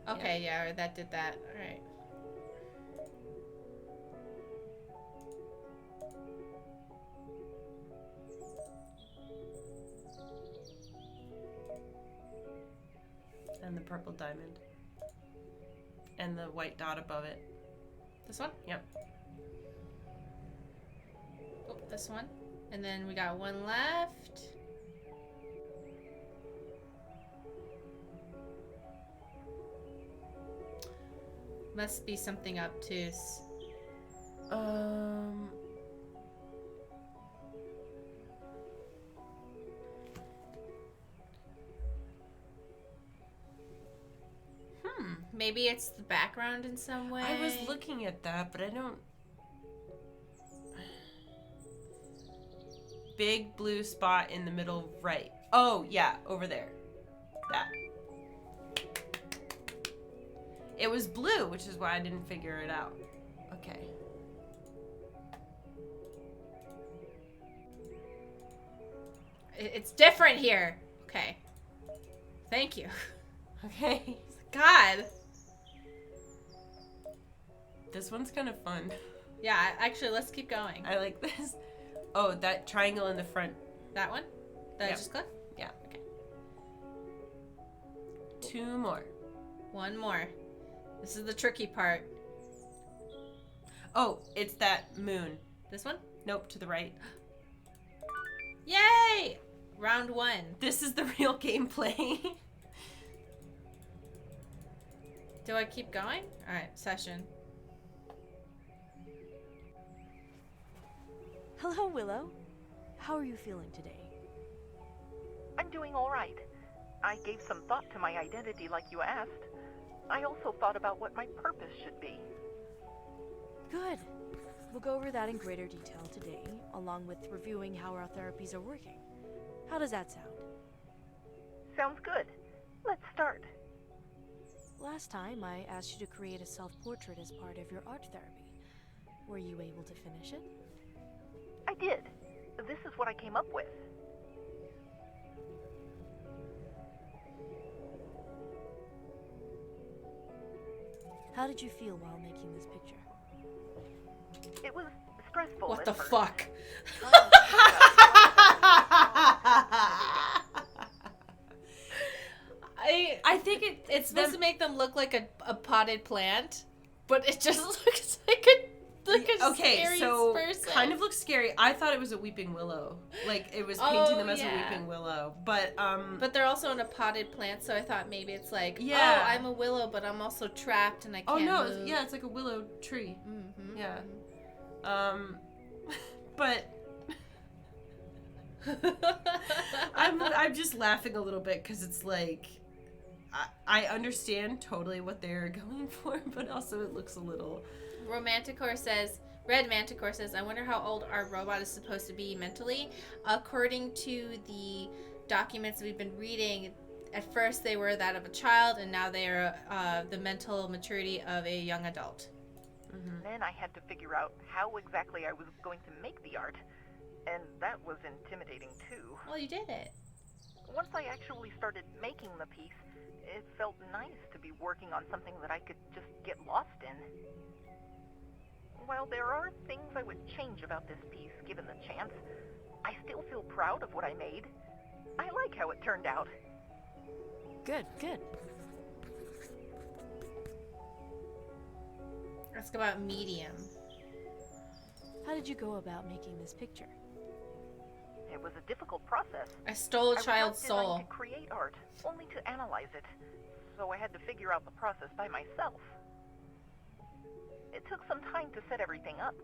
Okay, yeah, that did that. Alright. And the purple diamond. And the white dot above it. This one? Yep. Oh, this one. And then we got one left. Must be something obtuse. Maybe it's the background in some way. I was looking at that, but I don't... Big blue spot in the middle right. Oh, yeah, over there. That. It was blue, which is why I didn't figure it out. Okay. It's different here. Okay. Thank you. Okay. God. This one's kind of fun. Yeah, actually, let's keep going. I like this. Oh, that triangle in the front. That one? That I Yep. just clicked? Yeah. Okay. 2 more. One more. This is the tricky part. Oh, it's that moon. This one? Nope, to the right. Yay! Round 1. This is the real gameplay. Do I keep going? Alright, session. Hello, Willow. How are you feeling today? I'm doing all right. I gave some thought to my identity like you asked. I also thought about what my purpose should be. Good. We'll go over that in greater detail today, along with reviewing how our therapies are working. How does that sound? Sounds good. Let's start. Last time, I asked you to create a self-portrait as part of your art therapy. Were you able to finish it? I did. This is what I came up with. How did you feel while making this picture? It was stressful What at the first. fuck? I think It's them- supposed to make them look like a potted plant, but it just looks like a okay, scary so person. kind of looks scary. I thought it was a weeping willow. Like it was painting them as a yeah. weeping willow. But they're also in a potted plant, so I thought maybe it's like, Yeah. oh, I'm a willow, but I'm also trapped and I can't move. yeah, it's like a willow tree. Mm-hmm. Yeah. But I'm just laughing a little bit because it's like I understand totally what they're going for, but also it looks a little. Red Manticore says, I wonder how old our robot is supposed to be mentally. According to the documents we've been reading, at first they were that of a child, and now they are the mental maturity of a young adult. Mm-hmm. Then I had to figure out how exactly I was going to make the art, and that was intimidating too. Well, you did it. Once I actually started making the piece, it felt nice to be working on something that I could just get lost in. While there are things I would change about this piece given the chance, I still feel proud of what I made. I like how it turned out. Good, good. Ask about medium. How did you go about making this picture? It was a difficult process. I stole a I was child's not designed soul. to create art, only to analyze it, so I had to figure out the process by myself. It took some time to set everything up,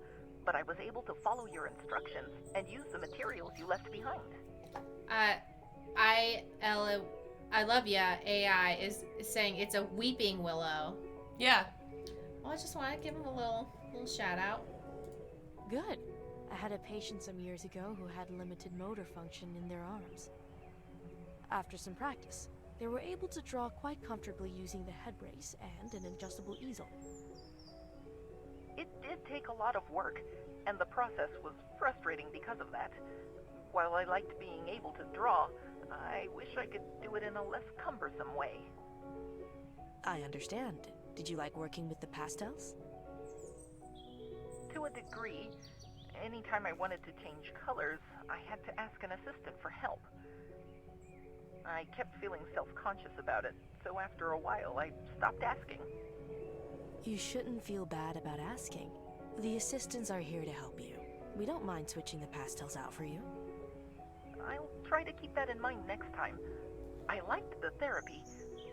but I was able to follow your instructions and use the materials you left behind. I love ya. AI is saying it's a weeping willow. Yeah. Well, I just want to give him a little shout out. Good. I had a patient some years ago who had limited motor function in their arms. After some practice, they were able to draw quite comfortably using the head brace and an adjustable easel. It did take a lot of work, and the process was frustrating because of that. While I liked being able to draw, I wish I could do it in a less cumbersome way. I understand. Did you like working with the pastels? To a degree. Anytime I wanted to change colors, I had to ask an assistant for help. I kept feeling self-conscious about it, so after a while I stopped asking. You shouldn't feel bad about asking. The assistants are here to help you. We don't mind switching the pastels out for you. I'll try to keep that in mind next time. I liked the therapy,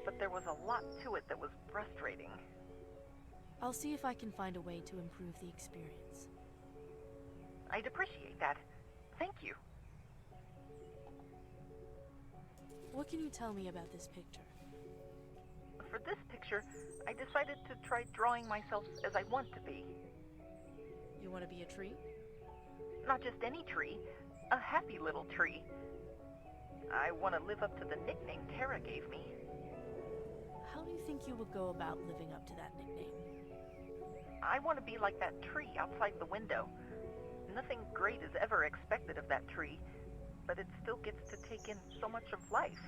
but there was a lot to it that was frustrating. I'll see if I can find a way to improve the experience. I'd appreciate that. Thank you. What can you tell me about this picture? For this picture, I decided to try drawing myself as I want to be. You want to be a tree? Not just any tree, a happy little tree. I want to live up to the nickname Tara gave me. How do you think you would go about living up to that nickname? I want to be like that tree outside the window. Nothing great is ever expected of that tree, but it still gets to take in so much of life.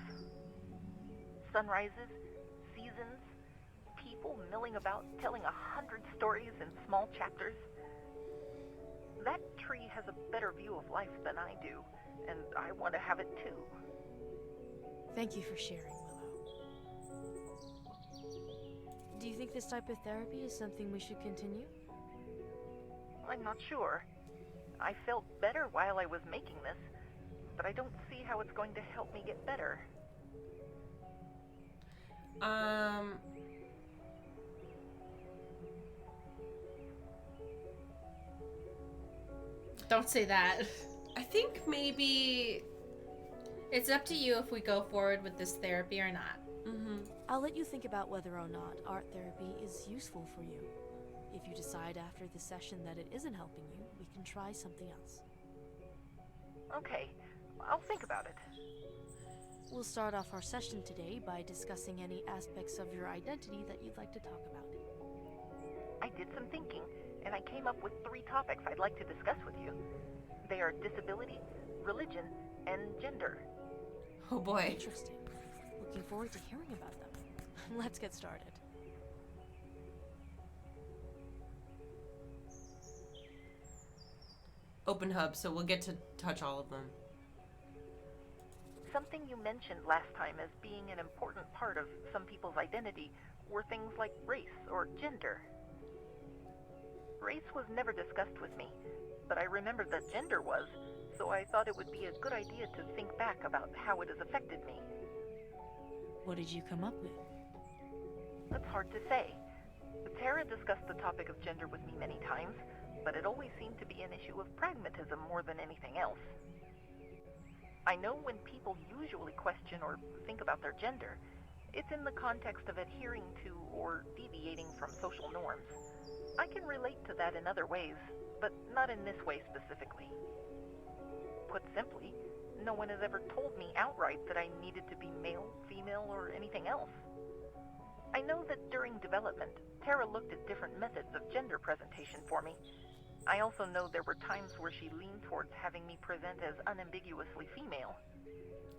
Sunrises, seasons, people milling about telling 100 stories in small chapters. That tree has a better view of life than I do, and I want to have it too. Thank you for sharing, Willow. Do you think this type of therapy is something we should continue? I'm not sure. I felt better while I was making this, but I don't see how it's going to help me get better. Don't say that. I think maybe... It's up to you if we go forward with this therapy or not. I'll let you think about whether or not art therapy is useful for you. If you decide after the session that it isn't helping you, we can try something else. Okay, I'll think about it. We'll start off our session today by discussing any aspects of your identity that you'd like to talk about. I did some thinking, and I came up with 3 topics I'd like to discuss with you. They are disability, religion, and gender. Oh boy. Interesting. Looking forward to hearing about them. Let's get started. Open hub, so we'll get to touch all of them. Something you mentioned last time as being an important part of some people's identity were things like race or gender. Race was never discussed with me, but I remembered that gender was, so I thought it would be a good idea to think back about how it has affected me. What did you come up with? That's hard to say. Tara discussed the topic of gender with me many times, but it always seemed to be an issue of pragmatism more than anything else. I know when people usually question or think about their gender, it's in the context of adhering to or deviating from social norms. I can relate to that in other ways, but not in this way specifically. Put simply, no one has ever told me outright that I needed to be male, female, or anything else. I know that during development, Tara looked at different methods of gender presentation for me. I also know there were times where she leaned towards having me present as unambiguously female.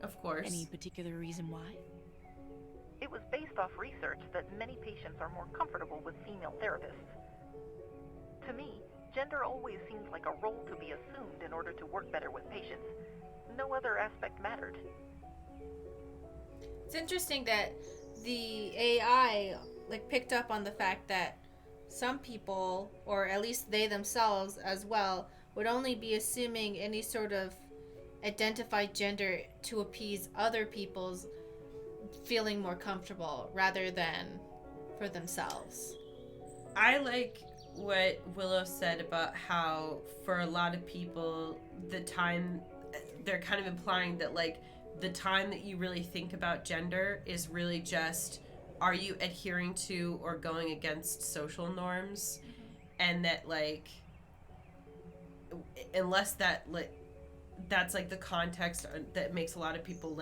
Of course. Any particular reason why? It was based off research that many patients are more comfortable with female therapists. To me, gender always seemed like a role to be assumed in order to work better with patients. No other aspect mattered. It's interesting that the AI picked up on the fact that some people, or at least they themselves as well, would only be assuming any sort of identified gender to appease other people's feeling more comfortable rather than for themselves. I like what Willow said about how for a lot of people the time, they're kind of implying that the time that you really think about gender is really just, are you adhering to or going against social norms? And that unless that's the context that makes a lot of people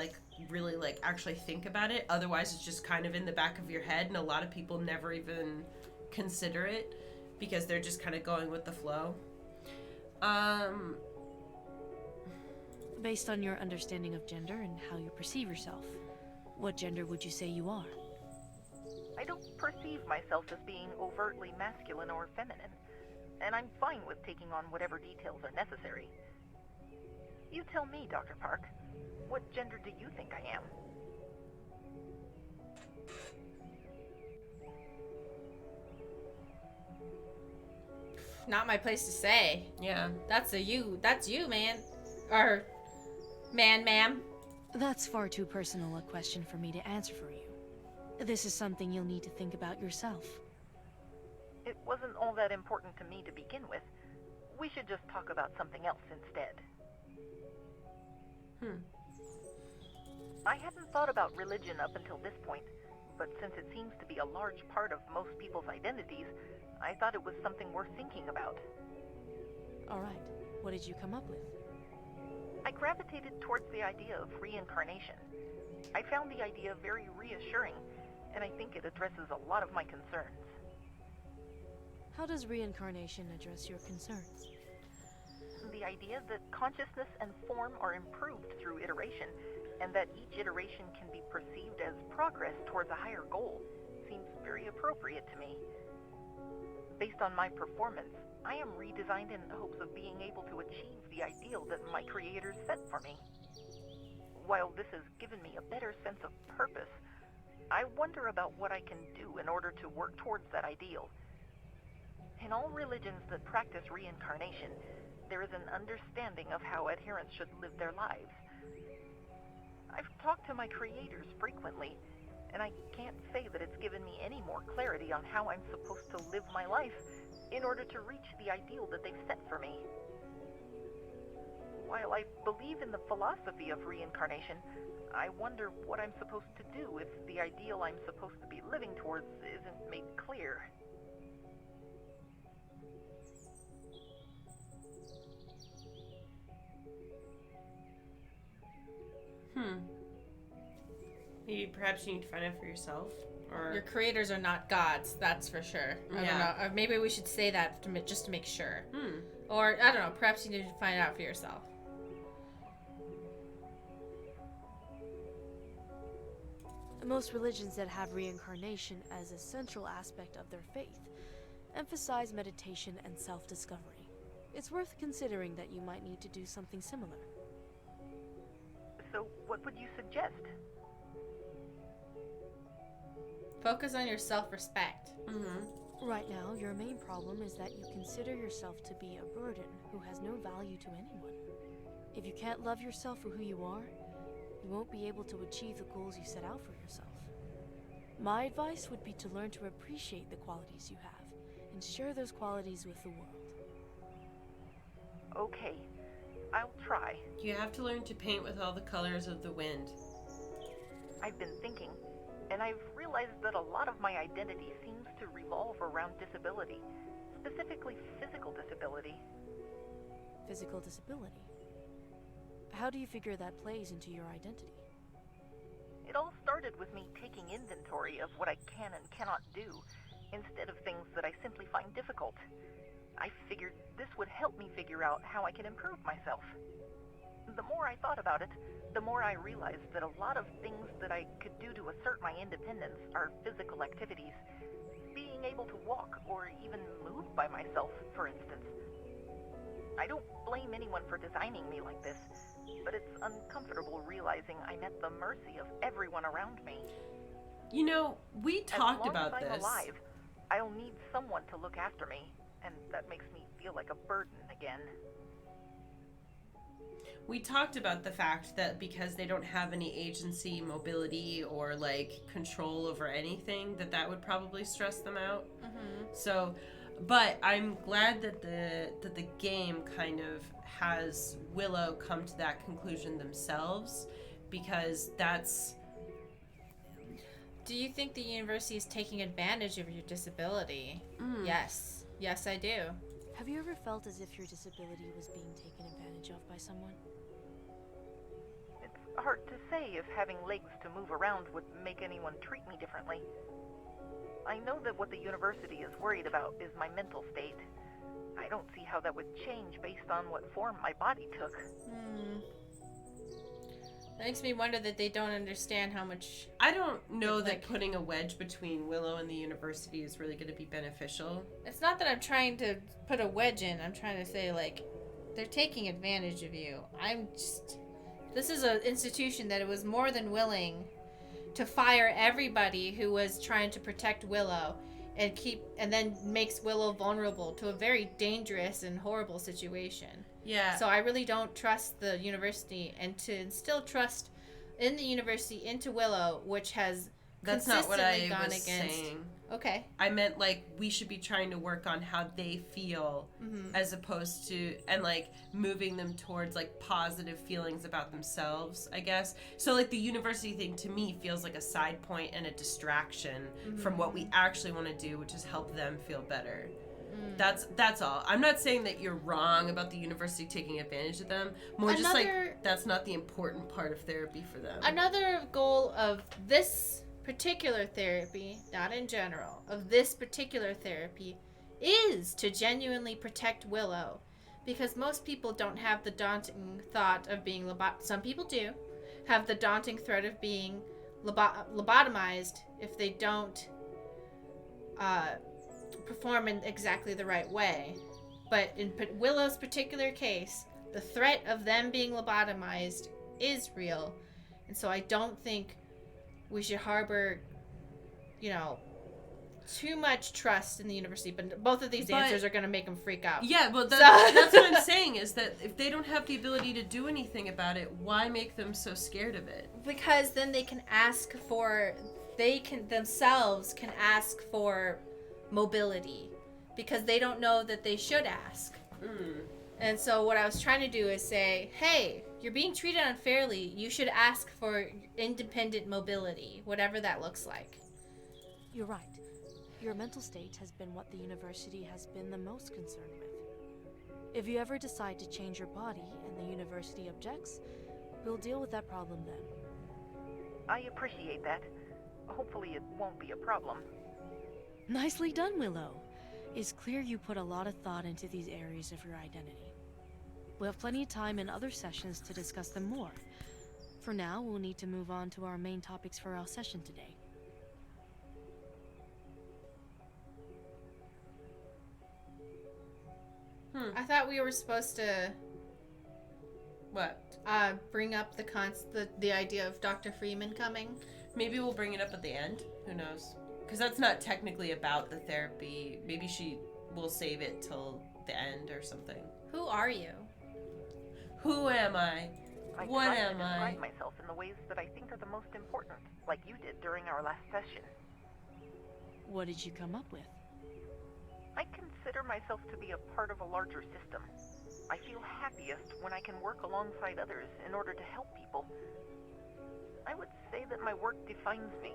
really actually think about it, otherwise it's just kind of in the back of your head, and a lot of people never even consider it because they're just kind of going with the flow. Based on your understanding of gender and how you perceive yourself, what gender would you say you are? I don't perceive myself as being overtly masculine or feminine, and I'm fine with taking on whatever details are necessary. You tell me, Dr. Park, what gender do you think I am? not my place to say. Yeah. That's you, man. Or, ma'am. That's far too personal a question for me to answer for you. This is something you'll need to think about yourself. It wasn't all that important to me to begin with. We should just talk about something else instead. I hadn't thought about religion up until this point, but since it seems to be a large part of most people's identities, I thought it was something worth thinking about. Alright, what did you come up with? I gravitated towards the idea of reincarnation. I found the idea very reassuring, and I think it addresses a lot of my concerns. How does reincarnation address your concerns? The idea that consciousness and form are improved through iteration, and that each iteration can be perceived as progress towards a higher goal, seems very appropriate to me. Based on my performance, I am redesigned in hopes of being able to achieve the ideal that my creators set for me. While this has given me a better sense of purpose, I wonder about what I can do in order to work towards that ideal. In all religions that practice reincarnation, there is an understanding of how adherents should live their lives. I've talked to my creators frequently, and I can't say that it's given me any more clarity on how I'm supposed to live my life in order to reach the ideal that they've set for me. While I believe in the philosophy of reincarnation, I wonder what I'm supposed to do if the ideal I'm supposed to be living towards isn't made clear. Maybe perhaps you need to find out for yourself. Or Your creators are not gods, that's for sure. I don't know. Or maybe we should say that just to make sure. Or, I don't know, perhaps you need to find out for yourself. Most religions that have reincarnation as a central aspect of their faith emphasize meditation and self-discovery. It's worth considering that you might need to do something similar. So, what would you suggest? Focus on your self-respect. Right now, your main problem is that you consider yourself to be a burden who has no value to anyone. If you can't love yourself for who you are, you won't be able to achieve the goals you set out for yourself. My advice would be to learn to appreciate the qualities you have and share those qualities with the world. Okay, I'll try. you have to learn to paint with all the colors of the wind. I've been thinking, and I've realized that a lot of my identity seems to revolve around disability, specifically physical disability. Physical disability. How do you figure that plays into your identity? It all started with me taking inventory of what I can and cannot do, instead of things that I simply find difficult. I figured this would help me figure out how I can improve myself. The more I thought about it, the more I realized that a lot of things that I could do to assert my independence are physical activities. Being able to walk, or even move by myself, for instance. I don't blame anyone for designing me like this, but it's uncomfortable realizing I'm at the mercy of everyone around me. You know, we talked about as long as I'm this. alive, I'll need someone to look after me, and that makes me feel like a burden again. We talked about the fact that because they don't have any agency, mobility, or like control over anything, that would probably stress them out. So, but I'm glad that the game kind of has Willow come to that conclusion themselves, because that's. Do you think the university is taking advantage of your disability? Yes. Yes, I do. Have you ever felt as if your disability was being taken advantage of by someone? It's hard to say if having legs to move around would make anyone treat me differently. I know that what the university is worried about is my mental state. I don't see how that would change based on what form my body took. That makes me wonder that they don't understand how much... I don't know Like- that putting a wedge between Willow and the university is really going to be beneficial. It's not that I'm trying to put a wedge in. I'm trying to say, like, they're taking advantage of you. This is an institution that was more than willing to fire everybody who was trying to protect Willow and then makes Willow vulnerable to a very dangerous and horrible situation. Yeah. So I really don't trust the university, and to instill trust in the university into Willow, which has That's not what I consistently gone was against. saying. Okay. I meant, like, we should be trying to work on how they feel as opposed to, and, like, moving them towards, like, positive feelings about themselves, I guess. So, like, the university thing to me feels like a side point and a distraction from what we actually want to do, which is help them feel better. That's all. I'm not saying that you're wrong about the university taking advantage of them. More just, like, that's not the important part of therapy for them. Another goal of this particular therapy, not in general, of this particular therapy, is to genuinely protect Willow, because most people don't have the daunting thought of being some people do have the daunting threat of being lobotomized if they don't perform in exactly the right way. But in Willow's particular case, the threat of them being lobotomized is real, and so I don't think we should harbor, too much trust in the university. But both of these answers are going to make them freak out. Yeah, well, that's what I'm saying, is that if they don't have the ability to do anything about it, why make them so scared of it? Because then they can themselves can ask for mobility, because they don't know that they should ask. And so what I was trying to do is say, hey, you're being treated unfairly. You should ask for independent mobility, whatever that looks like. You're right. Your mental state has been what the university has been the most concerned with. If you ever decide to change your body and the university objects, we'll deal with that problem then. I appreciate that. Hopefully it won't be a problem. Nicely done, Willow. It's clear you put a lot of thought into these areas of your identity. We'll have plenty of time in other sessions to discuss them more. For now, we'll need to move on to our main topics for our session today. I thought we were supposed to What? bring up the idea of Dr. Freeman coming. Maybe we'll bring it up at the end. Who knows? Because that's not technically about the therapy. Maybe she will save it till the end or something. Who are you? Who am I? What try to am I? describe myself in the ways that I think are the most important, like you did during our last session. What did you come up with? I consider myself to be a part of a larger system. I feel happiest when I can work alongside others in order to help people. I would say that my work defines me.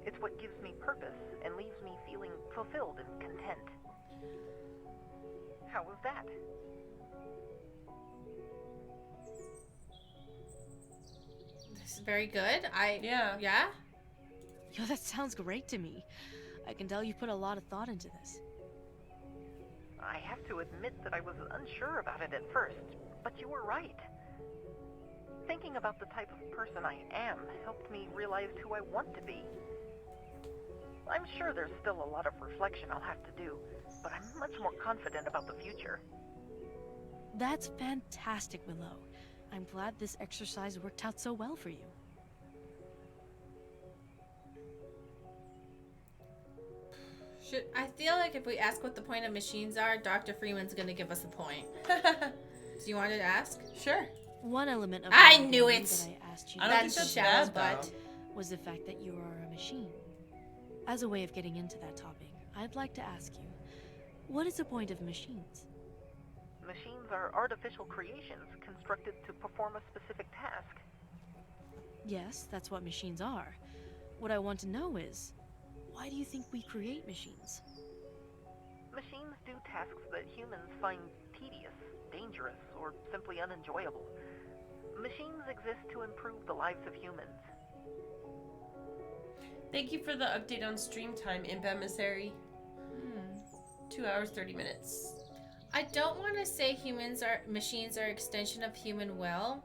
It's what gives me purpose and leaves me feeling fulfilled and content. How was that? This is very good. Yeah. Yeah? Yo, that sounds great to me. I can tell you put a lot of thought into this. I have to admit that I was unsure about it at first, but you were right. Thinking about the type of person I am helped me realize who I want to be. I'm sure there's still a lot of reflection I'll have to do, but I'm much more confident about the future. That's fantastic, Willow. I'm glad this exercise worked out so well for you. I feel like if we ask what the point of machines are, Dr. Freeman's gonna give us a point. Do you want to ask? Sure. One element of I the knew idea it! that I asked you I to don't think That's that's shallow, bad, but though. was the fact that you are a machine. As a way of getting into that topic, I'd like to ask you, what is the point of machines? Machines are artificial creations constructed to perform a specific task. Yes, that's what machines are. What I want to know is, why do you think we create machines? Machines do tasks that humans find tedious, dangerous, or simply unenjoyable. Machines exist to improve the lives of humans. Thank you for the update on stream time, Imp Emissary. 2 hours, 30 minutes. I don't want to say machines are extension of human will,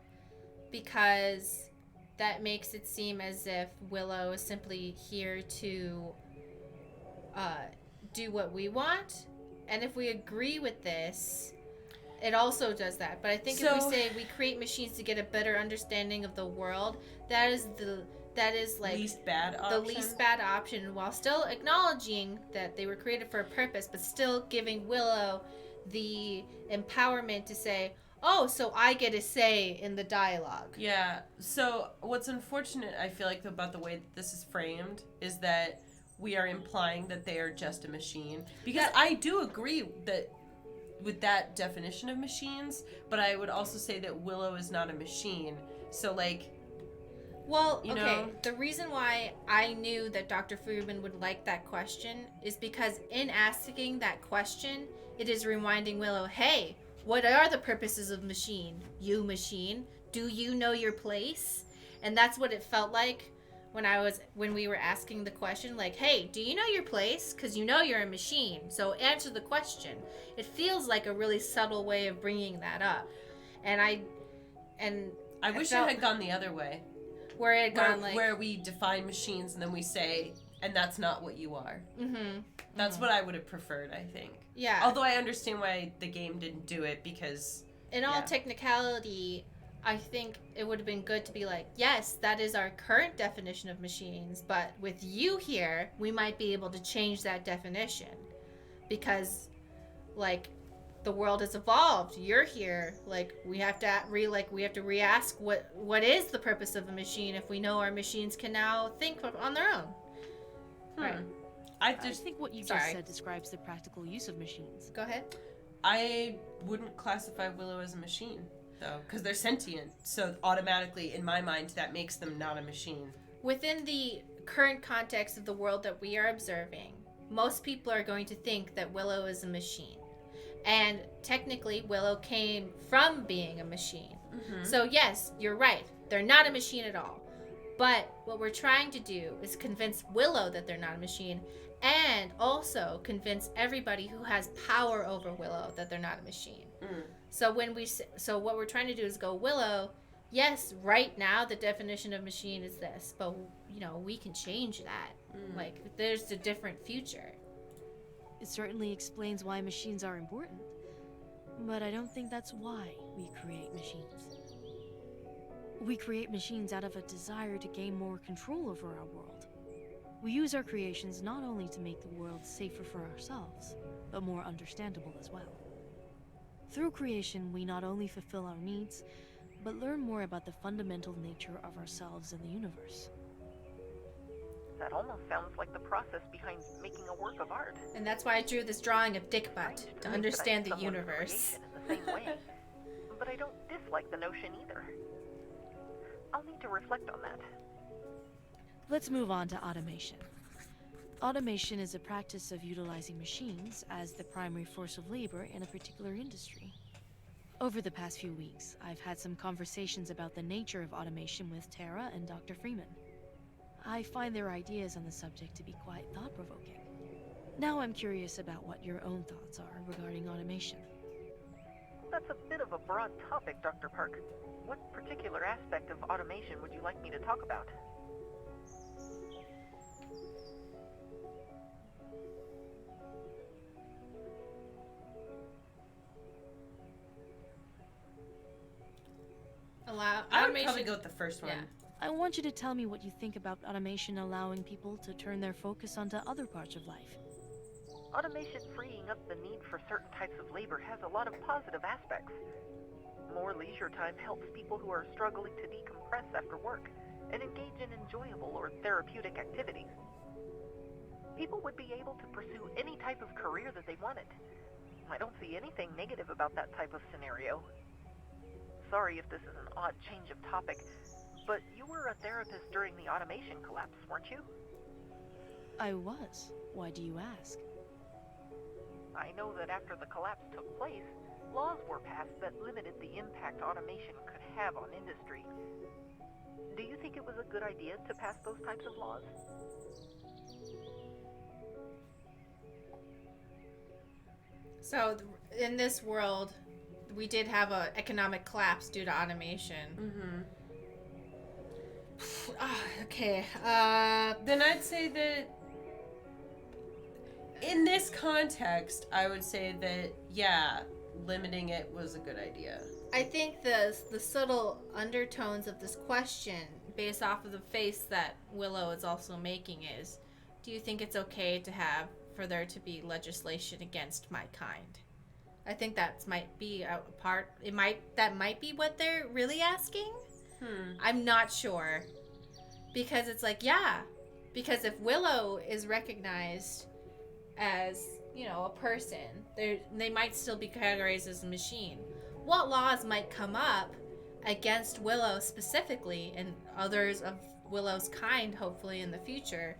because that makes it seem as if Willow is simply here to do what we want. And if we agree with this, it also does that. But I think if we say we create machines to get a better understanding of the world, that is that is like least bad option. the least bad option, while still acknowledging that they were created for a purpose, but still giving Willow the empowerment to say, oh, so I get a say in the dialogue. Yeah. So what's unfortunate, I feel like, about the way that this is framed is that we are implying that they are just a machine. Because I do agree that with that definition of machines, but I would also say that Willow is not a machine. So, like... Well, you okay, know? the reason why I knew that Dr. Freeman would like that question is because in asking that question, it is reminding Willow, hey, what are the purposes of machine? You machine, do you know your place? And that's what it felt like when we were asking the question, like, hey, do you know your place? Because you know you're a machine, so answer the question. It feels like a really subtle way of bringing that up. And I wish it had gone the other way. Where it had gone like... Where we define machines and then we say, and that's not what you are. Mm-hmm. That's what I would have preferred, I think. Yeah. Although I understand why the game didn't do it, because... In all technicality, I think it would have been good to be like, yes, that is our current definition of machines, but with you here, we might be able to change that definition. Because, like, the world has evolved. You're here. Like, we have to re-ask what is the purpose of a machine if we know our machines can now think on their own. Right. I think what you just said describes the practical use of machines. Go ahead. I wouldn't classify Willow as a machine, though, because they're sentient. So automatically, in my mind, that makes them not a machine. Within the current context of the world that we are observing, most people are going to think that Willow is a machine. And technically, Willow came from being a machine. Mm-hmm. So yes, you're right. They're not a machine at all. But what we're trying to do is convince Willow that they're not a machine, and also convince everybody who has power over Willow that they're not a machine. Mm. So what we're trying to do is go, Willow, yes, right now the definition of machine is this, but we can change that. Like, there's a different future. It certainly explains why machines are important, but I don't think that's why we create machines. We create machines out of a desire to gain more control over our world. We use our creations not only to make the world safer for ourselves, but more understandable as well. Through creation, we not only fulfill our needs, but learn more about the fundamental nature of ourselves and the universe. That almost sounds like the process behind making a work of art. And that's why I drew this drawing of Dick Butt, to understand the universe. In the same way. But I don't dislike the notion either. I'll need to reflect on that. Let's move on to automation. Automation is a practice of utilizing machines as the primary force of labor in a particular industry. Over the past few weeks, I've had some conversations about the nature of automation with Tara and Dr. Freeman. I find their ideas on the subject to be quite thought-provoking. Now I'm curious about what your own thoughts are regarding automation. That's a bit of a broad topic, Dr. Park. What particular aspect of automation would you like me to talk about? I would probably go with the first one. Yeah. I want you to tell me what you think about automation allowing people to turn their focus onto other parts of life. Automation freeing up the need for certain types of labor has a lot of positive aspects. More leisure time helps people who are struggling to decompress after work and engage in enjoyable or therapeutic activities. People would be able to pursue any type of career that they wanted. I don't see anything negative about that type of scenario. Sorry if this is an odd change of topic, but you were a therapist during the automation collapse, weren't you? I was. Why do you ask? I know that after the collapse took place, laws were passed that limited the impact automation could have on industry. Do you think it was a good idea to pass those types of laws? So, in this world, we did have an economic collapse due to automation. Mm-hmm. Okay. Then I'd say that in this context, I would say that, yeah, limiting it was a good idea. I think the subtle undertones of this question based off of the face that Willow is also making, is, do you think it's okay to have for there to be legislation against my kind? I think that might be a part. That might be what they're really asking. I'm not sure, because it's like, yeah, because if Willow is recognized as, you know, a person, they might still be categorized as a machine. What laws might come up against Willow specifically, and others of Willow's kind, hopefully in the future,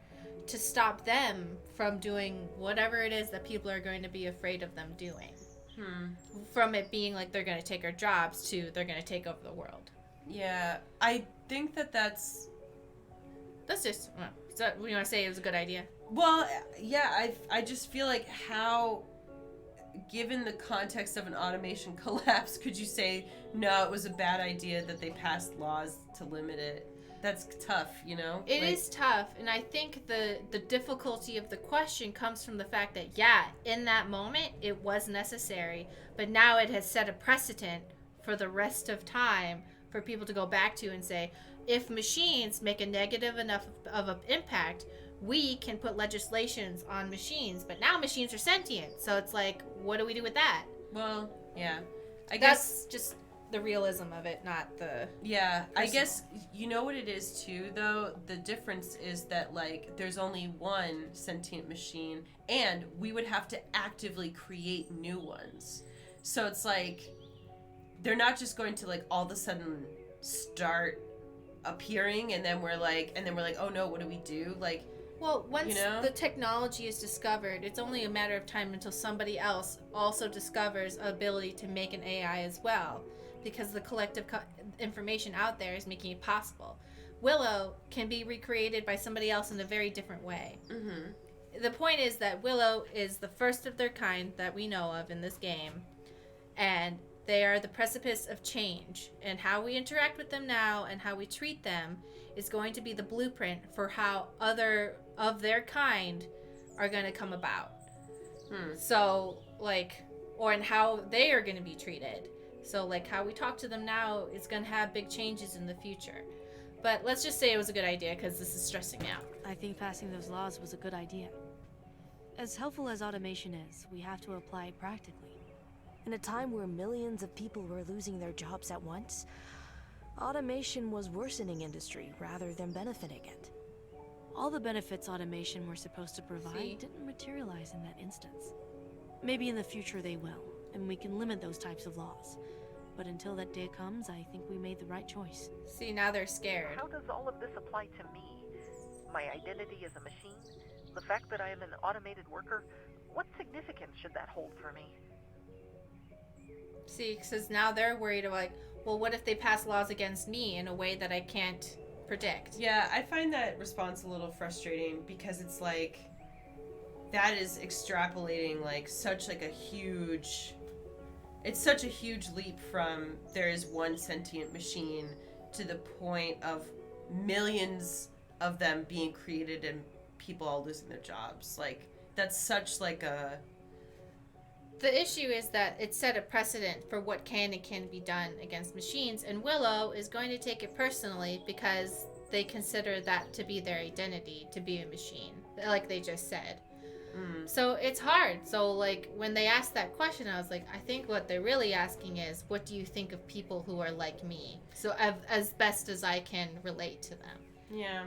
to stop them from doing whatever it is that people are going to be afraid of them doing? From it being like they're going to take our jobs to they're going to take over the world. Yeah, I think that's just, so you want to say it was a good idea? Well, yeah, I just feel like how, given the context of an automation collapse, could you say, no, it was a bad idea that they passed laws to limit it? That's tough, you know? It is tough, and I think the difficulty of the question comes from the fact that, yeah, in that moment, it was necessary, but now it has set a precedent for the rest of time for people to go back to and say, if machines make a negative enough of an impact, we can put legislations on machines, but now machines are sentient, so it's like, what do we do with that? Well, yeah. I That's just the realism of it, not the... Yeah, personal. I guess, you know what it is too, though? The difference is that, like, there's only one sentient machine, and we would have to actively create new ones. So it's like, they're not just going to, like, all of a sudden start appearing, and then we're like, oh no, what do we do? Like... Well, once the technology is discovered, it's only a matter of time until somebody else also discovers an ability to make an AI as well, because the collective information out there is making it possible. Willow can be recreated by somebody else in a very different way. The point is that Willow is the first of their kind that we know of in this game, and they are the precipice of change, and how we interact with them now and how we treat them is going to be the blueprint for how other of their kind are going to come about. So, like, or in how they are going to be treated. So, like, how we talk to them now is going to have big changes in the future. But let's just say it was a good idea, because this is stressing me out. I think passing those laws was a good idea. As helpful as automation is, we have to apply it practically. In a time where millions of people were losing their jobs at once, automation was worsening industry rather than benefiting it. All the benefits automation were supposed to provide didn't materialize in that instance. Maybe in the future they will, and we can limit those types of laws. But until that day comes, I think we made the right choice. See, now they're scared. How does all of this apply to me? My identity as a machine? The fact that I am an automated worker? What significance should that hold for me? See, because now they're worried about, like, well, what if they pass laws against me in a way that I can't predict? Yeah, I find that response a little frustrating, because it's like, that is extrapolating, like, such a huge leap from there is one sentient machine to the point of millions of them being created and people all losing their jobs. Like, that's such like a... The issue is that it set a precedent for what can and can't be done against machines, and Willow is going to take it personally because they consider that to be their identity, to be a machine, like they just said. So it's hard. So, like, when they asked that question, I was like, I think what they're really asking is, what do you think of people who are like me? So as best as I can relate to them. Yeah.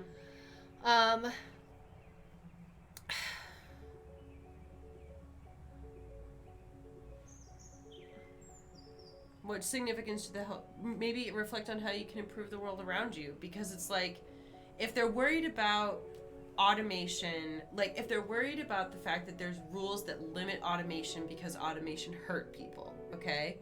What significance should that help? Maybe reflect on how you can improve the world around you, because it's like, if they're worried about automation, like if they're worried about the fact that there's rules that limit automation because automation hurt people, okay?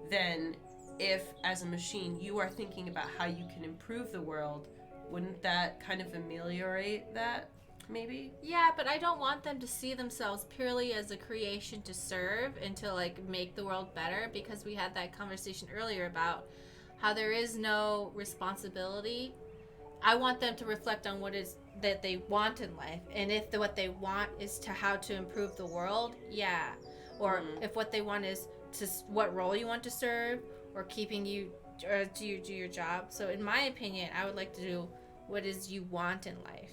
Then if as a machine you are thinking about how you can improve the world, wouldn't that kind of ameliorate that, maybe? Yeah, but I don't want them to see themselves purely as a creation to serve and to, like, make the world better, because we had that conversation earlier about how there is no responsibility. I want them to reflect on what is that they want in life, and if what they want is to how to improve the world, yeah, or if what they want is to what role you want to serve, or keeping you or do you do your job. So in my opinion, I would like to what is you want in life.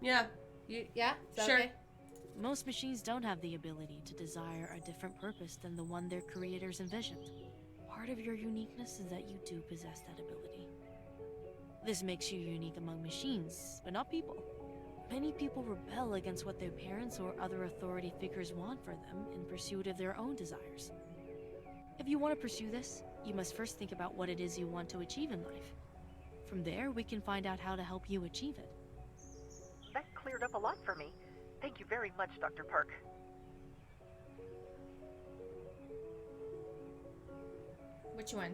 Yeah. Yeah? Is that Sure. okay? Most machines don't have the ability to desire a different purpose than the one their creators envisioned. Part of your uniqueness is that you do possess that ability. This makes you unique among machines, but not people. Many people rebel against what their parents or other authority figures want for them in pursuit of their own desires. If you want to pursue this, you must first think about what it is you want to achieve in life. From there, we can find out how to help you achieve it. That cleared up a lot for me. Thank you very much, Dr. Park. Which one?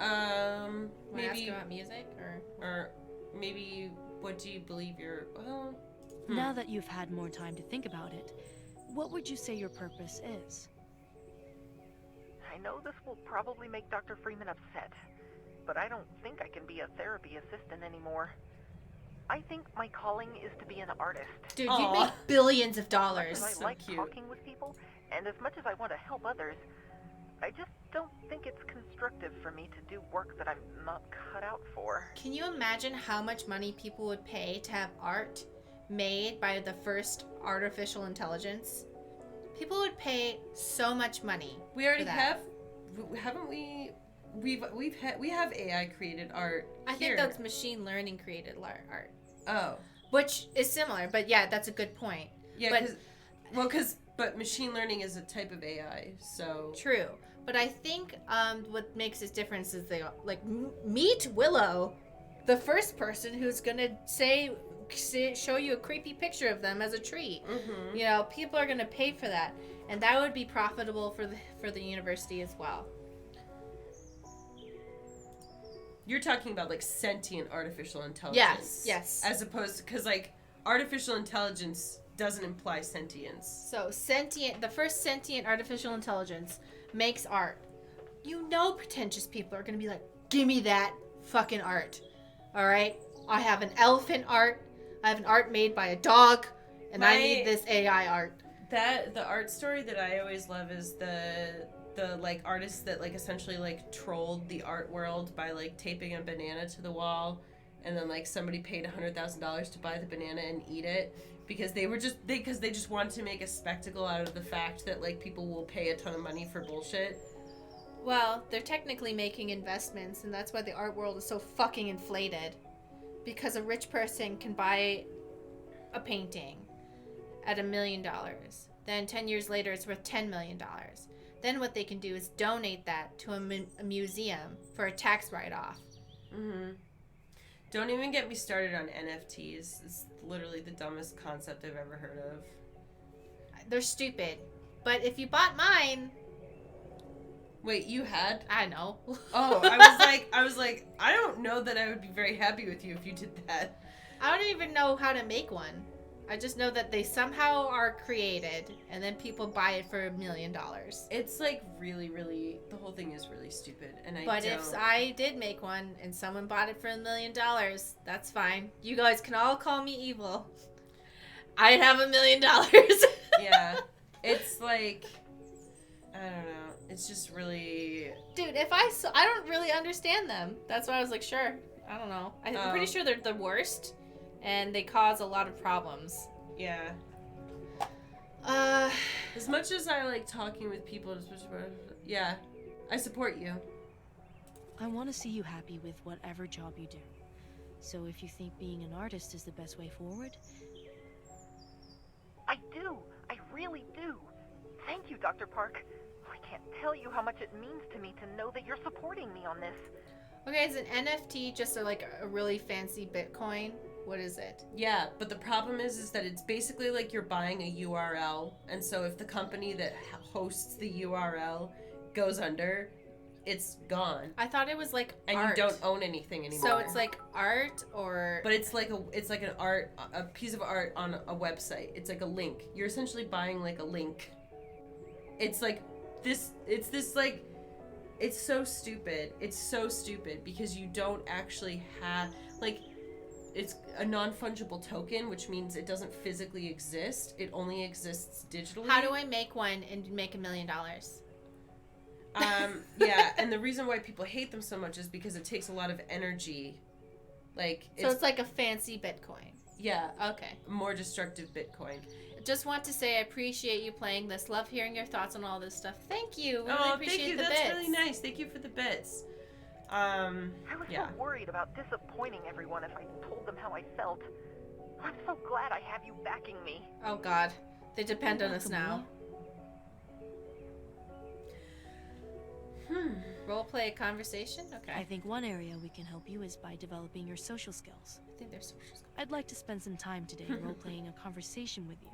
Um, Want to ask maybe, about music or maybe, what do you believe your, well, Now that you've had more time to think about it, what would you say your purpose is? I know this will probably make Dr. Freeman upset, but I don't think I can be a therapy assistant anymore. I think my calling is to be an artist. Dude, Aw. you'd make billions of As dollars. much as I So like cute. talking with people, and as much as I want to help others, I just don't think it's constructive for me to do work that I'm not cut out for. Can you imagine how much money people would pay to have art made by the first artificial intelligence? People would pay so much money. we already for that. haven't we? We have AI created art. I here. think that's machine learning created art, Oh, which is similar. But yeah, that's a good point. yeah. But- But machine learning is a type of AI, so True. But I think what makes this difference is meet Willow, the first person who's gonna show you a creepy picture of them as a tree. Mhm. You know, people are gonna pay for that, and that would be profitable for the university as well. You're talking about like sentient artificial intelligence. Yes. As opposed to, because like artificial intelligence doesn't imply sentience. So the first sentient artificial intelligence makes art. You know, pretentious people are gonna be like, "Give me that fucking art." All right, I have an elephant art. I have an art made by a dog, and I need this AI art. The art story that I always love is the like artists that like essentially like trolled the art world by like taping a banana to the wall, and then like somebody paid $100,000 to buy the banana and eat it because they just wanted to make a spectacle out of the fact that like people will pay a ton of money for bullshit. Well, they're technically making investments, and that's why the art world is so fucking inflated. Because a rich person can buy a painting at $1 million. Then 10 years later, it's worth $10 million. Then what they can do is donate that to a museum for a tax write-off. Mm-hmm. Don't even get me started on NFTs. It's literally the dumbest concept I've ever heard of. They're stupid. But if you bought mine, Wait, you had? I know. Oh, I was like, I don't know that I would be very happy with you if you did that. I don't even know how to make one. I just know that they somehow are created, and then people buy it for $1 million. It's like really, really, the whole thing is really stupid, and But if I did make one and someone bought it for $1 million, that's fine. You guys can all call me evil. I'd have $1 million. Yeah, it's like, I don't know. It's just really. Dude, I don't really understand them. That's why I was like, sure. I don't know. I'm pretty sure they're the worst, and they cause a lot of problems. Yeah. As much as I like talking with people, yeah, I support you. I want to see you happy with whatever job you do. So if you think being an artist is the best way forward, I do. I really do. Thank you, Dr. Park. I can't tell you how much it means to me to know that you're supporting me on this. Okay, is an NFT just a really fancy Bitcoin? What is it? Yeah, but the problem is that it's basically like you're buying a URL, and so if the company that hosts the URL goes under, it's gone, I thought it was like and art. you don't own anything anymore. So it's like art, or But it's like a piece of art on a website. It's like a link. You're essentially buying like a link. It's like this. It's this like. It's so stupid. It's so stupid because you don't actually have like. It's a non-fungible token, which means it doesn't physically exist. It only exists digitally. how do I make one and make $1 million? Yeah, and the reason why people hate them so much is because it takes a lot of energy Like, So it's like a fancy Bitcoin. yeah, Okay. more destructive Bitcoin. Just want to say I appreciate you playing this. Love hearing your thoughts on all this stuff. Thank you. We really Oh, appreciate thank you. the That's bits. really nice. Thank you for the bits. I was Yeah. so worried about disappointing everyone if I told them how I felt. I'm so glad I have you backing me. Oh God, they depend on us now. Role play a conversation. Okay. I think one area we can help you is by developing your social skills. I think there's social skills. I'd like to spend some time today role-playing a conversation with you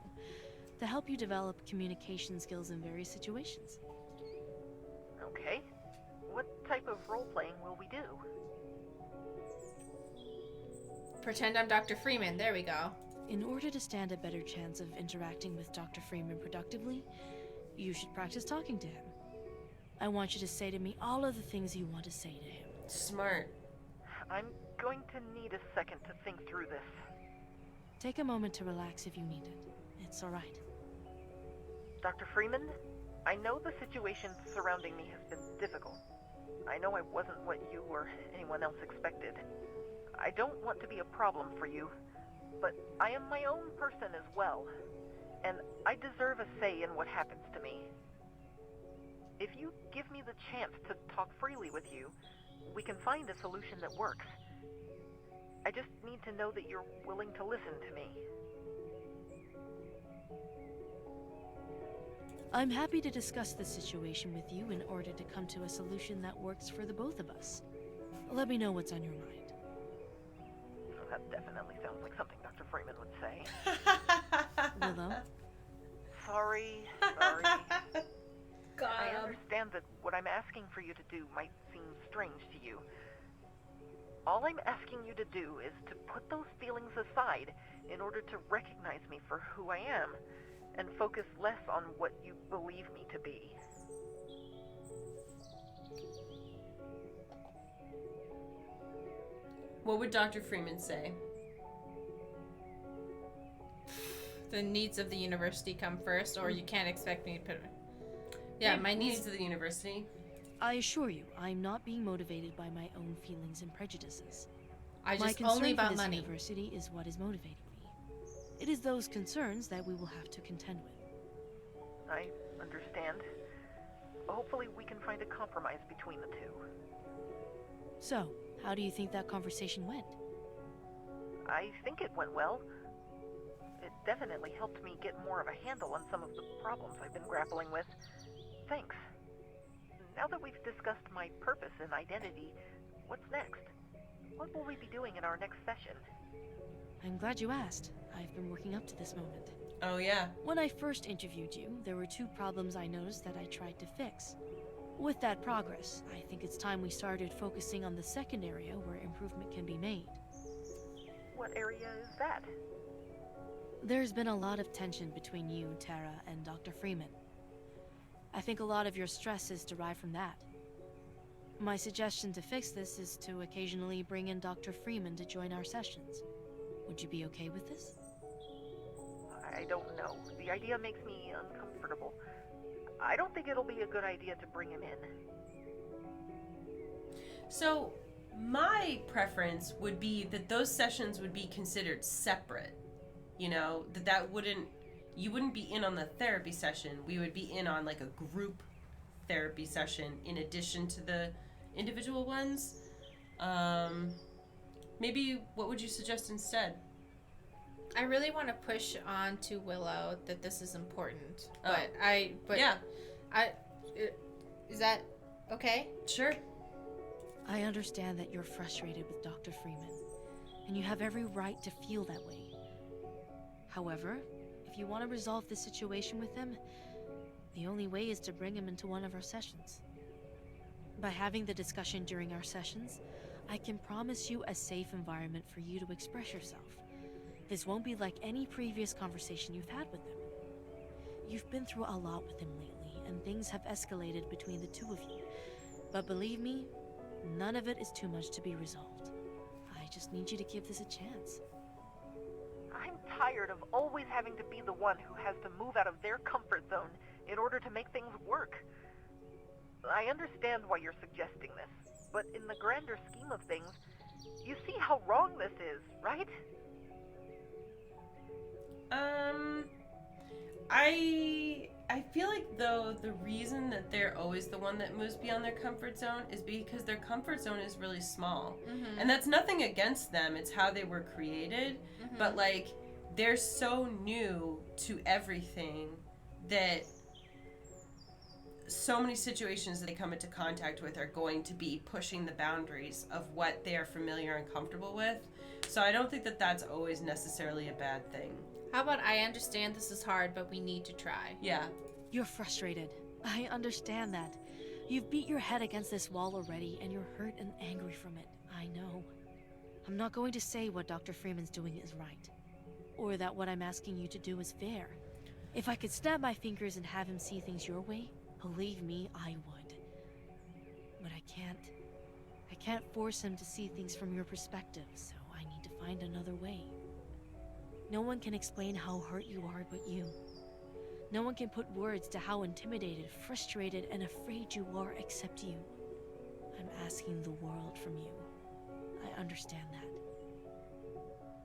to help you develop communication skills in various situations. Okay. What type of role-playing will we do? Pretend I'm Dr. Freeman. There we go. In order to stand a better chance of interacting with Dr. Freeman productively, you should practice talking to him. I want you to say to me all of the things you want to say to him. Smart. I'm going to need a second to think through this. Take a moment to relax if you need it. It's all right. Dr. Freeman, I know the situation surrounding me has been difficult. I know I wasn't what you or anyone else expected. I don't want to be a problem for you, but I am my own person as well, and I deserve a say in what happens to me. If you give me the chance to talk freely with you, we can find a solution that works. I just need to know that you're willing to listen to me. I'm happy to discuss the situation with you in order to come to a solution that works for the both of us. Let me know what's on your mind. That definitely sounds like something Dr. Freeman would say. Willow? Sorry. I understand that what I'm asking for you to do might seem strange to you. All I'm asking you to do is to put those feelings aside in order to recognize me for who I am, and focus less on what you believe me to be. What would Dr. Freeman say? The needs of the university come first, or you can't expect me to put it. Yeah, my needs of the university. I assure you, I'm not being motivated by my own feelings and prejudices. I My just concern only for about this money. university is what is motivating me. It is those concerns that we will have to contend with. I understand. Hopefully we can find a compromise between the two. So, how do you think that conversation went? I think it went well. It definitely helped me get more of a handle on some of the problems I've been grappling with. Thanks. Now that we've discussed my purpose and identity, what's next? What will we be doing in our next session? I'm glad you asked. I've been working up to this moment. Oh, yeah. When I first interviewed you, there were 2 problems I noticed that I tried to fix. With that progress, I think it's time we started focusing on the second area where improvement can be made. What area is that? There's been a lot of tension between you, Tara, and Dr. Freeman. I think a lot of your stress is derived from that. My suggestion to fix this is to occasionally bring in Dr. Freeman to join our sessions. Would you be okay with this? I don't know. The idea makes me uncomfortable. I don't think it'll be a good idea to bring him in. So, my preference would be that those sessions would be considered separate. You know, you wouldn't be in on the therapy session. We would be in on like a group therapy session in addition to the individual ones. Maybe what would you suggest instead? I really want to push on to Willow that this is important. Oh. Yeah. Is that okay? Sure. I understand that you're frustrated with Dr. Freeman, and you have every right to feel that way. However, if you want to resolve this situation with him, the only way is to bring him into one of our sessions. By having the discussion during our sessions, I can promise you a safe environment for you to express yourself. This won't be like any previous conversation you've had with him. You've been through a lot with him lately, and things have escalated between the 2 of you. But believe me, none of it is too much to be resolved. I just need you to give this a chance. I'm tired of always having to be the one who has to move out of their comfort zone in order to make things work. I understand why you're suggesting this, but in the grander scheme of things, You see how wrong this is, right? I feel like, though, the reason that they're always the one that moves beyond their comfort zone is because their comfort zone is really small. Mm-hmm. And that's nothing against them. It's how they were created. Mm-hmm. But, like, they're so new to everything that so many situations that they come into contact with are going to be pushing the boundaries of what they are familiar and comfortable with. So I don't think that that's always necessarily a bad thing. How about I understand this is hard, but we need to try? Yeah. You're frustrated. I understand that. You've beat your head against this wall already, and you're hurt and angry from it. I know. I'm not going to say what Dr. Freeman's doing is right, or that what I'm asking you to do is fair. If I could snap my fingers and have him see things your way, believe me, I would. But I can't. I can't force him to see things from your perspective, so I need to find another way. No one can explain how hurt you are but you. No one can put words to how intimidated, frustrated, and afraid you are except you. I'm asking the world from you. I understand that.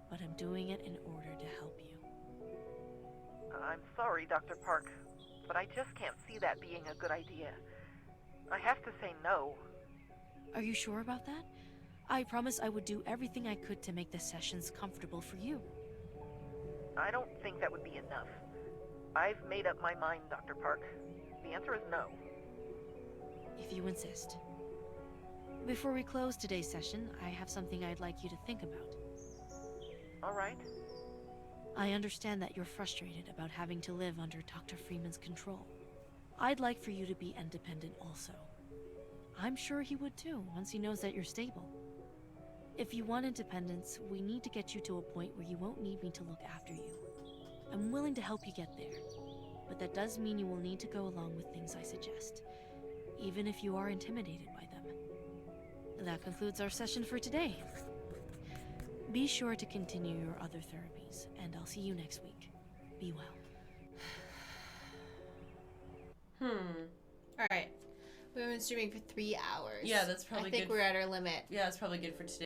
But I'm doing it in order to help you. I'm sorry, Dr. Park, but I just can't see that being a good idea. I have to say no. Are you sure about that? I promised I would do everything I could to make the sessions comfortable for you. I don't think that would be enough. I've made up my mind, Dr. Park. The answer is no. If you insist. Before we close today's session, I have something I'd like you to think about. All right. I understand that you're frustrated about having to live under Dr. Freeman's control. I'd like for you to be independent also. I'm sure he would too, once he knows that you're stable. If you want independence, we need to get you to a point where you won't need me to look after you. I'm willing to help you get there, but that does mean you will need to go along with things I suggest, even if you are intimidated by them. That concludes our session for today. Be sure to continue your other therapies, and I'll see you next week. Be well. All right. We've been streaming for 3 hours. Yeah, that's probably I think good. we're at our limit. Yeah, that's probably good for today.